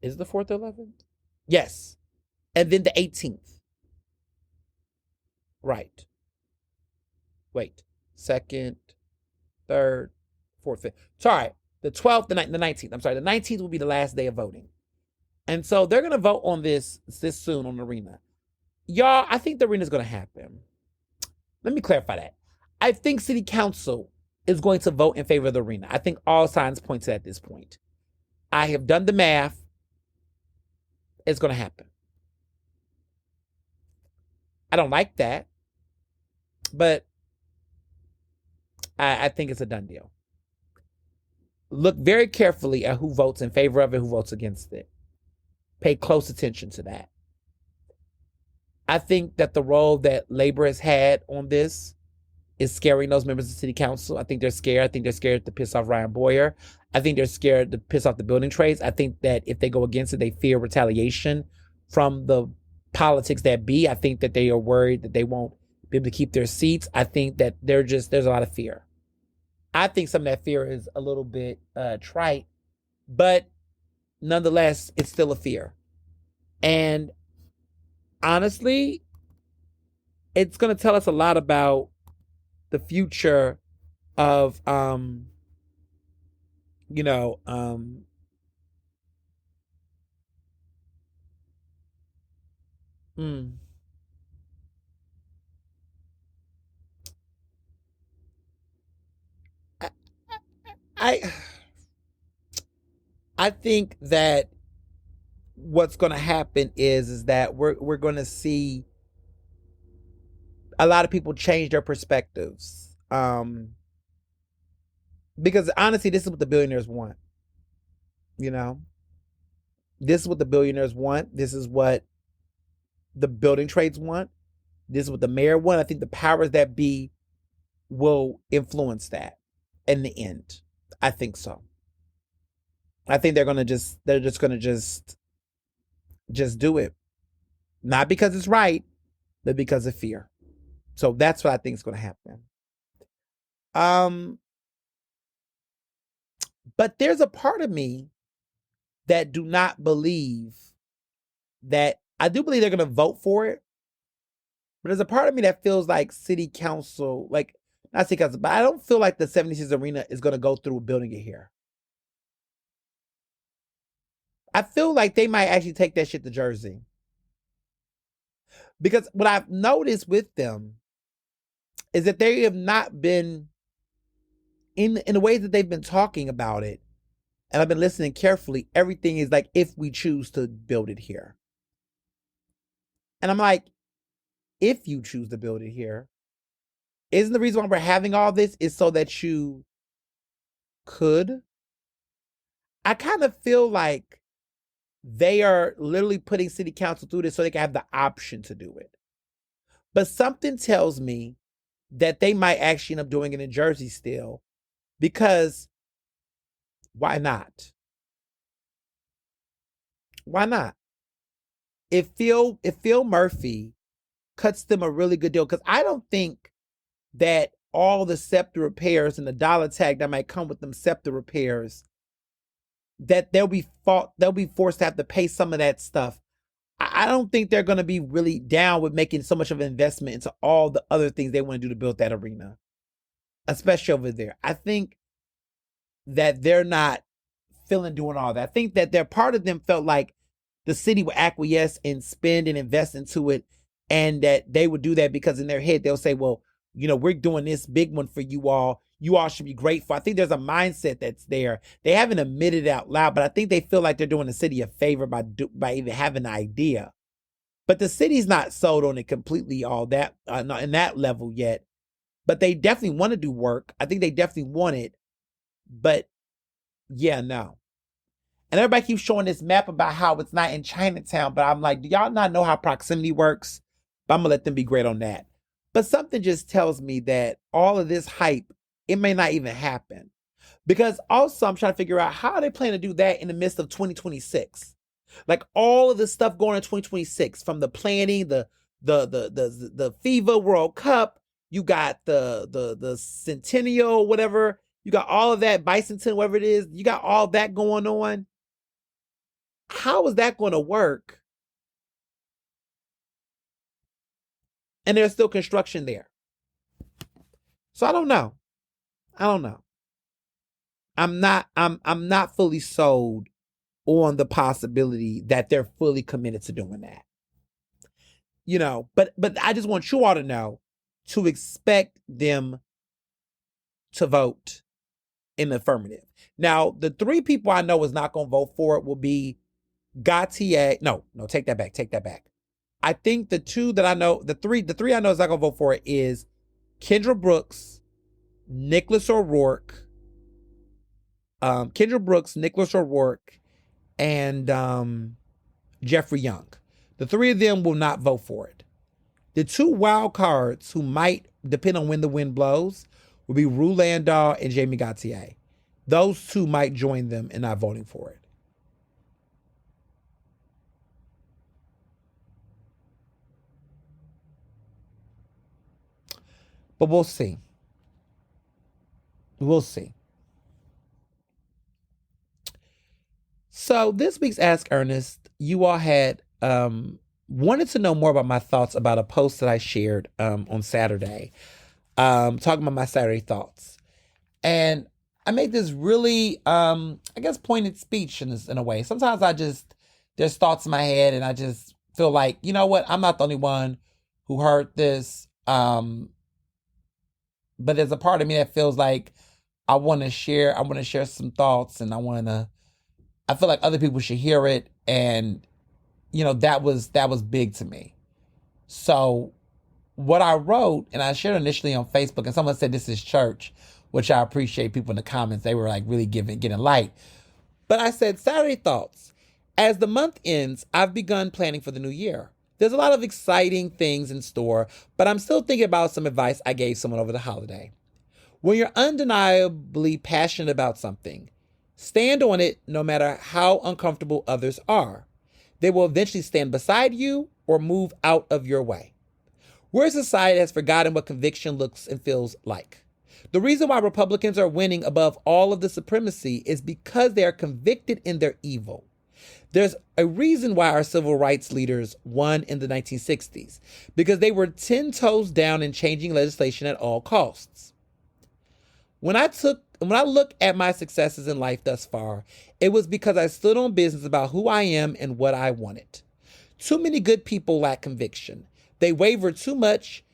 Is the 4th, the 11th? Yes. And then the 18th. Right. Wait. 2nd, 3rd, 4th, 5th. Sorry. The 12th, the 19th. I'm sorry. The 19th will be the last day of voting. And so they're going to vote on this soon on the arena. Y'all, I think the arena is going to happen. Let me clarify that. I think City Council is going to vote in favor of the arena. I think all signs point to that at this point. I have done the math. It's going to happen. I don't like that, but I think it's a done deal. Look very carefully at who votes in favor of it, who votes against it. Pay close attention to that. I think that the role that labor has had on this is scaring those members of the city council. I think they're scared. I think they're scared to piss off Ryan Boyer. I think they're scared to piss off the building trades. I think that if they go against it, they fear retaliation from the politics that be. I think that they are worried that they won't be able to keep their seats. I think that there's a lot of fear. I think some of that fear is a little bit trite, but nonetheless, it's still a fear. And honestly, it's going to tell us a lot about the future of, mm, I, I think that what's going to happen is that we're going to see a lot of people change their perspectives. Because honestly, this is what the billionaires want. This is what the billionaires want. This is what the building trades want. This is what the mayor want. I think the powers that be will influence that in the end. I think so. I think they're just gonna just do it. Not because it's right, but because of fear. So that's what I think is gonna happen. But there's a part of me that do not believe that, I do believe they're going to vote for it. But there's a part of me that feels like city council, like, not city council, but I don't feel like the 76 Arena is going to go through building it here. I feel like they might actually take that shit to Jersey. Because what I've noticed with them is that they have not been, in the ways that they've been talking about it, and I've been listening carefully, everything is like, if we choose to build it here. And I'm like, if you choose to build it here, isn't the reason why we're having all this is so that you could? I kind of feel like they are literally putting city council through this so they can have the option to do it. But something tells me that they might actually end up doing it in Jersey still, because why not? Why not? If Phil Murphy cuts them a really good deal, because I don't think that all the SEPTA repairs and the dollar tag that might come with them SEPTA repairs, that they'll be forced to have to pay some of that stuff. I don't think they're going to be really down with making so much of an investment into all the other things they want to do to build that arena, especially over there. I think that they're not feeling doing all that. I think that their part of them felt like the city would acquiesce and spend and invest into it, and that they would do that because in their head they'll say, well, you know, we're doing this big one for you all. You all should be grateful. I think there's a mindset that's there. They haven't admitted it out loud, but I think they feel like they're doing the city a favor by even having the idea. But the city's not sold on it completely all that, not in that level yet. But they definitely want to do work. I think they definitely want it. But yeah, no. And everybody keeps showing this map about how it's not in Chinatown. But I'm like, do y'all not know how proximity works? But I'm going to let them be great on that. But something just tells me that all of this hype, it may not even happen. Because also I'm trying to figure out how are they planning to do that in the midst of 2026? Like all of the stuff going on in 2026, from the planning, the FIFA World Cup, you got the Centennial, whatever, you got all of that, Bicentennial, whatever it is, you got all that going on. How is that going to work? And there's still construction there. So I don't know. I'm not fully sold on the possibility that they're fully committed to doing that. You know, but I just want you all to know to expect them to vote in the affirmative. Now, the three people I know is not going to vote for it will be Gautier. No, take that back. I think the two that I know, the three I know is not going to vote for it is Kendra Brooks, Nicholas O'Rourke, and Jeffrey Young. The three of them will not vote for it. The two wild cards who might, depend on when the wind blows, will be Rue Landau and Jamie Gautier. Those two might join them in not voting for it. But we'll see. So this week's Ask Ernest, you all had wanted to know more about my thoughts about a post that I shared on Saturday, talking about my Saturday thoughts. And I made this really, I guess, pointed speech in a way. Sometimes there's thoughts in my head and I just feel like, you know what, I'm not the only one who heard this. But there's a part of me that feels like I want to share some thoughts, and I feel like other people should hear it. And, you know, that was big to me. So what I wrote, and I shared initially on Facebook, and someone said this is church, which I appreciate. People in the comments, they were like really getting light. But I said, Saturday thoughts. As the month ends, I've begun planning for the new year. There's a lot of exciting things in store, but I'm still thinking about some advice I gave someone over the holiday. When you're undeniably passionate about something, stand on it no matter how uncomfortable others are. They will eventually stand beside you or move out of your way. We're a society that has forgotten what conviction looks and feels like. The reason why Republicans are winning above all of the supremacy is because they are convicted in their evil. There's a reason why our civil rights leaders won in the 1960s, because they were 10 toes down in changing legislation at all costs. When I look at my successes in life thus far, it was because I stood on business about who I am and what I wanted. Too many good people lack conviction. They waver too much.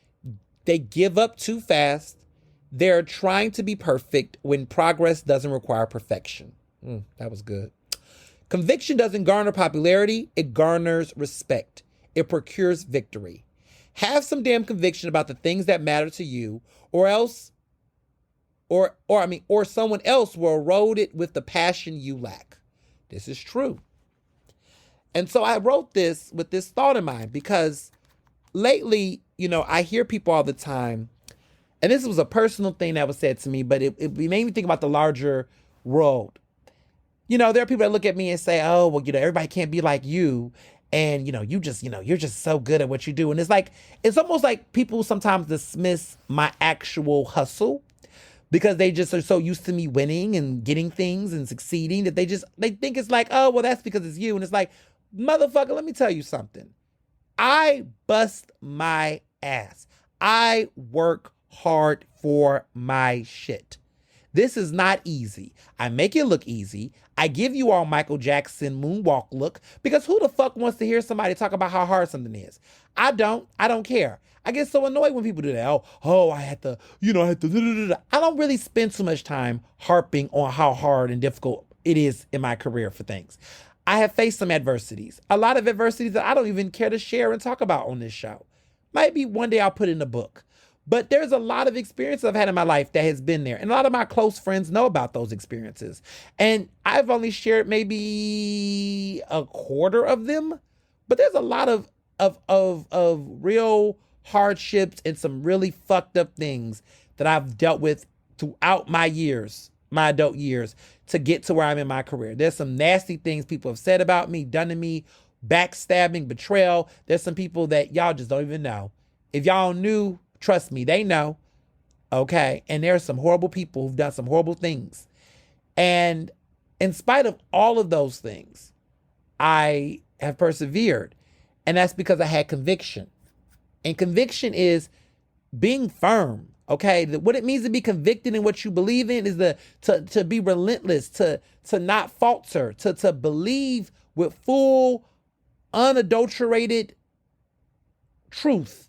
They give up too fast. They're trying to be perfect when progress doesn't require perfection. That was good. Conviction doesn't garner popularity. It garners respect. It procures victory. Have some damn conviction about the things that matter to you, or someone else will erode it with the passion you lack. This is true. And so I wrote this with this thought in mind, because lately, I hear people all the time, and this was a personal thing that was said to me, but it made me think about the larger world. There are people that look at me and say, oh, well, everybody can't be like you. And, you're just so good at what you do. And it's almost like people sometimes dismiss my actual hustle, because they just are so used to me winning and getting things and succeeding that they think it's like, oh, well, that's because it's you. And it's like, motherfucker, let me tell you something. I bust my ass. I work hard for my shit. This is not easy. I make it look easy. I give you all Michael Jackson moonwalk look, because who the fuck wants to hear somebody talk about how hard something is? I don't care. I get so annoyed when people do that. I had to. I don't really spend too much time harping on how hard and difficult it is in my career for things. I have faced some adversities, a lot of adversities that I don't even care to share and talk about on this show. Maybe one day I'll put in a book. But there's a lot of experiences I've had in my life that has been there. And a lot of my close friends know about those experiences. And I've only shared maybe a quarter of them. But there's a lot of real hardships and some really fucked up things that I've dealt with throughout my adult years, to get to where I'm in my career. There's some nasty things people have said about me, done to me, backstabbing, betrayal. There's some people that y'all just don't even know. If y'all knew, trust me, they know. Okay. And there are some horrible people who've done some horrible things. And in spite of all of those things, I have persevered. And that's because I had conviction. And conviction is being firm. Okay. What it means to be convicted in what you believe in is to be relentless, to not falter, to believe with full, unadulterated truth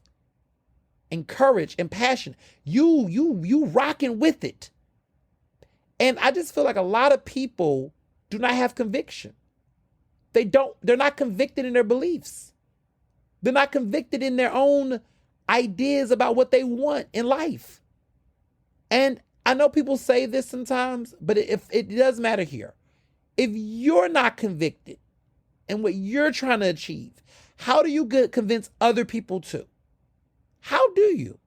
and courage and passion. You rocking with it. And I just feel like a lot of people do not have conviction. They're not convicted in their beliefs. They're not convicted in their own ideas about what they want in life. And I know people say this sometimes, but it does matter here. If you're not convicted in what you're trying to achieve, how do you convince other people to? How do you?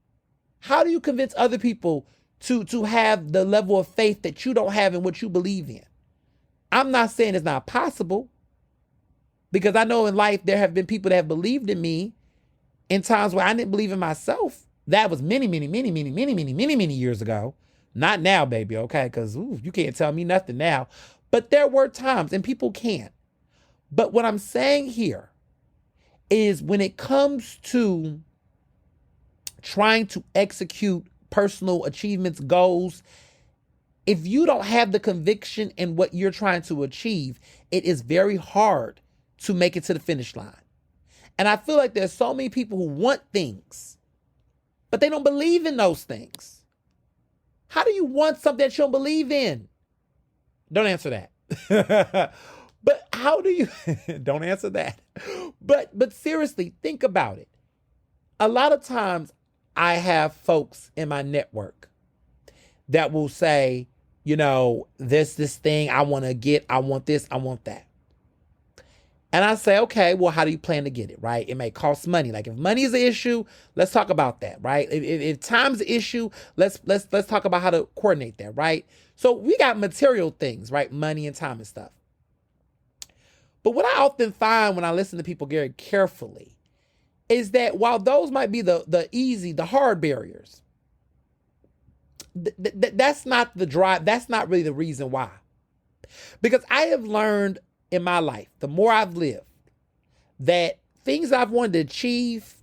How do you convince other people to have the level of faith that you don't have in what you believe in? I'm not saying it's not possible, because I know in life there have been people that have believed in me in times where I didn't believe in myself. That was many years ago. Not now, baby, okay? Because you can't tell me nothing now. But there were times, and people can. But what I'm saying here is, when it comes to trying to execute personal achievements, goals, if you don't have the conviction in what you're trying to achieve, it is very hard to make it to the finish line. And I feel like there's so many people who want things, but they don't believe in those things. How do you want something that you don't believe in? Don't answer that. But how do you, don't answer that. But seriously, think about it. A lot of times I have folks in my network that will say, this thing I want to get, I want this, I want that. And I say, okay, well, how do you plan to get it, right? It may cost money. Like, if money is an issue, let's talk about that, right? If time's an issue, let's talk about how to coordinate that, right? So we got material things, right? Money and time and stuff. But what I often find when I listen to people very carefully is that while those might be the hard barriers, that's not the drive. That's not really the reason why. Because I have learned in my life, the more I've lived, that things I've wanted to achieve,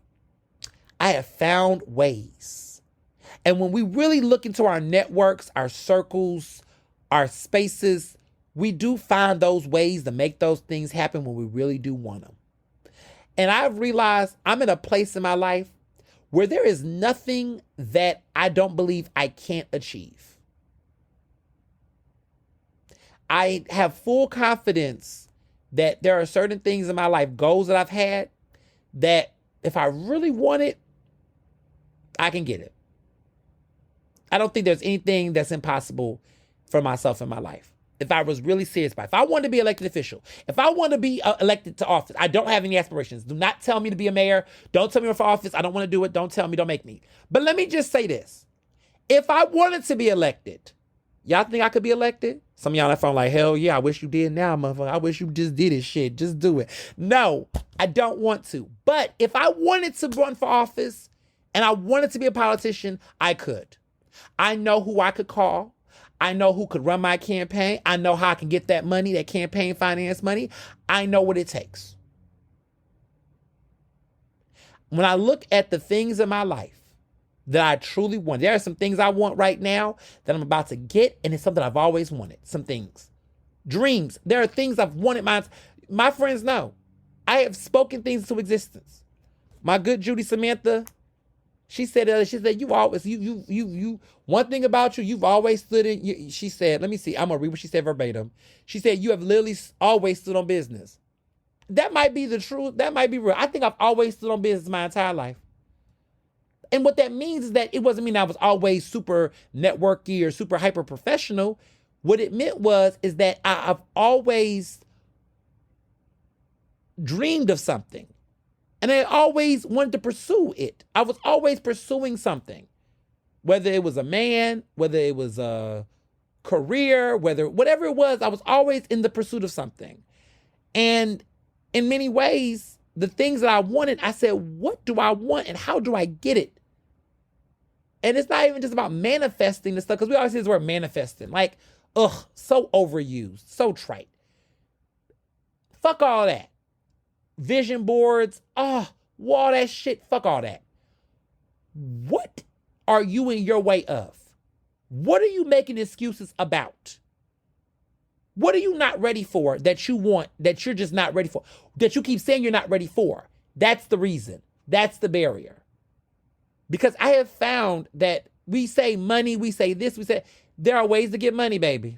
I have found ways. And when we really look into our networks, our circles, our spaces, we do find those ways to make those things happen when we really do want them. And I've realized I'm in a place in my life where there is nothing that I don't believe I can't achieve. I have full confidence that there are certain things in my life, goals that I've had, that if I really want it, I can get it. I don't think there's anything that's impossible for myself in my life. If I was really serious about it. If I wanted to be elected official, if I want to be elected to office, I don't have any aspirations. Do not tell me to be a mayor. Don't tell me to run for office. I don't want to do it. Don't tell me. Don't make me. But let me just say this. If I wanted to be elected, y'all think I could be elected? Some of y'all on that phone like, hell yeah, I wish you did now, motherfucker. I wish you just did it, shit. Just do it. No, I don't want to. But if I wanted to run for office and I wanted to be a politician, I could. I know who I could call. I know who could run my campaign. I know how I can get that money, that campaign finance money. I know what it takes. When I look at the things in my life that I truly want, there are some things I want right now that I'm about to get, and it's something I've always wanted. Some things. Dreams. There are things I've wanted. My friends know. I have spoken things into existence. My good Judy Samantha, she said, you always, one thing about you, you've always stood in, she said, let me see, I'm going to read what she said verbatim. She said, you have literally always stood on business. That might be the truth. That might be real. I think I've always stood on business my entire life. And what that means is that it wasn't mean I was always super networky or super hyper professional. What it meant is that I've always dreamed of something. And I always wanted to pursue it. I was always pursuing something. Whether it was a man, whether it was a career, whatever it was, I was always in the pursuit of something. And in many ways, the things that I wanted, I said, what do I want and how do I get it? And it's not even just about manifesting this stuff, because we always say this word manifesting. Like, so overused, so trite. Fuck all that. Vision boards, all that shit, fuck all that. What are you in your way of? What are you making excuses about? What are you not ready for that you want, that you're just not ready for, that you keep saying you're not ready for? That's the reason. That's the barrier. Because I have found that we say money, we say this, we say, there are ways to get money, baby.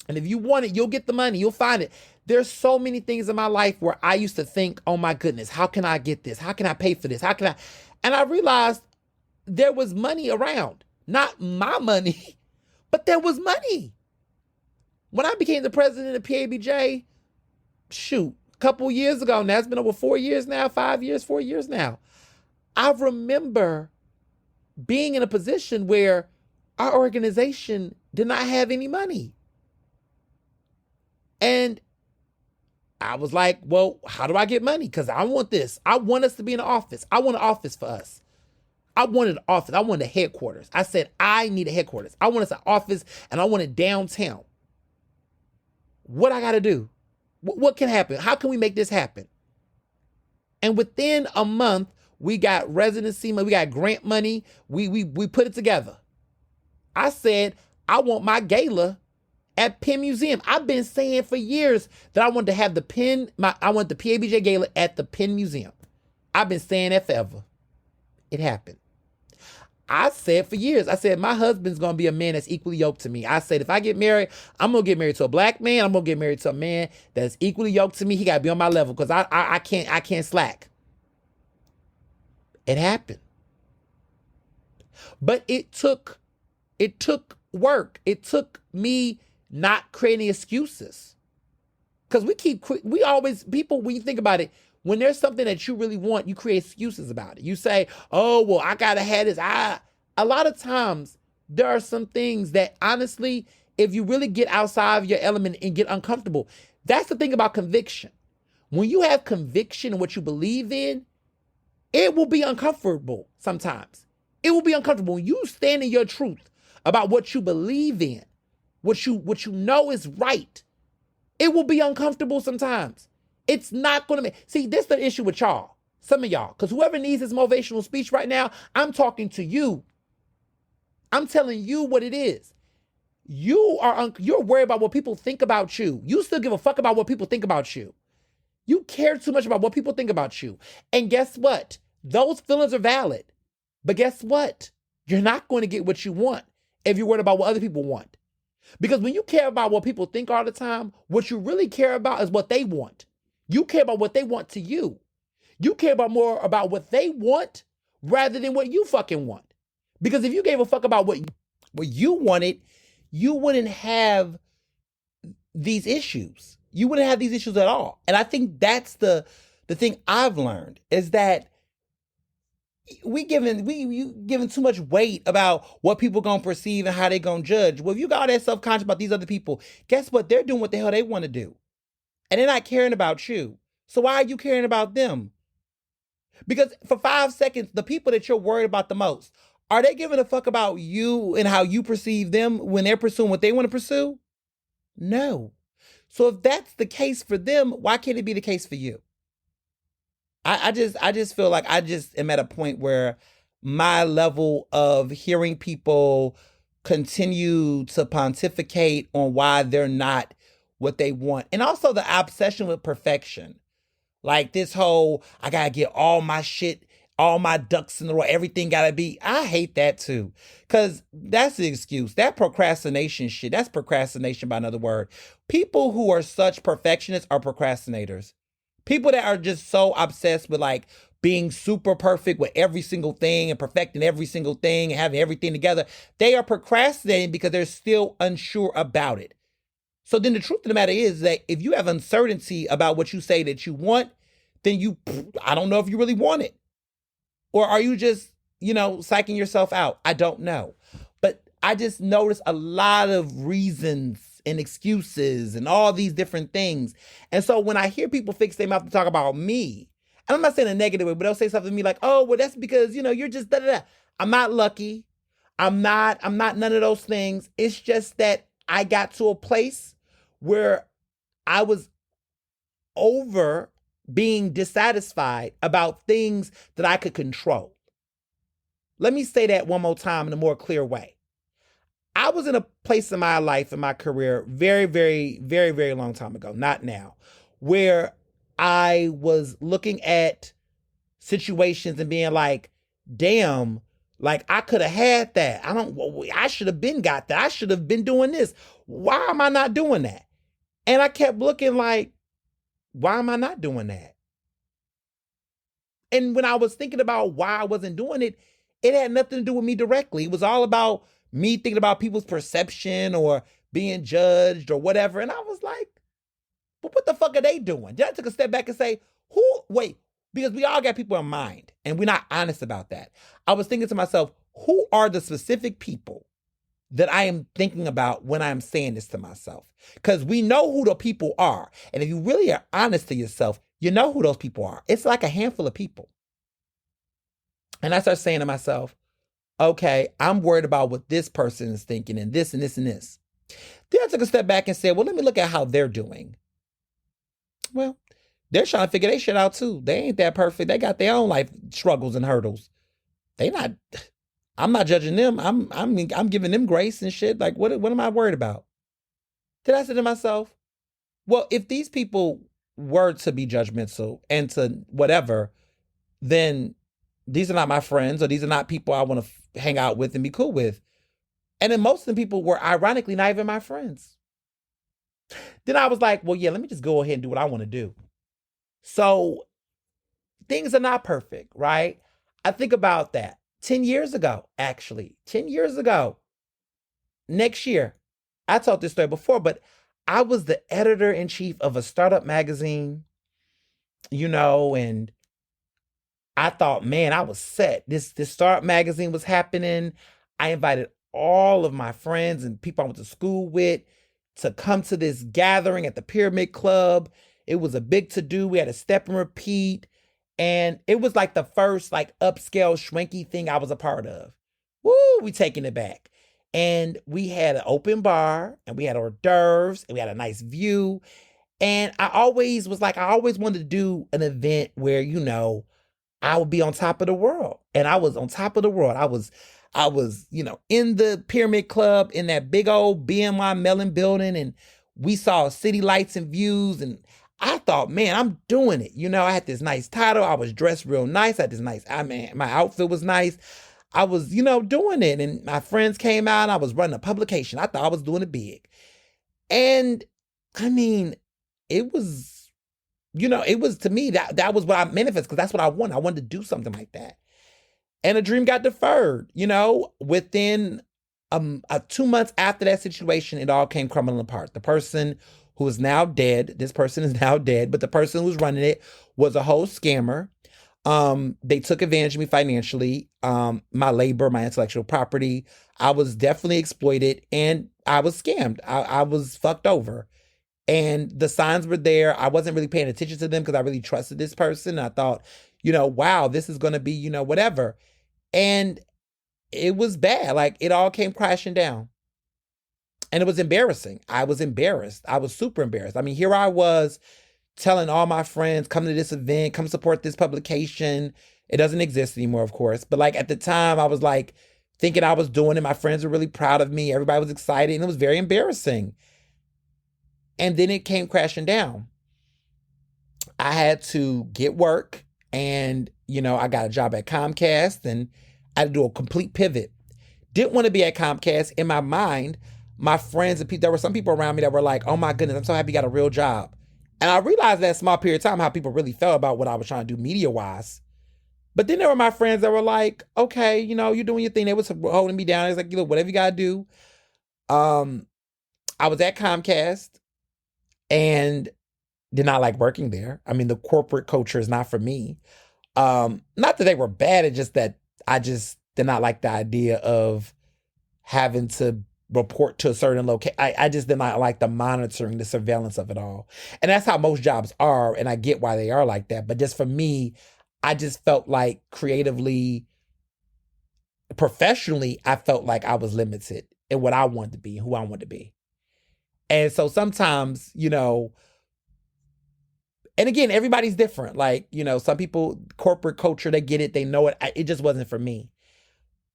And if you want it, you'll get the money. You'll find it. There's so many things in my life where I used to think, oh my goodness, how can I get this? How can I pay for this? And I realized there was money around. Not my money, but there was money. When I became the president of PABJ, a couple years ago now, it's been over 4 years now, 5 years, 4 years now. I remember being in a position where our organization did not have any money. And I was like, well, how do I get money? Because I want this. I want us to be in an office. I want an office for us. I wanted an office. I wanted a headquarters. I said, I need a headquarters. I want us an office, and I want it downtown. What I got to do? What can happen? How can we make this happen? And within a month, we got residency money. We got grant money. We put it together. I said, I want my gala at Penn Museum. I've been saying for years that I wanted to have I want the PABJ Gala at the Penn Museum. I've been saying that forever. It happened. I said for years, I said, my husband's going to be a man that's equally yoked to me. I said, if I get married, I'm going to get married to a black man. I'm going to get married to a man that's equally yoked to me. He got to be on my level because I can't slack. It happened. But it took work. It took me not creating excuses. Because people, when you think about it, when there's something that you really want, you create excuses about it. You say, oh, well, I got to have this. A lot of times, there are some things that, honestly, if you really get outside of your element and get uncomfortable, that's the thing about conviction. When you have conviction in what you believe in, it will be uncomfortable sometimes. It will be uncomfortable. When you stand in your truth about what you believe in, what you know is right, it will be uncomfortable sometimes. It's not going to make, see, this is the issue with y'all, some of y'all, because whoever needs this motivational speech right now, I'm talking to you. I'm telling you what it is. You're worried about what people think about you. You still give a fuck about what people think about you. You care too much about what people think about you. And guess what? Those feelings are valid. But guess what? You're not going to get what you want if you're worried about what other people want. Because when you care about what people think all the time, what you really care about is what they want. You care about what they want to you. You care about more about what they want rather than what you fucking want. Because if you gave a fuck about what you wanted, you wouldn't have these issues. You wouldn't have these issues at all. And I think that's the thing I've learned is that you giving too much weight about what people gonna perceive and how they gonna judge. Well, if you got all that self-conscious about these other people, guess what? They're doing what the hell they want to do. And they're not caring about you. So why are you caring about them? Because for 5 seconds, the people that you're worried about the most, are they giving a fuck about you and how you perceive them when they're pursuing what they want to pursue? No. So if that's the case for them, why can't it be the case for you? I just feel like I just am at a point where my level of hearing people continue to pontificate on why they're not what they want. And also the obsession with perfection. Like this whole, I gotta get all my shit, all my ducks in the row, everything gotta be. I hate that too. Cause that's the excuse. That procrastination shit, that's procrastination by another word. People who are such perfectionists are procrastinators. People that are just so obsessed with like being super perfect with every single thing and perfecting every single thing and having everything together, they are procrastinating because they're still unsure about it. So then the truth of the matter is that if you have uncertainty about what you say that you want, then I don't know if you really want it. Or are you just, psyching yourself out? I don't know. But I just noticed a lot of reasons and excuses and all these different things. And so when I hear people fix their mouth to talk about me, and I'm not saying a negative way, but they'll say something to me like, oh, well, that's because, you're just da-da-da. I'm not lucky. I'm not none of those things. It's just that I got to a place where I was over being dissatisfied about things that I could control. Let me say that one more time in a more clear way. I was in a place in my life, in my career, very, very, very, very long time ago, not now, where I was looking at situations and being like, damn, like I could have had that. I should have been got that. I should have been doing this. Why am I not doing that? And I kept looking like, why am I not doing that? And when I was thinking about why I wasn't doing it, it had nothing to do with me directly. It was all about me thinking about people's perception or being judged or whatever. And I was like, but what the fuck are they doing? Then I took a step back and say, because we all got people in mind and we're not honest about that. I was thinking to myself, who are the specific people that I am thinking about when I'm saying this to myself? Because we know who the people are. And if you really are honest to yourself, you know who those people are. It's like a handful of people. And I start saying to myself, okay, I'm worried about what this person is thinking and this and this and this. Then I took a step back and said, well, let me look at how they're doing. Well, they're trying to figure their shit out too. They ain't that perfect. They got their own life struggles and hurdles. I'm not judging them. I'm giving them grace and shit. Like, what am I worried about? Then I said to myself, well, if these people were to be judgmental and to whatever, then these are not my friends or these are not people I want to hang out with and be cool with. And then most of the people were ironically not even my friends. Then I was like, well, yeah, let me just go ahead and do what I want to do. So things are not perfect, right? I think about that. 10 years ago, next year, I told this story before, but I was the editor-in-chief of a startup magazine, and I thought, man, I was set. This startup magazine was happening. I invited all of my friends and people I went to school with to come to this gathering at the Pyramid Club. It was a big to-do. We had a step and repeat. And it was like the first like upscale shrinky thing I was a part of. Woo, we taking it back. And we had an open bar and we had hors d'oeuvres and we had a nice view. And I always was like, I always wanted to do an event where, I would be on top of the world. And I was on top of the world. I was, in the Pyramid Club in that big old BNY Mellon building, and we saw city lights and views. And I thought, man, I'm doing it. I had this nice title. I was dressed real nice. I had this nice, my outfit was nice. I was, doing it. And my friends came out and I was running a publication. I thought I was doing it big. And it was, it was, to me, that was what I manifested, because that's what I wanted. I wanted to do something like that. And a dream got deferred, within 2 months after that situation, it all came crumbling apart. The person who is now dead, this person is now dead, but the person who was running it was a whole scammer. They took advantage of me financially, my labor, my intellectual property. I was definitely exploited and I was scammed. I was fucked over. And the signs were there. I wasn't really paying attention to them because I really trusted this person. I thought, wow, this is going to be, whatever. And it was bad. Like, it all came crashing down. And it was embarrassing. I was embarrassed. I was super embarrassed. Here I was telling all my friends, come to this event, come support this publication. It doesn't exist anymore, of course. But like, at the time, I was like thinking I was doing it. My friends were really proud of me. Everybody was excited. And it was very embarrassing. And then it came crashing down. I had to get work, and, I got a job at Comcast, and I had to do a complete pivot. Didn't want to be at Comcast. In my mind, my friends and people, there were some people around me that were like, oh my goodness, I'm so happy you got a real job. And I realized that small period of time how people really felt about what I was trying to do media-wise. But then there were my friends that were like, okay, you're doing your thing. They was holding me down. It's like, whatever you got to do. I was at Comcast and did not like working there. The corporate culture is not for me. Not that they were bad. It's just that I just did not like the idea of having to report to a certain location. I just did not like the monitoring, the surveillance of it all. And that's how most jobs are. And I get why they are like that. But just for me, I just felt like creatively, professionally, I felt like I was limited in what I wanted to be, who I wanted to be. And so sometimes, and again, everybody's different. Like, some people, corporate culture, they get it, they know it. It just wasn't for me.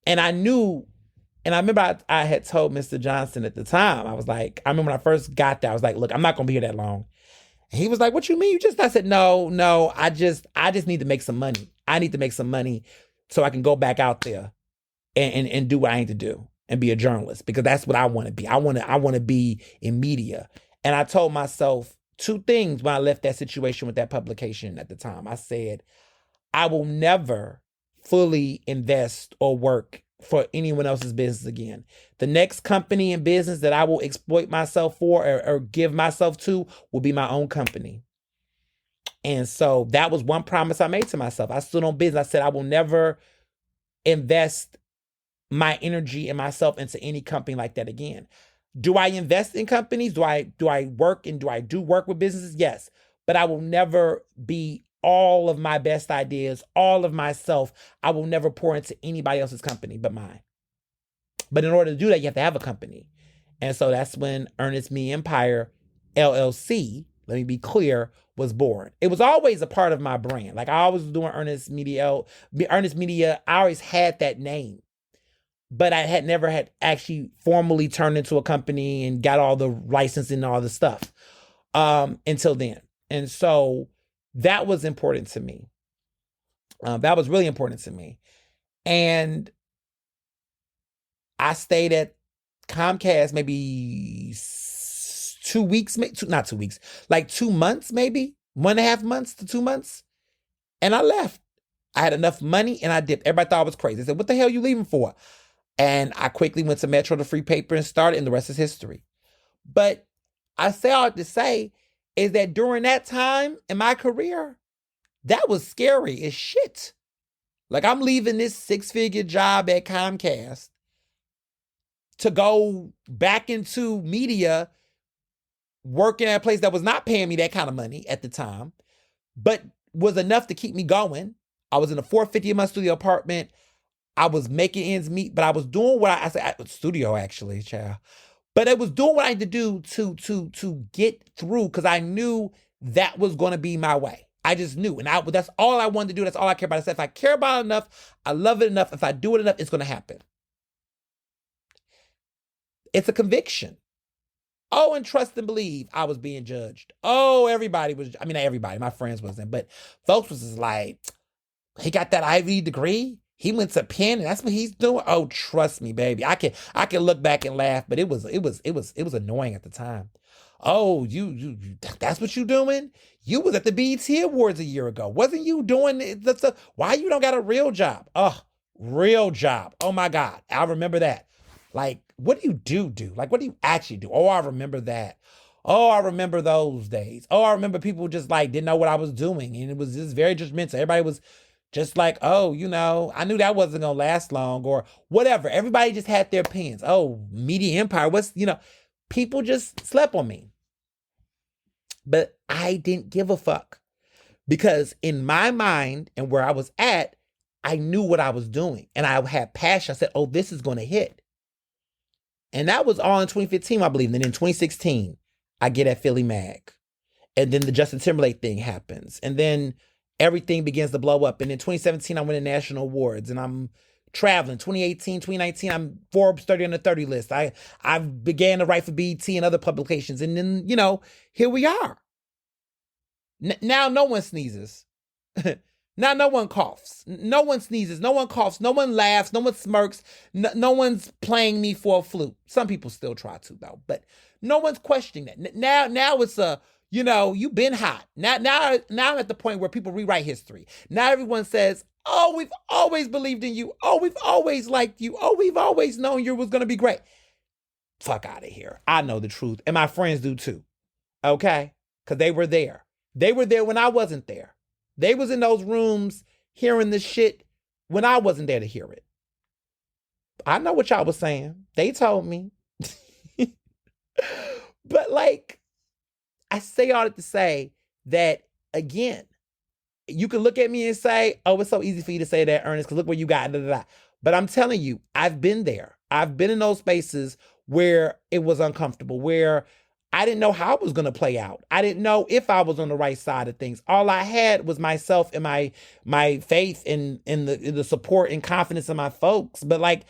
And I knew, and I remember I had told Mr. Johnson at the time, I remember when I first got there, I was like, look, I'm not going to be here that long. And he was like, what you mean? I said, no, I just need to make some money. I need to make some money so I can go back out there and do what I need to do and be a journalist, because that's what I want to be. I want to be in media. And I told myself two things when I left that situation with that publication at the time. I said, I will never fully invest or work for anyone else's business again. The next company and business that I will exploit myself for or give myself to will be my own company. And so that was one promise I made to myself. I stood on business. I said, I will never invest my energy and myself into any company like that again. Do I invest in companies? Do I work and do I do work with businesses? Yes. But I will never be all of my best ideas, all of myself. I will never pour into anybody else's company but mine. But in order to do that, you have to have a company. And so that's when Ernest Media Empire LLC, let me be clear, was born. It was always a part of my brand. Like, I always was doing Ernest Media. I always had that name. But I had never had actually formally turned into a company and got all the licensing and all the stuff until then. And so that was important to me. That was really important to me. And I stayed at Comcast maybe 2 weeks, not 2 weeks, like 2 months, maybe 1.5 months to 2 months. And I left. I had enough money and I dipped. Everybody thought I was crazy. They said, what the hell are you leaving for? And I quickly went to Metro, the free paper, and started, and the rest is history. But I say all to say is that during that time in my career, that was scary as shit. Like, I'm leaving this 6-figure job at Comcast to go back into media, working at a place that was not paying me that kind of money at the time, but was enough to keep me going. I was in a $450 a month studio apartment. I was making ends meet, but I was doing what I said, studio actually, child. But I was doing what I had to do to get through because I knew that was going to be my way. I just knew. And that's all I wanted to do. That's all I care about. I said, if I care about it enough, I love it enough. If I do it enough, it's going to happen. It's a conviction. Oh, and trust and believe I was being judged. Oh, everybody was, I mean, not everybody, my friends wasn't, but folks was just like, he got that Ivy degree. He went to Penn, and that's what he's doing. Oh, trust me, baby. I can look back and laugh, but it was annoying at the time. Oh, you that's what you doing? You was at the BET Awards a year ago. Wasn't you doing the stuff? Why you don't got a real job? Oh, real job. Oh my God. I remember that. Like, what do you do? Like, what do you actually do? Oh, I remember that. Oh, I remember those days. Oh, I remember people just like didn't know what I was doing. And it was just very judgmental. Everybody was just like, oh, I knew that wasn't going to last long or whatever. Everybody just had their opinions. Oh, media empire. People just slept on me. But I didn't give a fuck because in my mind and where I was at, I knew what I was doing and I had passion. I said, oh, this is going to hit. And that was all in 2015, I believe. And then in 2016, I get at Philly Mag. And then the Justin Timberlake thing happens. And then everything begins to blow up. And in 2017, I win the national awards and I'm traveling. 2018, 2019, I'm Forbes 30 under 30 list. I began to write for BET and other publications. And then, here we are. Now no one sneezes. Now no one coughs. No one sneezes. No one coughs. No one laughs. No one smirks. No one's playing me for a flute. Some people still try to though, but no one's questioning that. Now it's you've been hot. Now I'm at the point where people rewrite history. Now everyone says, oh, we've always believed in you. Oh, we've always liked you. Oh, we've always known you was going to be great. Fuck out of here. I know the truth. And my friends do too. Okay? Because they were there. They were there when I wasn't there. They was in those rooms hearing this shit when I wasn't there to hear it. I know what y'all was saying. They told me. But I say all that to say that, again, you can look at me and say, oh, it's so easy for you to say that, Ernest, because look where you got, da, da, da. But I'm telling you, I've been there. I've been in those spaces where it was uncomfortable, where I didn't know how it was going to play out. I didn't know if I was on the right side of things. All I had was myself and my faith in the support and confidence of my folks. But I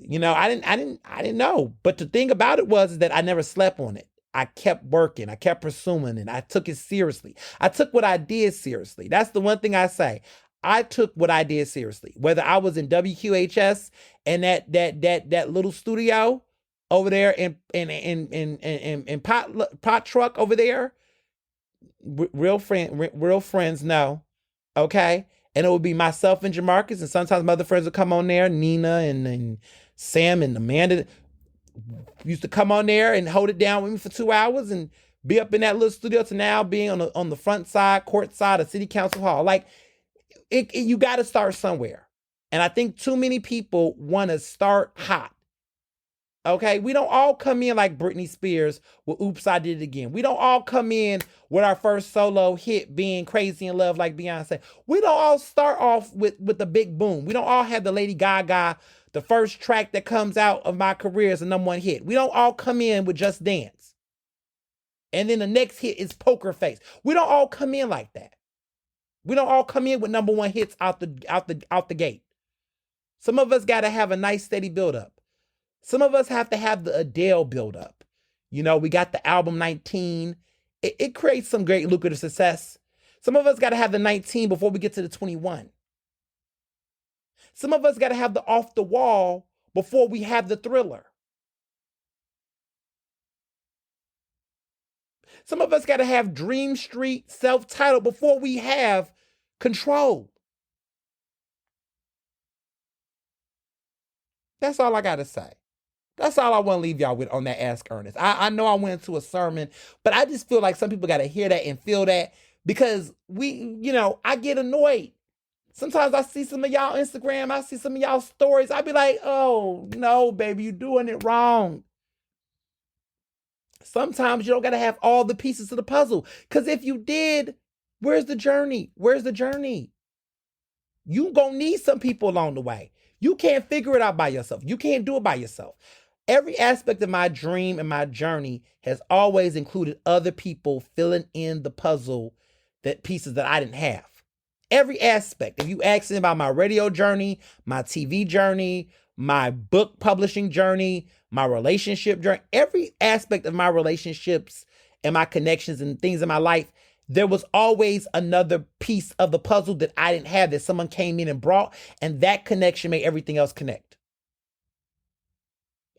didn't know. But the thing about it was that I never slept on it. I kept working. I kept pursuing it. I took it seriously. I took what I did seriously. That's the one thing I say. I took what I did seriously. Whether I was in WQHS and that little studio over there in pot truck over there, real friends know, okay? And it would be myself and Jamarcus, and sometimes my other friends would come on there, Nina and Sam and Amanda used to come on there and hold it down with me for 2 hours and be up in that little studio to now being on the front side, court side of City Council Hall. You got to start somewhere. And I think too many people want to start hot. Okay, we don't all come in like Britney Spears with Oops, I Did It Again. We don't all come in with our first solo hit being Crazy in Love like Beyonce. We don't all start off with the big boom. We don't all have the Lady Gaga, the first track that comes out of my career is a #1 hit. We don't all come in with Just Dance. And then the next hit is Poker Face. We don't all come in like that. We don't all come in with #1 hits out the gate. Some of us got to have a nice steady build up. Some of us have to have the Adele buildup. We got the album 19. It creates some great lucrative success. Some of us got to have the 19 before we get to the 21. Some of us got to have the Off the Wall before we have the Thriller. Some of us got to have Dream Street self-titled before we have Control. That's all I got to say. That's all I want to leave y'all with on that Ask Ernest. I know I went into a sermon, but I just feel like some people got to hear that and feel that because I get annoyed. Sometimes I see some of y'all Instagram, I see some of y'all stories. I be like, oh, no, baby, you're doing it wrong. Sometimes you don't got to have all the pieces of the puzzle because if you did, where's the journey? Where's the journey? You gonna need some people along the way. You can't figure it out by yourself. You can't do it by yourself. Every aspect of my dream and my journey has always included other people filling in the puzzle, that pieces that I didn't have. Every aspect. If you ask me about my radio journey, my TV journey, my book publishing journey, my relationship journey, every aspect of my relationships and my connections and things in my life, there was always another piece of the puzzle that I didn't have, that someone came in and brought, and that connection made everything else connect.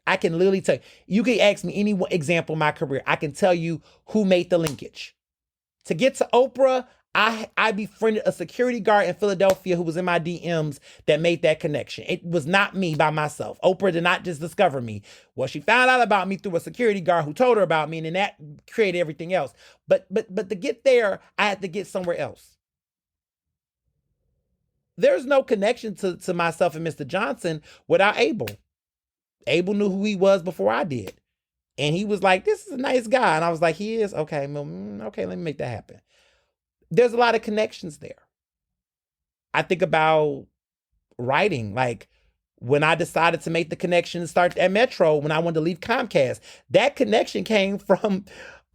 I can literally tell you, you can ask me any example of my career. I can tell you who made the linkage. To get to Oprah, I befriended a security guard in Philadelphia who was in my DMs that made that connection. It was not me by myself. Oprah did not just discover me. Well, she found out about me through a security guard who told her about me, and then that created everything else. But to get there, I had to get somewhere else. There's no connection to myself and Mr. Johnson without Abel. Abel knew who he was before I did. And he was like, this is a nice guy. And I was like, he is? Okay, okay, let me make that happen. There's a lot of connections there. I think about writing, like when I decided to make the connection and start at Metro, when I wanted to leave Comcast, that connection came from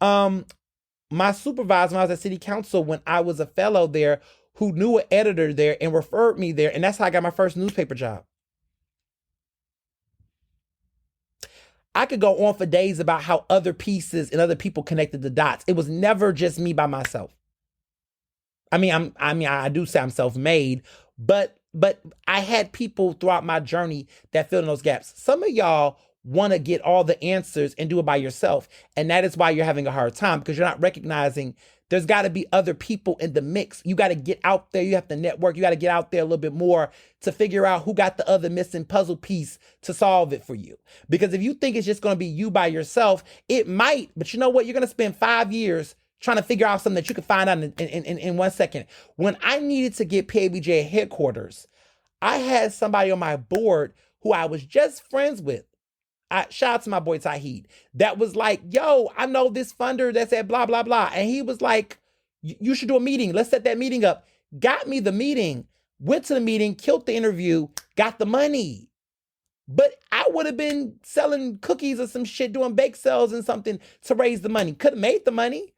my supervisor when I was at City Council, when I was a fellow there, who knew an editor there and referred me there. And that's how I got my first newspaper job. I could go on for days about how other pieces and other people connected the dots. It was never just me by myself. I do say I'm self-made, but I had people throughout my journey that filled in those gaps. Some of y'all want to get all the answers and do it by yourself. And that is why you're having a hard time, because you're not recognizing there's got to be other people in the mix. You got to get out there. You have to network. You got to get out there a little bit more to figure out who got the other missing puzzle piece to solve it for you. Because if you think it's just going to be you by yourself, it might. But you know what? You're going to spend 5 years trying to figure out something that you can find out in 1 second. When I needed to get PABJ at headquarters, I had somebody on my board who I was just friends with. Shout out to my boy Tahid. That was like, yo, I know this funder that's at blah, blah, blah. And he was like, you should do a meeting. Let's set that meeting up. Got me the meeting, went to the meeting, killed the interview, got the money. But I would have been selling cookies or some shit, doing bake sales and something to raise the money. Could have made the money,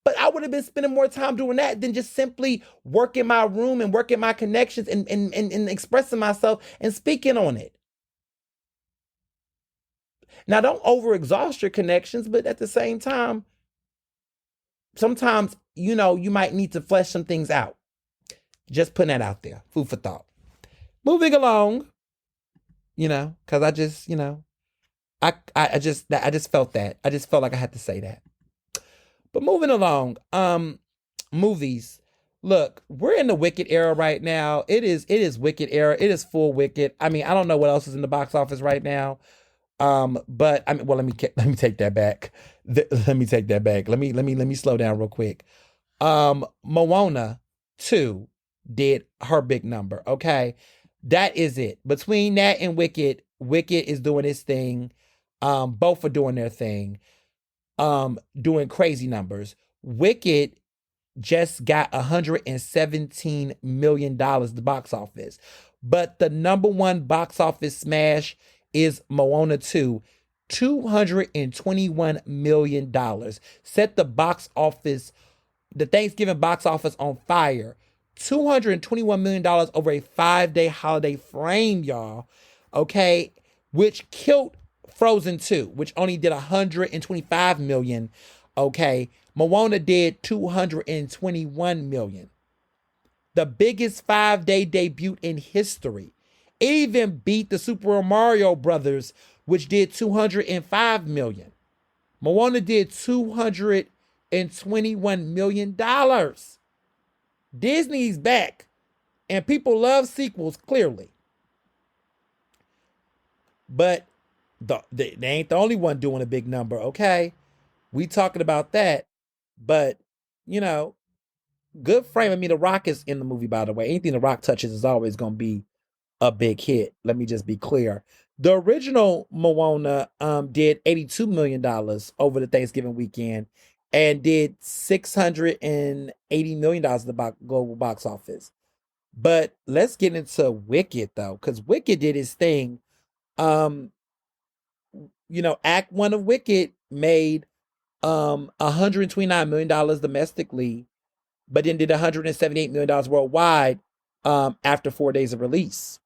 but I would have been spending more time doing that than just simply working my room and working my connections and expressing myself and speaking on it. Now, don't overexhaust your connections, but at the same time, sometimes, you might need to flesh some things out. Just putting that out there. Food for thought. Moving along, because I just, I just felt that. I just felt like I had to say that. But moving along, movies. Look, we're in the Wicked era right now. It is Wicked era. It is full Wicked. I don't know what else is in the box office right now. But let me take that back. Let me take that back. Let me slow down real quick. Moana 2 did her big number. Okay. That is it. Between that and Wicked is doing its thing. Both are doing their thing. Doing crazy numbers. Wicked just got $117 million at the box office. But the number one box office smash is Moana 2, $221 million. Set the box office, the Thanksgiving box office on fire. $221 million over a 5-day holiday frame, y'all. Okay, which killed Frozen 2, which only did $125 million. Okay, Moana did $221 million. The biggest 5-day debut in history. It even beat the Super Mario Brothers, which did $205 million. Moana did $221 million. Disney's back, and people love sequels, clearly. But they ain't the only one doing a big number, okay? We talking about that, but, good frame. The Rock is in the movie, by the way. Anything The Rock touches is always going to be a big hit. Let me just be clear. The original Moana did $82 million over the Thanksgiving weekend and did $680 million at the global box office. But let's get into Wicked though, because Wicked did his thing. Um, Act One of Wicked made $129 million domestically, but then did $178 million worldwide after 4 days of release.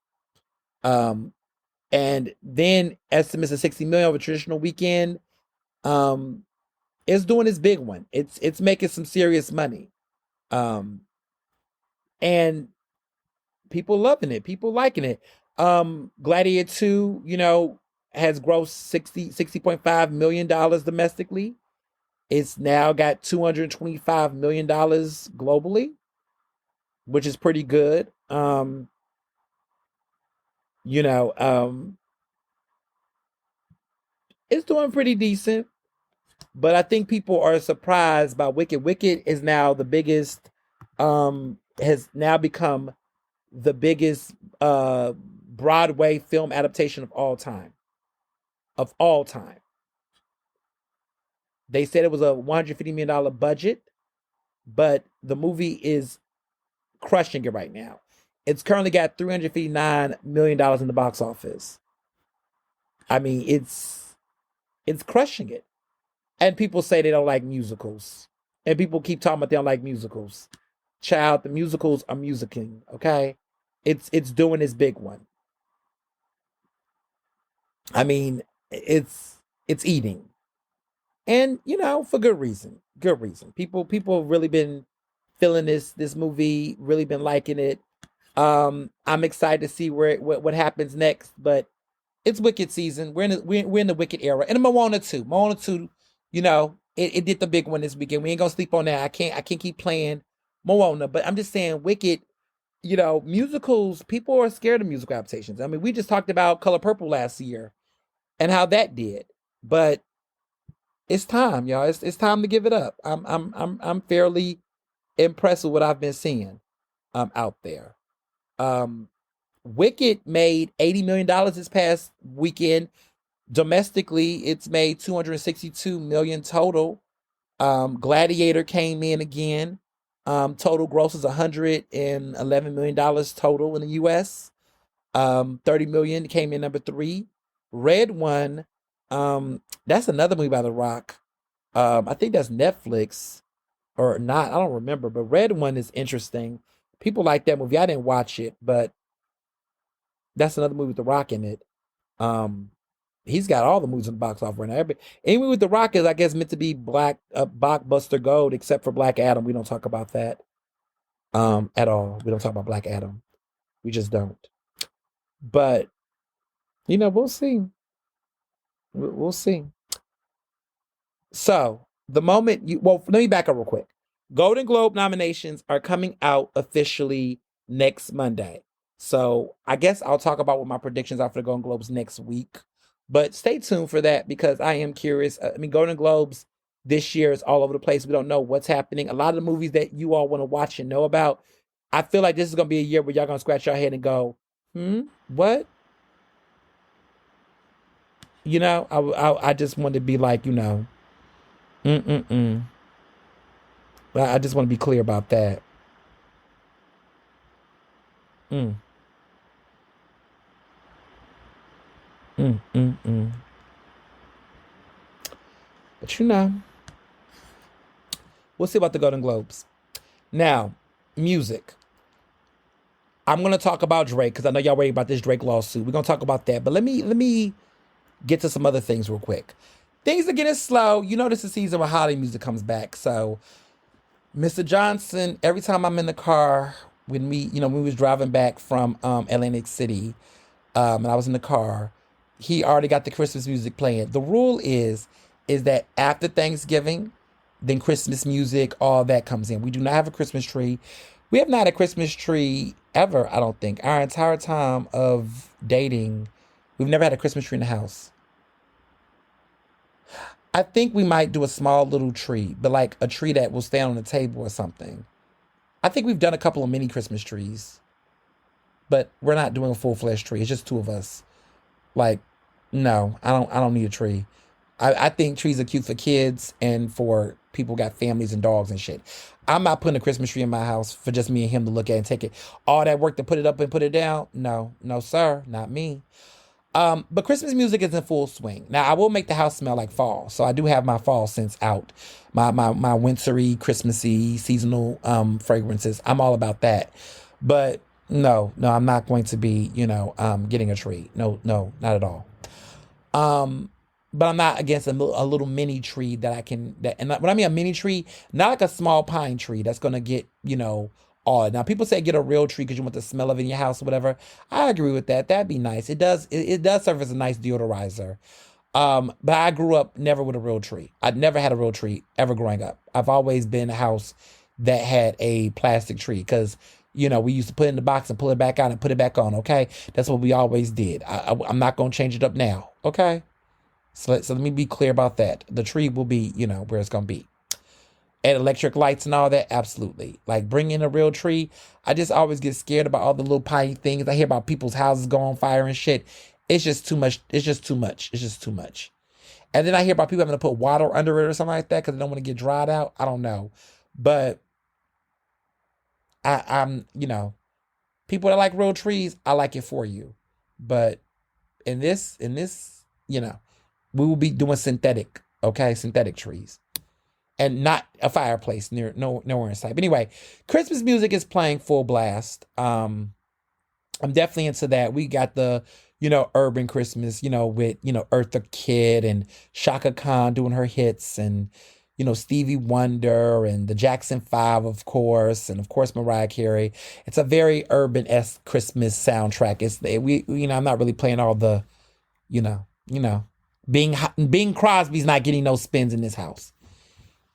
Um, and then estimates of 60 million over a traditional weekend. Um, it's doing its big one. It's making some serious money. Um, and people loving it, people liking it. Gladiator 2, has grossed 60.5 million dollars domestically. It's now got $225 million globally, which is pretty good. You know, it's doing pretty decent, but I think people are surprised by Wicked. Wicked is now the biggest, has now become the biggest Broadway film adaptation of all time. Of all time. They said it was a $150 million budget, but the movie is crushing it right now. It's currently got $359 million in the box office. I mean, it's crushing it. And people say they don't like musicals. And people keep talking about they don't like musicals. Child, the musicals are musicking, okay? It's doing its big one. I mean, it's eating. And, for good reason. Good reason. People have really been feeling this movie, really been liking it. I'm excited to see what happens next, but it's Wicked season. We're in the Wicked era. And Moana 2. Moana 2, it did the big one this weekend. We ain't gonna sleep on that. I can't keep playing Moana, but I'm just saying Wicked, musicals, people are scared of musical adaptations. I mean, we just talked about Color Purple last year and how that did. But it's time, y'all. It's time to give it up. I'm fairly impressed with what I've been seeing out there. Um Wicked made $80 million this past weekend. Domestically, it's made 262 million total. Gladiator came in again. Total gross is $111 million total in the US. 30 million came in number 3. Red One, that's another movie by The Rock. I think that's Netflix or not. I don't remember, but Red One is interesting. People like that movie. I didn't watch it, but that's another movie with The Rock in it. Um, he's got all the movies in the box office right now. Any movie with The Rock is, I guess, meant to be black blockbuster gold, except for Black Adam. We don't talk about that at all. We don't talk about Black Adam. We just don't. But we'll see. We'll see. So the moment let me back up real quick. Golden Globe nominations are coming out officially next Monday. So I guess I'll talk about what my predictions are for the Golden Globes next week. But stay tuned for that because I am curious. I mean, Golden Globes this year is all over the place. We don't know what's happening. A lot of the movies that you all want to watch and know about, I feel like this is going to be a year where y'all going to scratch your head and go, what? I just want to be like, mm-mm-mm. I just want to be clear about that. Mm, mm. But we'll see about the Golden Globes. Now, music. I'm gonna talk about Drake because I know y'all worried about this Drake lawsuit. We're gonna talk about that, but let me get to some other things real quick. Things are getting slow. This is the season where holiday music comes back. So, Mr. Johnson, every time I'm in the car when we was driving back from Atlantic City, and I was in the car, he already got the Christmas music playing. The rule is that after Thanksgiving, then Christmas music, all that comes in. We do not have a Christmas tree. We have not had a Christmas tree ever, I don't think. Our entire time of dating, we've never had a Christmas tree in the house. I think we might do a small little tree, but like a tree that will stand on the table or something. I think we've done a couple of mini Christmas trees, but we're not doing a full-fledged tree. It's just two of us. Like, no, I don't need a tree. I think trees are cute for kids and for people got families and dogs and shit. I'm not putting a Christmas tree in my house for just me and him to look at and take it. All that work to put it up and put it down? No, sir, not me. But Christmas music is in full swing. Now I will make the house smell like fall. So I do have my fall scents out. My wintry, Christmassy, seasonal fragrances. I'm all about that. But no, I'm not going to be, getting a tree. No, not at all. But I'm not against a little mini tree that I can, and when I mean a mini tree, not like a small pine tree that's going to get, all. Now people say get a real tree because you want the smell of it in your house or whatever. I agree with that. That'd be nice. It does serve as a nice deodorizer. But I grew up never with a real tree. I'd never had a real tree ever growing up. I've always been in a house that had a plastic tree because, we used to put it in the box and pull it back out and put it back on. Okay. That's what we always did. I'm not going to change it up now. Okay. So let me be clear about that. The tree will be, where it's going to be. And electric lights and all that, absolutely. Like, bring in a real tree. I just always get scared about all the little piney things. I hear about people's houses go on fire and shit. It's just too much. It's just too much. And then I hear about people having to put water under it or something like that because they don't want to get dried out. I don't know. But I'm, people that like real trees, I like it for you. But in this, we will be doing synthetic trees. And not a fireplace nowhere in sight. But anyway, Christmas music is playing full blast. I'm definitely into that. We got the, urban Christmas, with, Eartha Kitt and Shaka Khan doing her hits and, Stevie Wonder and the Jackson 5, of course, and of course Mariah Carey. It's a very urban-esque Christmas soundtrack. I'm not really playing all the, Bing Crosby's not getting no spins in this house.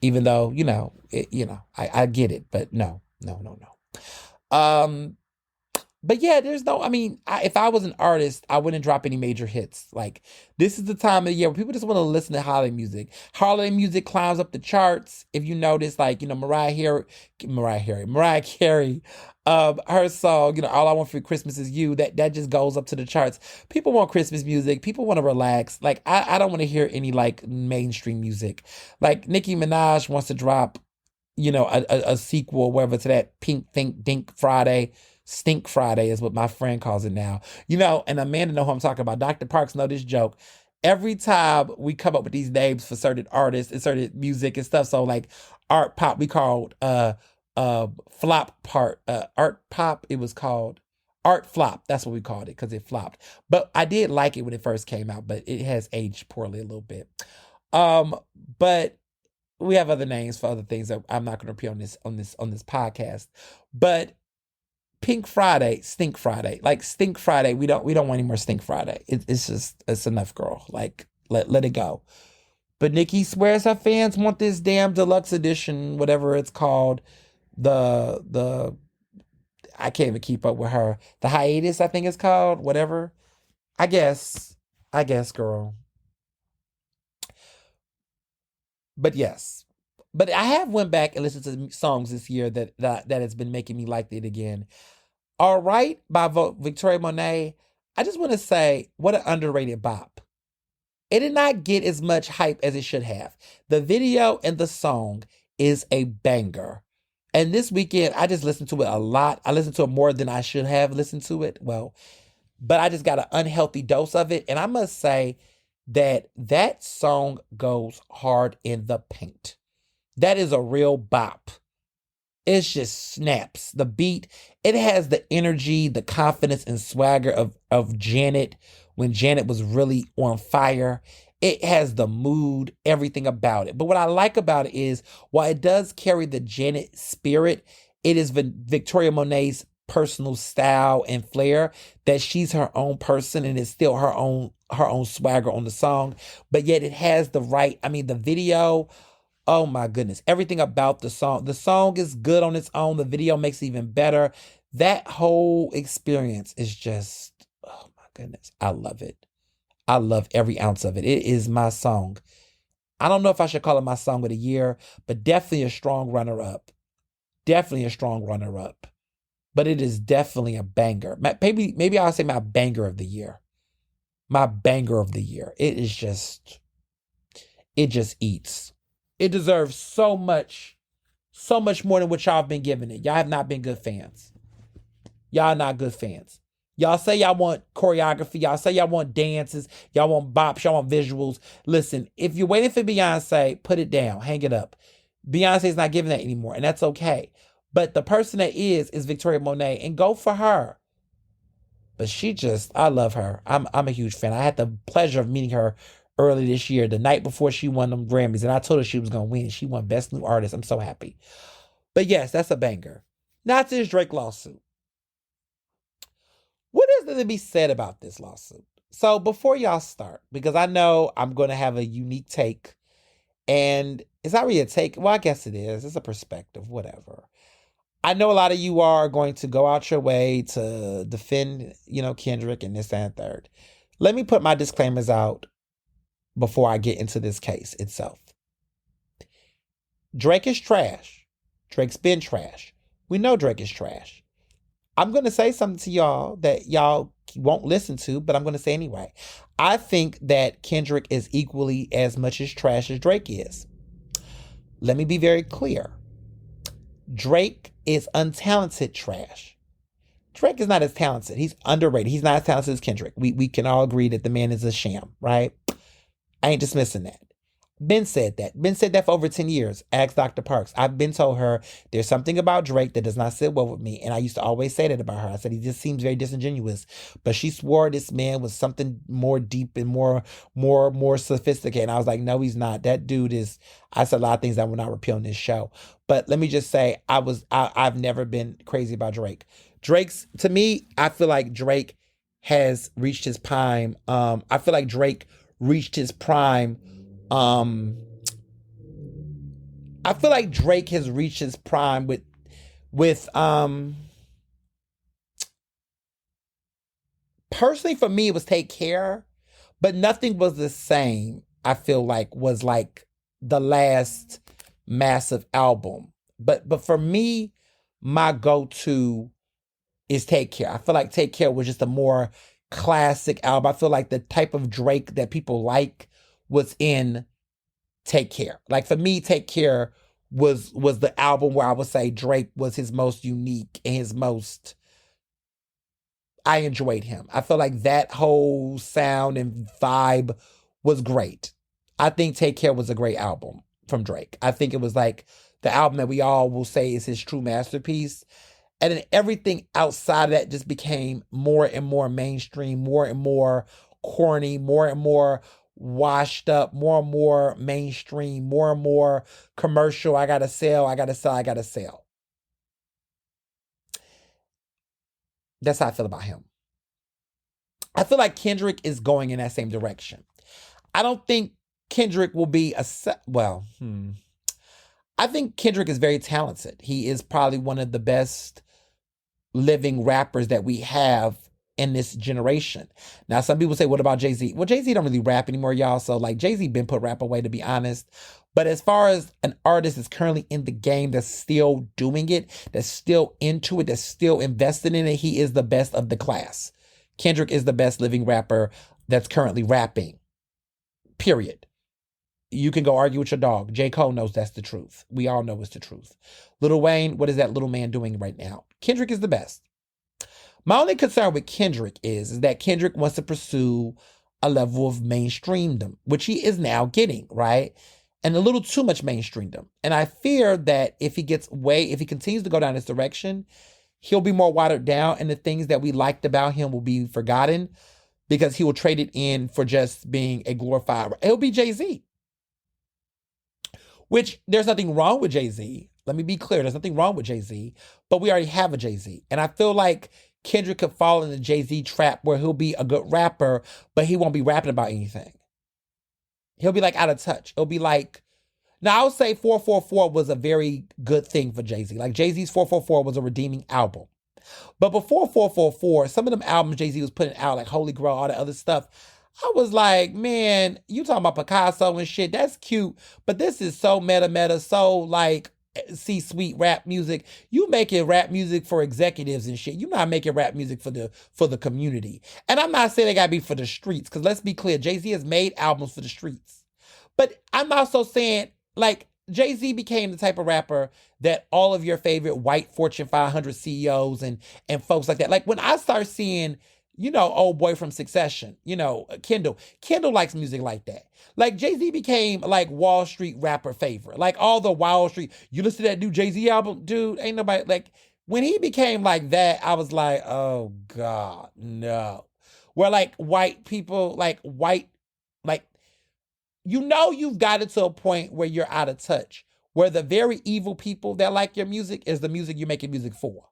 Even though, I get it, but no. But yeah, if I was an artist, I wouldn't drop any major hits. Like, this is the time of the year where people just want to listen to holiday music. Holiday music climbs up the charts. If you notice, like, Mariah Carey, her song, All I Want for Christmas Is You, that just goes up to the charts. People want Christmas music. People want to relax. Like, I don't want to hear any, like, mainstream music. Like, Nicki Minaj wants to drop, a sequel or whatever to that Pink Think Dink Friday. Stink Friday is what my friend calls it now. And Amanda know who I'm talking about. Dr. Parks know this joke. Every time we come up with these names for certain artists and certain music and stuff. So like art pop, we called flop part. Art pop, it was called art flop. That's what we called it because it flopped. But I did like it when it first came out, but it has aged poorly a little bit. But we have other names for other things that I'm not going to repeat on this podcast. But Pink Friday, Stink Friday. Like Stink Friday, we don't want any more Stink Friday. It's enough, girl. Like let it go. But Nikki swears her fans want this damn deluxe edition, whatever it's called. The I can't even keep up with her. The hiatus, I think it's called, whatever. I guess, girl. But yes. But I have went back and listened to songs this year that has been making me like it again. All Right by Victoria Monet. I just want to say, what an underrated bop. It did not get as much hype as it should have. The video and the song is a banger. And this weekend, I just listened to it a lot. I listened to it more than I should have listened to it. Well, but I just got an unhealthy dose of it. And I must say that song goes hard in the paint. That is a real bop. It just snaps. The beat, it has the energy, the confidence and swagger of Janet when Janet was really on fire. It has the mood, everything about it. But what I like about it is, while it does carry the Janet spirit, it is Victoria Monet's personal style and flair, that she's her own person and it's still her own swagger on the song. But yet it has the video. Oh my goodness. Everything about the song. The song is good on its own. The video makes it even better. That whole experience is just, oh my goodness. I love it. I love every ounce of it. It is my song. I don't know if I should call it my song of the year, but definitely a strong runner-up. But it is definitely a banger. Maybe I'll say my banger of the year. My banger of the year. It just eats. It deserves so much more than what y'all have been giving it. Y'all have not been good fans. Y'all not good fans. Y'all say y'all want choreography. Y'all say y'all want dances. Y'all want bops. Y'all want visuals. Listen, if you're waiting for Beyonce, put it down. Hang it up. Beyonce's not giving that anymore, and that's okay. But the person that is Victoria Monet, and go for her. But I love her. I'm a huge fan. I had the pleasure of meeting her early this year, the night before she won them Grammys, and I told her she was going to win. She won Best New Artist. I'm so happy. But yes, that's a banger. Not this Drake lawsuit. What is there to be said about this lawsuit? So before y'all start, because I know I'm going to have a unique take, and it's not really a take. Well, I guess it is. It's a perspective, whatever. I know a lot of you are going to go out your way to defend, Kendrick and this and third. Let me put my disclaimers out before I get into this case itself. Drake is trash. Drake's been trash. We know Drake is trash. I'm going to say something to y'all that y'all won't listen to, but I'm going to say anyway. I think that Kendrick is equally as much as trash as Drake is. Let me be very clear. Drake is untalented trash. Drake is not as talented. He's underrated. He's not as talented as Kendrick. We can all agree that the man is a sham, right? I ain't dismissing that. Ben said that. Ben said that for over 10 years. Ask Dr. Parks. I've been told her there's something about Drake that does not sit well with me. And I used to always say that about her. I said he just seems very disingenuous. But she swore this man was something more deep and more sophisticated. And I was like, no, he's not. That dude is. I said a lot of things that will not repeal on this show. But let me just say, I've never been crazy about Drake. To me, I feel like Drake has reached his prime. I feel like Drake reached his prime. I feel like Drake has reached his prime with personally for me it was Take Care, but nothing was the same. I feel like was like the last massive album. But for me, my go-to is Take Care. I feel like Take Care was just a more classic album. I feel like the type of Drake that people like was in Take Care. Like for me, Take Care was the album where I would say Drake was his most unique and his most. I enjoyed him. I feel like that whole sound and vibe was great. I think Take Care was a great album from Drake. I think it was like the album that we all will say is his true masterpiece. And then everything outside of that just became more and more mainstream, more and more corny, more and more washed up, more and more mainstream, more and more commercial. I gotta sell. That's how I feel about him. I feel like Kendrick is going in that same direction. I don't think Kendrick will be I think Kendrick is very talented. He is probably one of the best living rappers that we have in this generation. Now, some people say, what about Jay-Z? Well, Jay-Z don't really rap anymore, y'all. So like Jay-Z been put rap away, to be honest. But as far as an artist that's currently in the game, that's still doing it, that's still into it, that's still invested in it, he is the best of the class. Kendrick is the best living rapper that's currently rapping. Period. You can go argue with your dog. J. Cole knows that's the truth. We all know it's the truth. Lil Wayne, what is that little man doing right now? Kendrick is the best. My only concern with Kendrick is that Kendrick wants to pursue a level of mainstreamdom, which he is now getting, right? And a little too much mainstreamdom. And I fear that if he continues to go down this direction, he'll be more watered down and the things that we liked about him will be forgotten because he will trade it in for just being a glorified. He'll be Jay-Z. Which there's nothing wrong with Jay-Z. Let me be clear. There's nothing wrong with Jay-Z, but we already have a Jay-Z. And I feel like Kendrick could fall in the Jay-Z trap where he'll be a good rapper, but he won't be rapping about anything. He'll be like out of touch. It'll be like, now I would say 444 was a very good thing for Jay-Z. Like Jay-Z's 444 was a redeeming album. But before 444, some of them albums Jay-Z was putting out, like Holy Grail, all that other stuff, I was like, man, you talking about Picasso and shit, that's cute, but this is so meta, so like C-suite rap music. You making rap music for executives and shit. You're not making rap music for the community. And I'm not saying it gotta be for the streets, because let's be clear, Jay-Z has made albums for the streets. But I'm also saying, like, Jay-Z became the type of rapper that all of your favorite white Fortune 500 CEOs and folks like that. Like when I start seeing, old boy from Succession, Kendall. Kendall likes music like that. Like Jay-Z became like Wall Street rapper favorite. Like all the Wall Street, you listen to that new Jay-Z album, dude, ain't nobody like, when he became like that, I was like, oh God, no. Where like white people, like, you've got it to a point where you're out of touch, where the very evil people that like your music is the music you're making music for.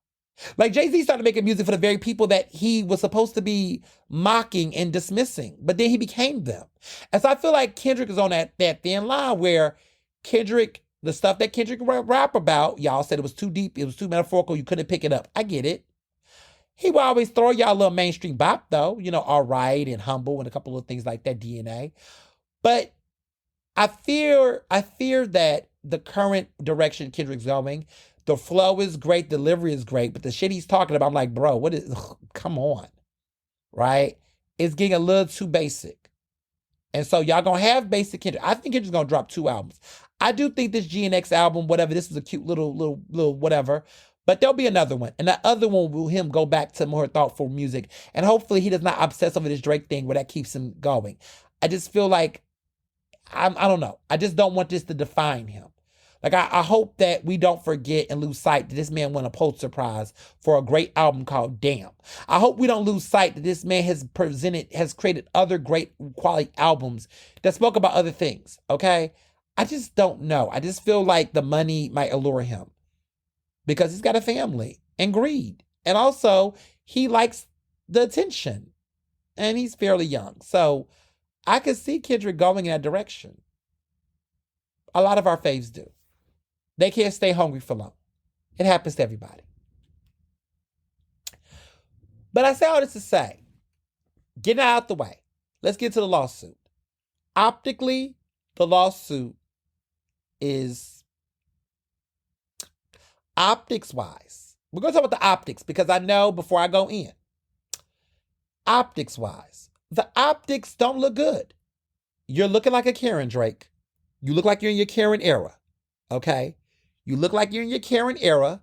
Like Jay-Z started making music for the very people that he was supposed to be mocking and dismissing, but then he became them. And so I feel like Kendrick is on that thin line where Kendrick, the stuff that Kendrick rap about, y'all said it was too deep, it was too metaphorical, you couldn't pick it up. I get it. He will always throw y'all a little mainstream bop though, All Right and Humble and a couple of things like that, DNA. But I fear that the current direction Kendrick's going, the flow is great, delivery is great, but the shit he's talking about, I'm like, bro, what is, come on, right? It's getting a little too basic. And so y'all gonna have basic Kendrick. I think Kendrick's gonna drop 2 albums. I do think this GNX album, whatever, this is a cute little whatever, but there'll be another one. And that other one will him go back to more thoughtful music. And hopefully he does not obsess over this Drake thing where that keeps him going. I just feel like, I don't know. I just don't want this to define him. Like, I hope that we don't forget and lose sight that this man won a Pulitzer Prize for a great album called Damn. I hope we don't lose sight that this man has created other great quality albums that spoke about other things, okay? I just don't know. I just feel like the money might allure him because he's got a family and greed. And also, he likes the attention and he's fairly young. So, I could see Kendrick going in that direction. A lot of our faves do. They can't stay hungry for long. It happens to everybody. But I say all this to say, getting out the way, let's get to the lawsuit. Optically, the lawsuit is optics-wise. We're going to talk about the optics because I know before I go in. Optics-wise, the optics don't look good. You're looking like a Karen, Drake. You look like you're in your Karen era, okay? You look like you're in your Karen era.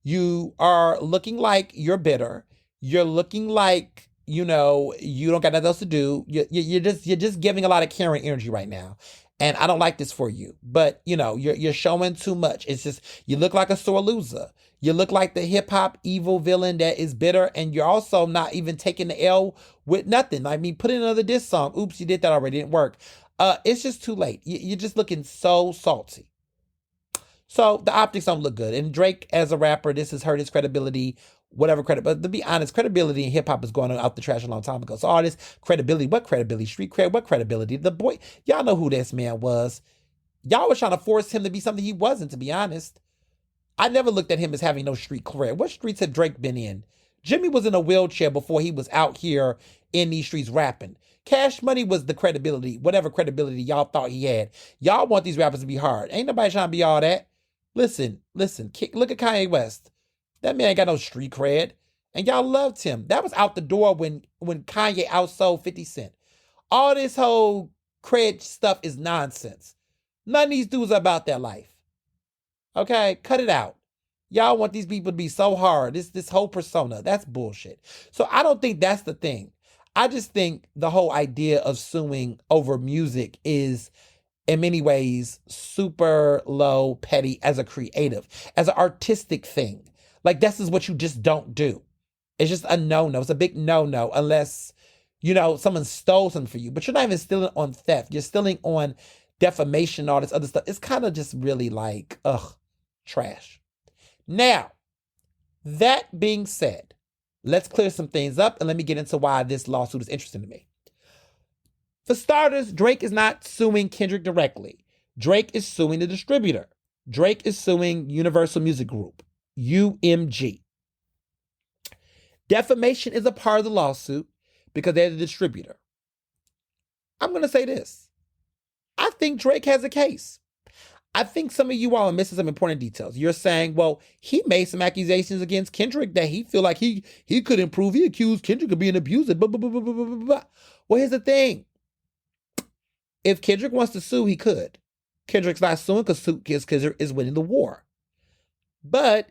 You are looking like you're bitter. You're looking like, you don't got nothing else to do. You're just giving a lot of Karen energy right now. And I don't like this for you. But, you're showing too much. It's just, you look like a sore loser. You look like the hip-hop evil villain that is bitter, and you're also not even taking the L with nothing. I mean, put in another diss song. Oops, you did that already. It didn't work. It's just too late. You're just looking so salty. So the optics don't look good. And Drake, as a rapper, this has hurt his credibility, whatever credit. But to be honest, credibility in hip-hop is going out the trash a long time ago. So all this credibility, what credibility? Street cred, what credibility? The boy, y'all know who this man was. Y'all was trying to force him to be something he wasn't, to be honest. I never looked at him as having no street cred. What streets had Drake been in? Jimmy was in a wheelchair before he was out here in these streets rapping. Cash Money was the credibility, whatever credibility y'all thought he had. Y'all want these rappers to be hard. Ain't nobody trying to be all that. Listen, look at Kanye West. That man ain't got no street cred. And y'all loved him. That was out the door when Kanye outsold 50 Cent. All this whole cred stuff is nonsense. None of these dudes are about that life. Okay, cut it out. Y'all want these people to be so hard. This whole persona, that's bullshit. So I don't think that's the thing. I just think the whole idea of suing over music is, in many ways, super low, petty as a creative, as an artistic thing. Like, this is what you just don't do. It's just a no-no. It's a big no-no unless, someone stole something for you. But you're not even stealing on theft. You're stealing on defamation, all this other stuff. It's kind of just really like, trash. Now, that being said, let's clear some things up and let me get into why this lawsuit is interesting to me. For starters, Drake is not suing Kendrick directly. Drake is suing the distributor. Drake is suing Universal Music Group, UMG. Defamation is a part of the lawsuit because they're the distributor. I'm going to say this. I think Drake has a case. I think some of you all are missing some important details. You're saying, well, he made some accusations against Kendrick that he feel like he could improve. He accused Kendrick of being abusive. Blah, blah, blah, blah, blah, blah, blah. Well, here's the thing. If Kendrick wants to sue, he could. Kendrick's not suing because Kendrick is winning the war. But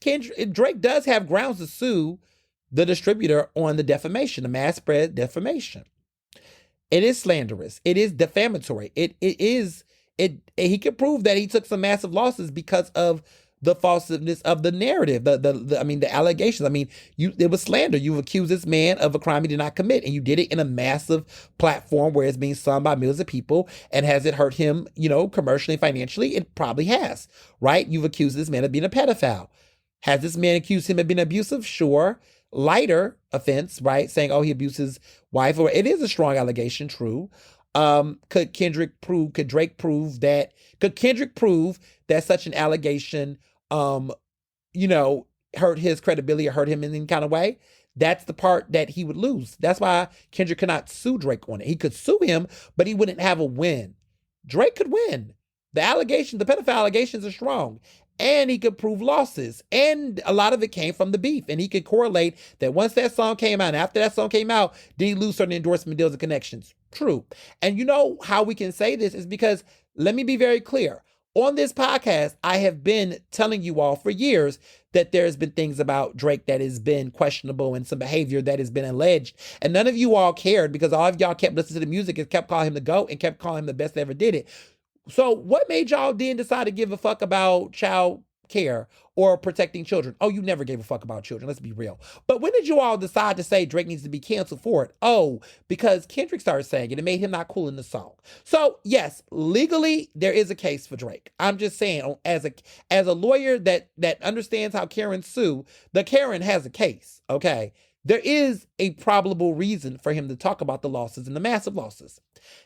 Drake does have grounds to sue the distributor on the defamation, the mass spread defamation. It is slanderous. It is defamatory. He could prove that he took some massive losses because of the falseness of the narrative, the allegations. It was slander. You've accused this man of a crime he did not commit, and you did it in a massive platform where it's being sung by millions of people. And has it hurt him, commercially, financially? It probably has, right? You've accused this man of being a pedophile. Has this man accused him of being abusive? Sure. Lighter offense, right? Saying, he abused his wife, or it is a strong allegation, true. Could Kendrick prove that such an allegation, hurt his credibility or hurt him in any kind of way? That's the part that he would lose. That's why Kendrick could not sue Drake on it. He could sue him, but he wouldn't have a win. Drake could win. The pedophile allegations are strong. And he could prove losses. And a lot of it came from the beef. And he could correlate that once that song came out, and after that song came out, did he lose certain endorsement deals and connections? True. And you know how we can say this is because, let me be very clear. On this podcast, I have been telling you all for years that there's been things about Drake that has been questionable and some behavior that has been alleged. And none of you all cared because all of y'all kept listening to the music and kept calling him the GOAT and kept calling him the best that ever did it. So what made y'all then decide to give a fuck about child care or protecting children? You never gave a fuck about children. Let's be real. But when did you all decide to say Drake needs to be canceled for it? Because Kendrick started saying it. It made him not cool in the song. So yes, legally there is a case for Drake. I'm just saying, as a lawyer that understands how Karens sue, the Karen has a case. Okay, there is a probable reason for him to talk about the losses and the massive losses.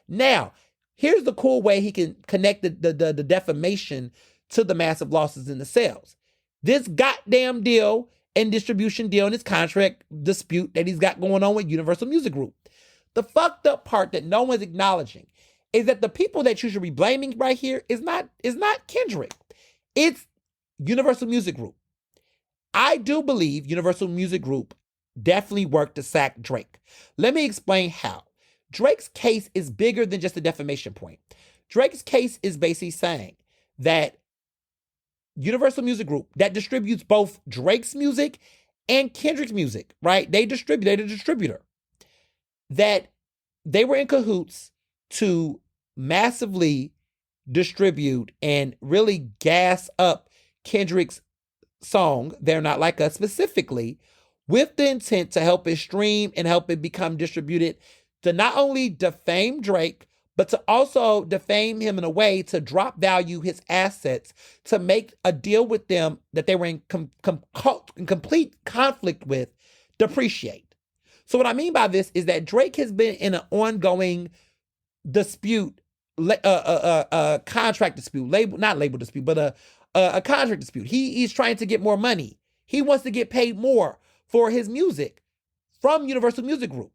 Now, here's the cool way he can connect the defamation to the massive losses in the sales. This goddamn deal and distribution deal and this contract dispute that he's got going on with Universal Music Group. The fucked up part that no one's acknowledging is that the people that you should be blaming right here is not Kendrick. It's Universal Music Group. I do believe Universal Music Group definitely worked to sack Drake. Let me explain how. Drake's case is bigger than just a defamation point. Drake's case is basically saying that Universal Music Group, that distributes both Drake's music and Kendrick's music, right? They're the distributor. That they were in cahoots to massively distribute and really gas up Kendrick's song, They're Not Like Us, specifically, with the intent to help it stream and help it become distributed, to not only defame Drake, but to also defame him in a way to drop value his assets, to make a deal with them that they were in complete conflict with depreciate. So what I mean by this is that Drake has been in an ongoing dispute, contract dispute, not label dispute, but a contract dispute. He's trying to get more money. He wants to get paid more for his music from Universal Music Group.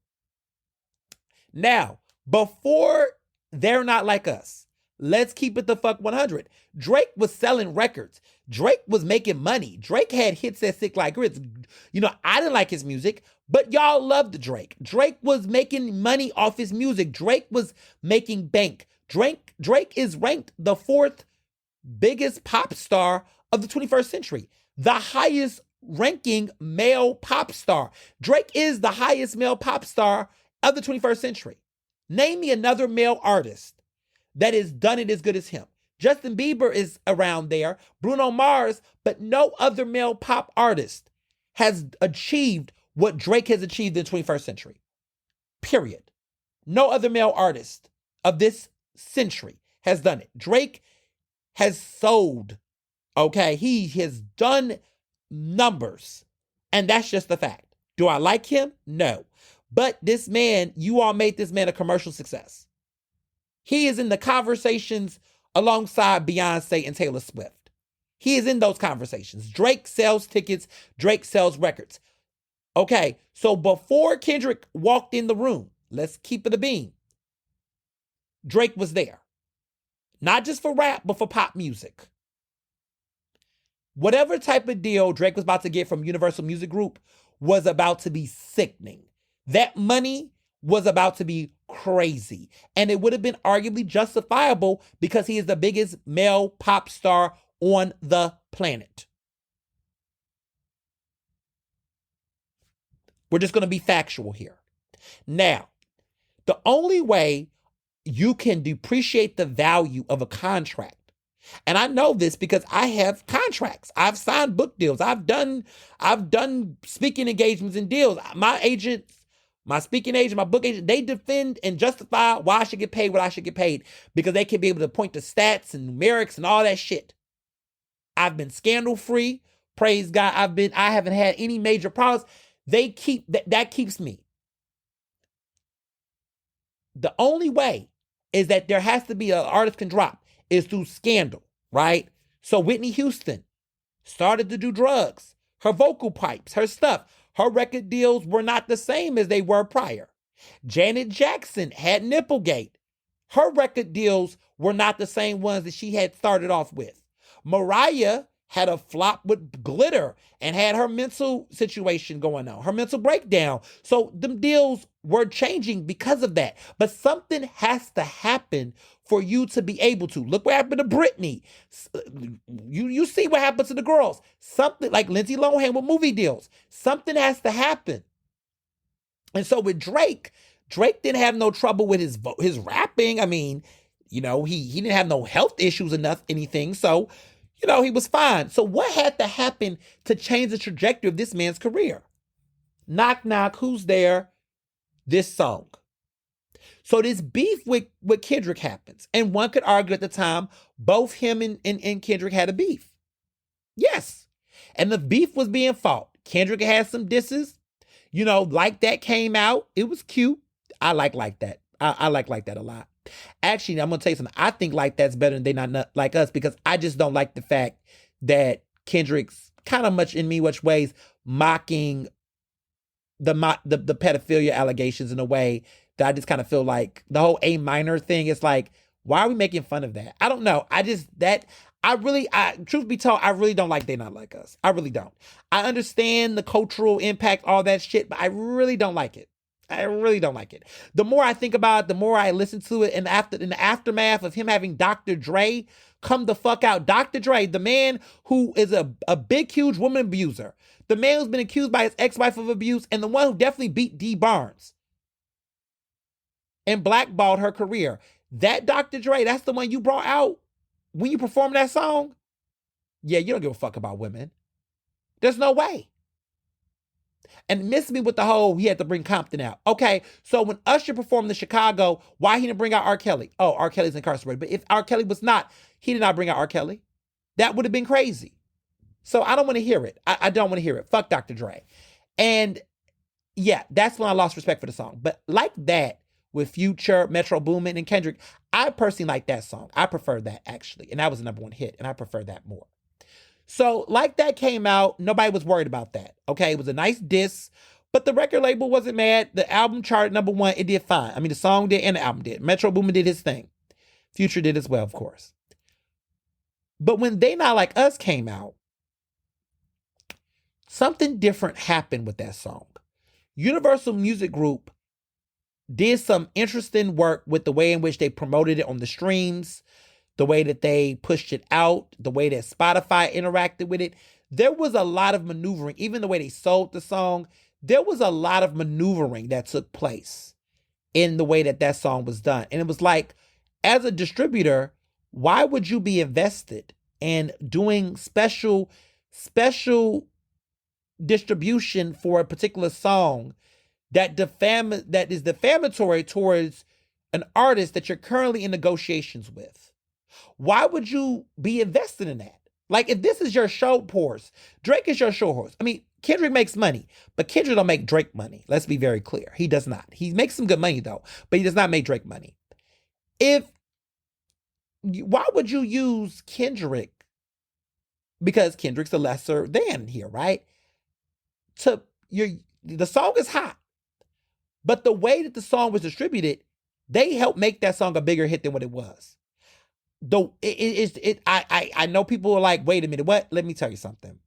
Now, before They're Not Like Us, let's keep it the fuck 100. Drake was selling records. Drake was making money. Drake had hits that sick like grits. I didn't like his music, but y'all loved Drake. Drake was making money off his music. Drake was making bank. Drake is ranked the 4th biggest pop star of the 21st century. The highest ranking male pop star. Drake is the highest male pop star of the 21st century. Name me another male artist that has done it as good as him. Justin Bieber is around there, Bruno Mars, but no other male pop artist has achieved what Drake has achieved in the 21st century. Period. No other male artist of this century has done it. Drake has sold, okay? He has done numbers, and that's just the fact. Do I like him? No. But this man, you all made this man a commercial success. He is in the conversations alongside Beyonce and Taylor Swift. He is in those conversations. Drake sells tickets. Drake sells records. Okay, so before Kendrick walked in the room, let's keep it a beam. Drake was there. Not just for rap, but for pop music. Whatever type of deal Drake was about to get from Universal Music Group was about to be sickening. That money was about to be crazy. And it would have been arguably justifiable because he is the biggest male pop star on the planet. We're just going to be factual here. Now, the only way you can depreciate the value of a contract, and I know this because I have contracts. I've signed book deals. I've done speaking engagements and deals. My agents, my speaking agent, my book agent, they defend and justify why I should get paid what I should get paid because they can be able to point to stats and numerics and all that shit. I've been scandal free. Praise God. I haven't had any major problems. They keep that keeps me. The only way is that there has to be an artist can drop is through scandal, right? So Whitney Houston started to do drugs. Her vocal pipes, her stuff, her record deals were not the same as they were prior. Janet Jackson had Nipplegate. Her record deals were not the same ones that she had started off with. Mariah had a flop with Glitter and had her mental situation going on, her mental breakdown. So them deals were changing because of that. But something has to happen for you to be able to. Look what happened to Britney. You see what happened to the girls. Something like Lindsay Lohan with movie deals. Something has to happen. And so with Drake didn't have no trouble with his rapping. I mean, he didn't have no health issues enough, anything. So, he was fine. So what had to happen to change the trajectory of this man's career? Knock, knock, who's there? This song. So this beef with Kendrick happens. And one could argue at the time, both him and Kendrick had a beef. Yes. And the beef was being fought. Kendrick had some disses. Like That came out. It was cute. I like That. I like That a lot. Actually, I'm going to tell you something. I think Like That's better than They Not Like Us because I just don't like the fact that Kendrick's kind of much in much ways mocking the pedophilia allegations in a way that I just kind of feel like the whole A minor thing is like, why are we making fun of that? I don't know. Truth be told, I really don't like They Not Like Us. I really don't. I understand the cultural impact, all that shit, but I really don't like it. I really don't like it. The more I think about it, the more I listen to it, and in the aftermath of him having Dr. Dre come the fuck out. Dr. Dre, the man who is a big, huge woman abuser. The man who's been accused by his ex-wife of abuse, and the one who definitely beat Dee Barnes and blackballed her career. That Dr. Dre, that's the one you brought out when you performed that song? Yeah, you don't give a fuck about women. There's no way. And miss me with the whole, he had to bring Compton out. Okay, so when Usher performed in Chicago, why he didn't bring out R. Kelly? Oh, R. Kelly's incarcerated. But if R. Kelly was not, he did not bring out R. Kelly. That would have been crazy. So I don't want to hear it. I don't want to hear it. Fuck Dr. Dre. And yeah, that's when I lost respect for the song. But Like That with Future, Metro Boomin, and Kendrick, I personally like that song. I prefer that, actually. And that was the number one hit, and I prefer that more. So Like That came out. Nobody was worried about that. Okay, it was a nice diss, but the record label wasn't mad. The album charted number one. It did fine. I mean, the song did and the album did. Metro Boomin did his thing. Future did as well, of course. But when They Not Like Us came out, something different happened with that song. Universal Music Group did some interesting work with the way in which they promoted it on the streams, the way that they pushed it out, the way that Spotify interacted with it. There was a lot of maneuvering, even the way they sold the song. There was a lot of maneuvering that took place in the way that song was done. And it was like, as a distributor, why would you be invested in doing special distribution for a particular song that is defamatory towards an artist that you're currently in negotiations with? Why would you be invested in that? Like, if this is your show horse, Drake is your show horse. I mean, Kendrick makes money, but Kendrick don't make Drake money. Let's be very clear. He does not. He makes some good money, though, but he does not make Drake money. Why would you use Kendrick? Because Kendrick's a lesser than here, right? The song is hot, but the way that the song was distributed, they helped make that song a bigger hit than what it was. Though I know people are like, wait a minute, what? Let me tell you something.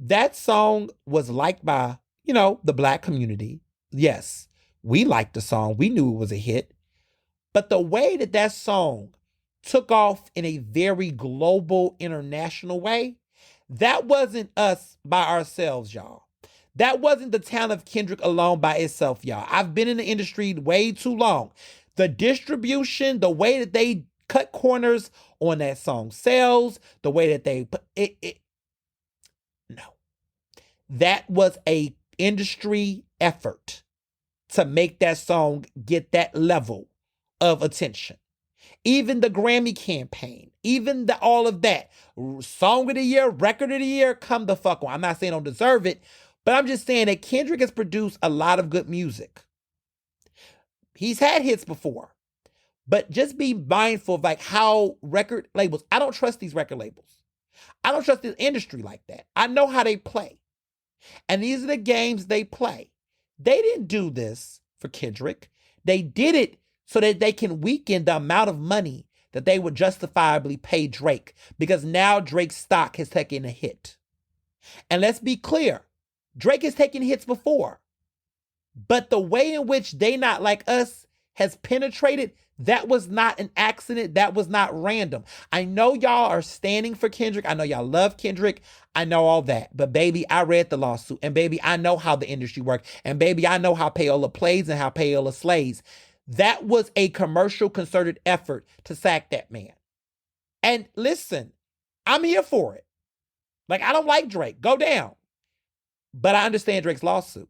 That song was liked by, the Black community. Yes. We liked the song. We knew it was a hit. But the way that that song took off in a very global, international way, that wasn't us by ourselves, y'all. That wasn't the talent of Kendrick alone by itself, y'all. I've been in the industry way too long. The distribution, the way that they cut corners on that song sales, the way that they put it no. That was a industry effort to make that song get that level of attention. Even the Grammy campaign, even all of that, song of the year, record of the year, come the fuck on. I'm not saying I don't deserve it, but I'm just saying that Kendrick has produced a lot of good music. He's had hits before, but just be mindful of like how record labels, I don't trust these record labels. I don't trust this industry like that. I know how they play. And these are the games they play. They didn't do this for Kendrick. They did it so that they can weaken the amount of money that they would justifiably pay Drake, because now Drake's stock has taken a hit. And let's be clear, Drake has taken hits before, but the way in which They Not Like Us has penetrated, that was not an accident. That was not random. I know y'all are standing for Kendrick. I know y'all love Kendrick. I know all that. But baby, I read the lawsuit. And baby, I know how the industry works. And baby, I know how payola plays and how payola slays. That was a commercial concerted effort to sack that man. And listen, I'm here for it. Like, I don't like Drake. Go down. But I understand Drake's lawsuit.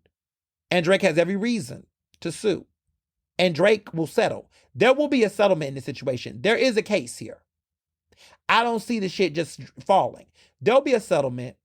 And Drake has every reason to sue. And Drake will settle. There will be a settlement in this situation. There is a case here. I don't see the shit just falling. There'll be a settlement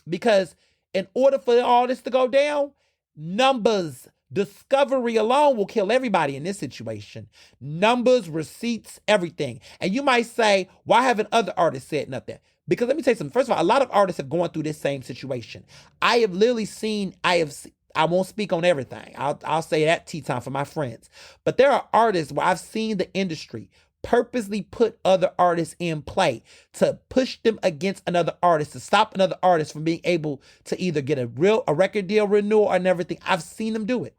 because in order for all this to go down, numbers, discovery alone will kill everybody in this situation. Numbers, receipts, everything. And you might say, why haven't other artists said nothing? Because let me tell you something. First of all, a lot of artists have gone through this same situation. I have literally seen, I won't speak on everything. I'll say that tea time for my friends. But there are artists where I've seen the industry purposely put other artists in play to push them against another artist, to stop another artist from being able to either get a record deal renewal and everything. I've seen them do it.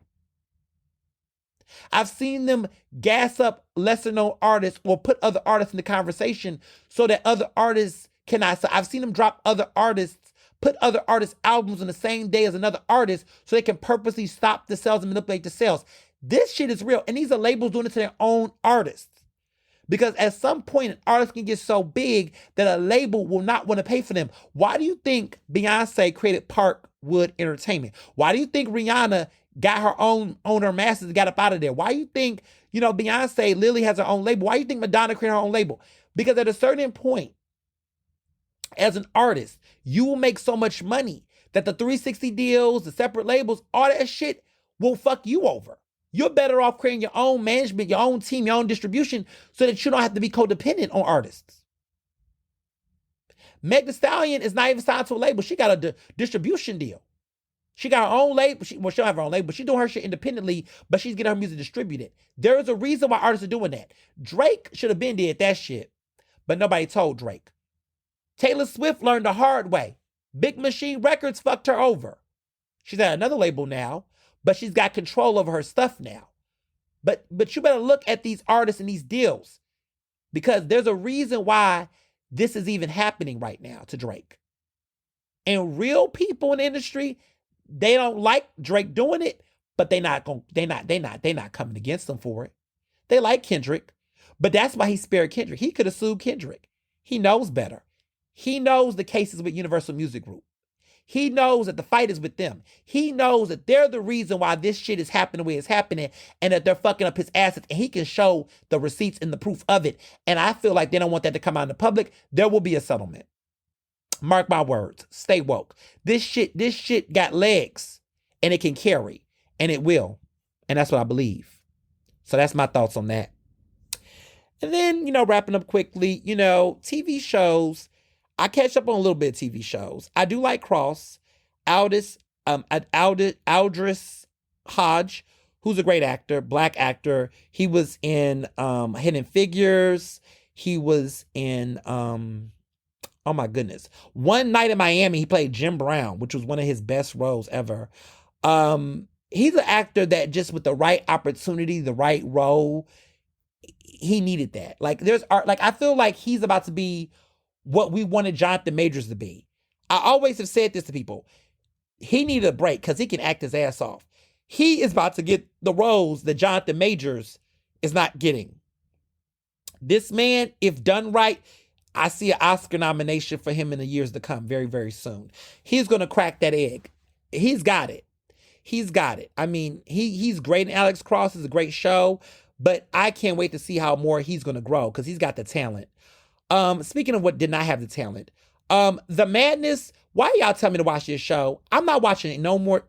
I've seen them gas up lesser known artists or put other artists in the conversation so that other artists cannot. So I've seen them drop other artists, put other artists' albums on the same day as another artist so they can purposely stop the sales and manipulate the sales. This shit is real. And these are labels doing it to their own artists. Because at some point, an artist can get so big that a label will not want to pay for them. Why do you think Beyonce created Parkwood Entertainment? Why do you think Rihanna got her own owner masters and got up out of there? Why do you think, Beyonce literally has her own label? Why do you think Madonna created her own label? Because at a certain point, as an artist, you will make so much money that the 360 deals, the separate labels, all that shit will fuck you over. You're better off creating your own management, your own team, your own distribution so that you don't have to be codependent on artists. Meg Thee Stallion is not even signed to a label. She got a distribution deal. She got her own label. She don't have her own label, but she's doing her shit independently, but she's getting her music distributed. There is a reason why artists are doing that. Drake should have been did that shit, but nobody told Drake. Taylor Swift learned the hard way. Big Machine Records fucked her over. She's at another label now, but she's got control over her stuff now. But you better look at these artists and these deals, because there's a reason why this is even happening right now to Drake. And real people in the industry, they don't like Drake doing it, but they not coming against him for it. They like Kendrick, but that's why he spared Kendrick. He could have sued Kendrick. He knows better. He knows the cases with Universal Music Group. He knows that the fight is with them. He knows that they're the reason why this shit is happening the way it's happening, and that they're fucking up his assets, and he can show the receipts and the proof of it. And I feel like they don't want that to come out in the public. There will be a settlement. Mark my words. Stay woke. This shit got legs, and it can carry, and it will. And that's what I believe. So that's my thoughts on that. And then, wrapping up quickly, TV shows. I catch up on a little bit of TV shows. I do like Cross. Aldous Hodge, who's a great actor, black actor. He was in Hidden Figures. He was in, oh my goodness, One Night in Miami. He played Jim Brown, which was one of his best roles ever. He's an actor that just with the right opportunity, the right role, he needed that. Like there's art, like I feel like he's about to be what we wanted Jonathan Majors to be. I always have said this to people. He needed a break because he can act his ass off. He is about to get the roles that Jonathan Majors is not getting. This man, if done right, I see an Oscar nomination for him in the years to come very, very soon. He's going to crack that egg. He's got it. He's got it. I mean, he's great. And Alex Cross is a great show, but I can't wait to see how more he's going to grow because he's got the talent. Speaking of what did not have the talent, The Madness, why y'all tell me to watch this show? I'm not watching it no more.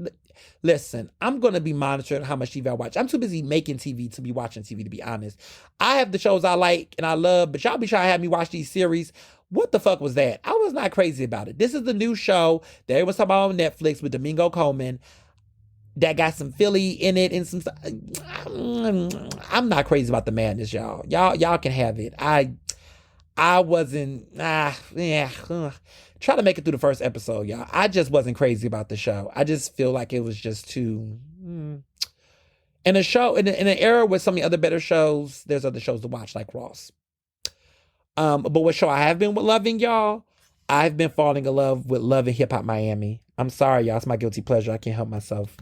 Listen, I'm going to be monitoring how much TV I watch. I'm too busy making TV to be watching TV, to be honest. I have the shows I like and I love, but y'all be trying to have me watch these series. What the fuck was that? I was not crazy about it. This is the new show that they was talking about on Netflix with Domingo Coleman that got some Philly in it and some stuff. I'm not crazy about The Madness, y'all. Y'all can have it. I wasn't, try to make it through the first episode, y'all. I just wasn't crazy about the show. I just feel like it was just too, in a show, in an era with so many other better shows, there's other shows to watch like Ross. But what show I have been loving, y'all, I've been falling in love with Love and Hip Hop Miami. I'm sorry, y'all. It's my guilty pleasure. I can't help myself.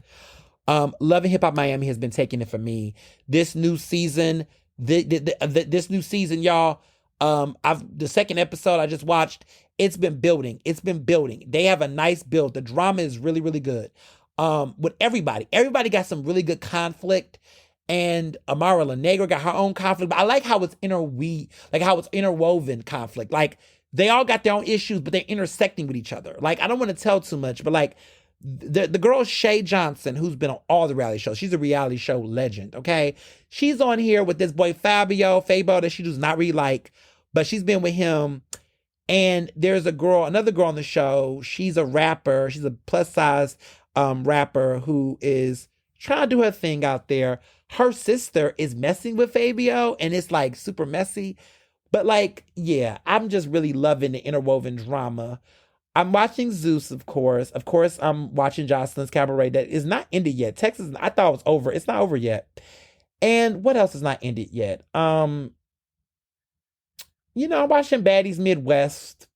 Love and Hip Hop Miami has been taking it for me. This new season, this new season, y'all, the second episode I just watched, it's been building. It's been building. They have a nice build. The drama is really, really good. With everybody. Everybody got some really good conflict. And Amara La Negra got her own conflict. But I like how it's interwoven conflict. Like, they all got their own issues, but they're intersecting with each other. Like, I don't want to tell too much, but like, the girl Shay Johnson, who's been on all the reality shows, she's a reality show legend, okay? She's on here with this boy Fabo, that she does not really like, but she's been with him. And there's another girl on the show. She's a rapper. She's a plus size rapper who is trying to do her thing out there. Her sister is messing with Fabio, and it's like super messy. But like, yeah, I'm just really loving the interwoven drama. I'm watching Zeus, of course. Of course, I'm watching Jocelyn's Cabaret that is not ended yet. Texas, I thought it was over. It's not over yet. And what else is not ended yet? I'm watching Baddies Midwest.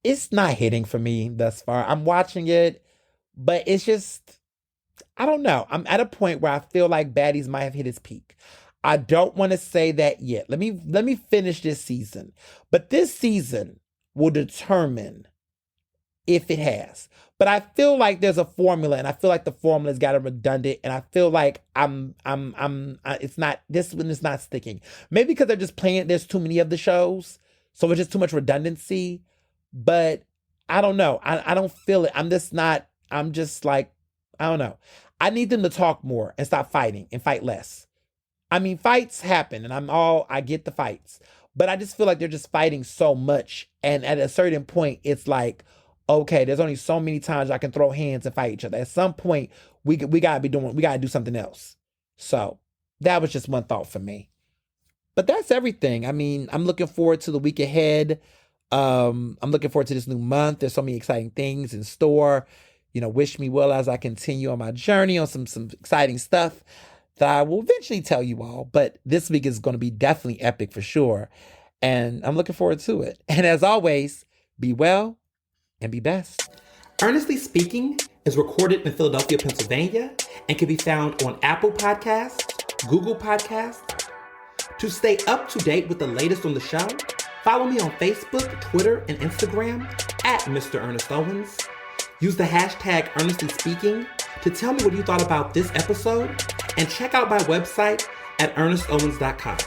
It's not hitting for me thus far. I'm watching it, but it's just, I don't know. I'm at a point where I feel like Baddies might have hit its peak. I don't want to say that yet. Let me finish this season. But this season will determine if it has. But I feel like there's a formula, and I feel like the formula's got it redundant, and I feel like it's not, this one is not sticking. Maybe because they're just playing, there's too many of the shows, so it's just too much redundancy. But I don't know. I don't feel it. I'm just like, I don't know. I need them to talk more and stop fighting and fight less. I mean, fights happen, and I get the fights, but I just feel like they're just fighting so much. And at a certain point, it's like, okay, there's only so many times I can throw hands and fight each other. At some point, we gotta do something else. So that was just one thought for me. But that's everything. I mean, I'm looking forward to the week ahead. I'm looking forward to this new month. There's so many exciting things in store. Wish me well as I continue on my journey on some exciting stuff that I will eventually tell you all. But this week is going to be definitely epic for sure. And I'm looking forward to it. And as always, be well and be best. Ernestly Speaking is recorded in Philadelphia, Pennsylvania, and can be found on Apple Podcasts, Google Podcasts. To stay up to date with the latest on the show, follow me on Facebook, Twitter, and Instagram at Mr. Ernest Owens. Use the hashtag Ernestly Speaking to tell me what you thought about this episode, and check out my website at ernestowens.com.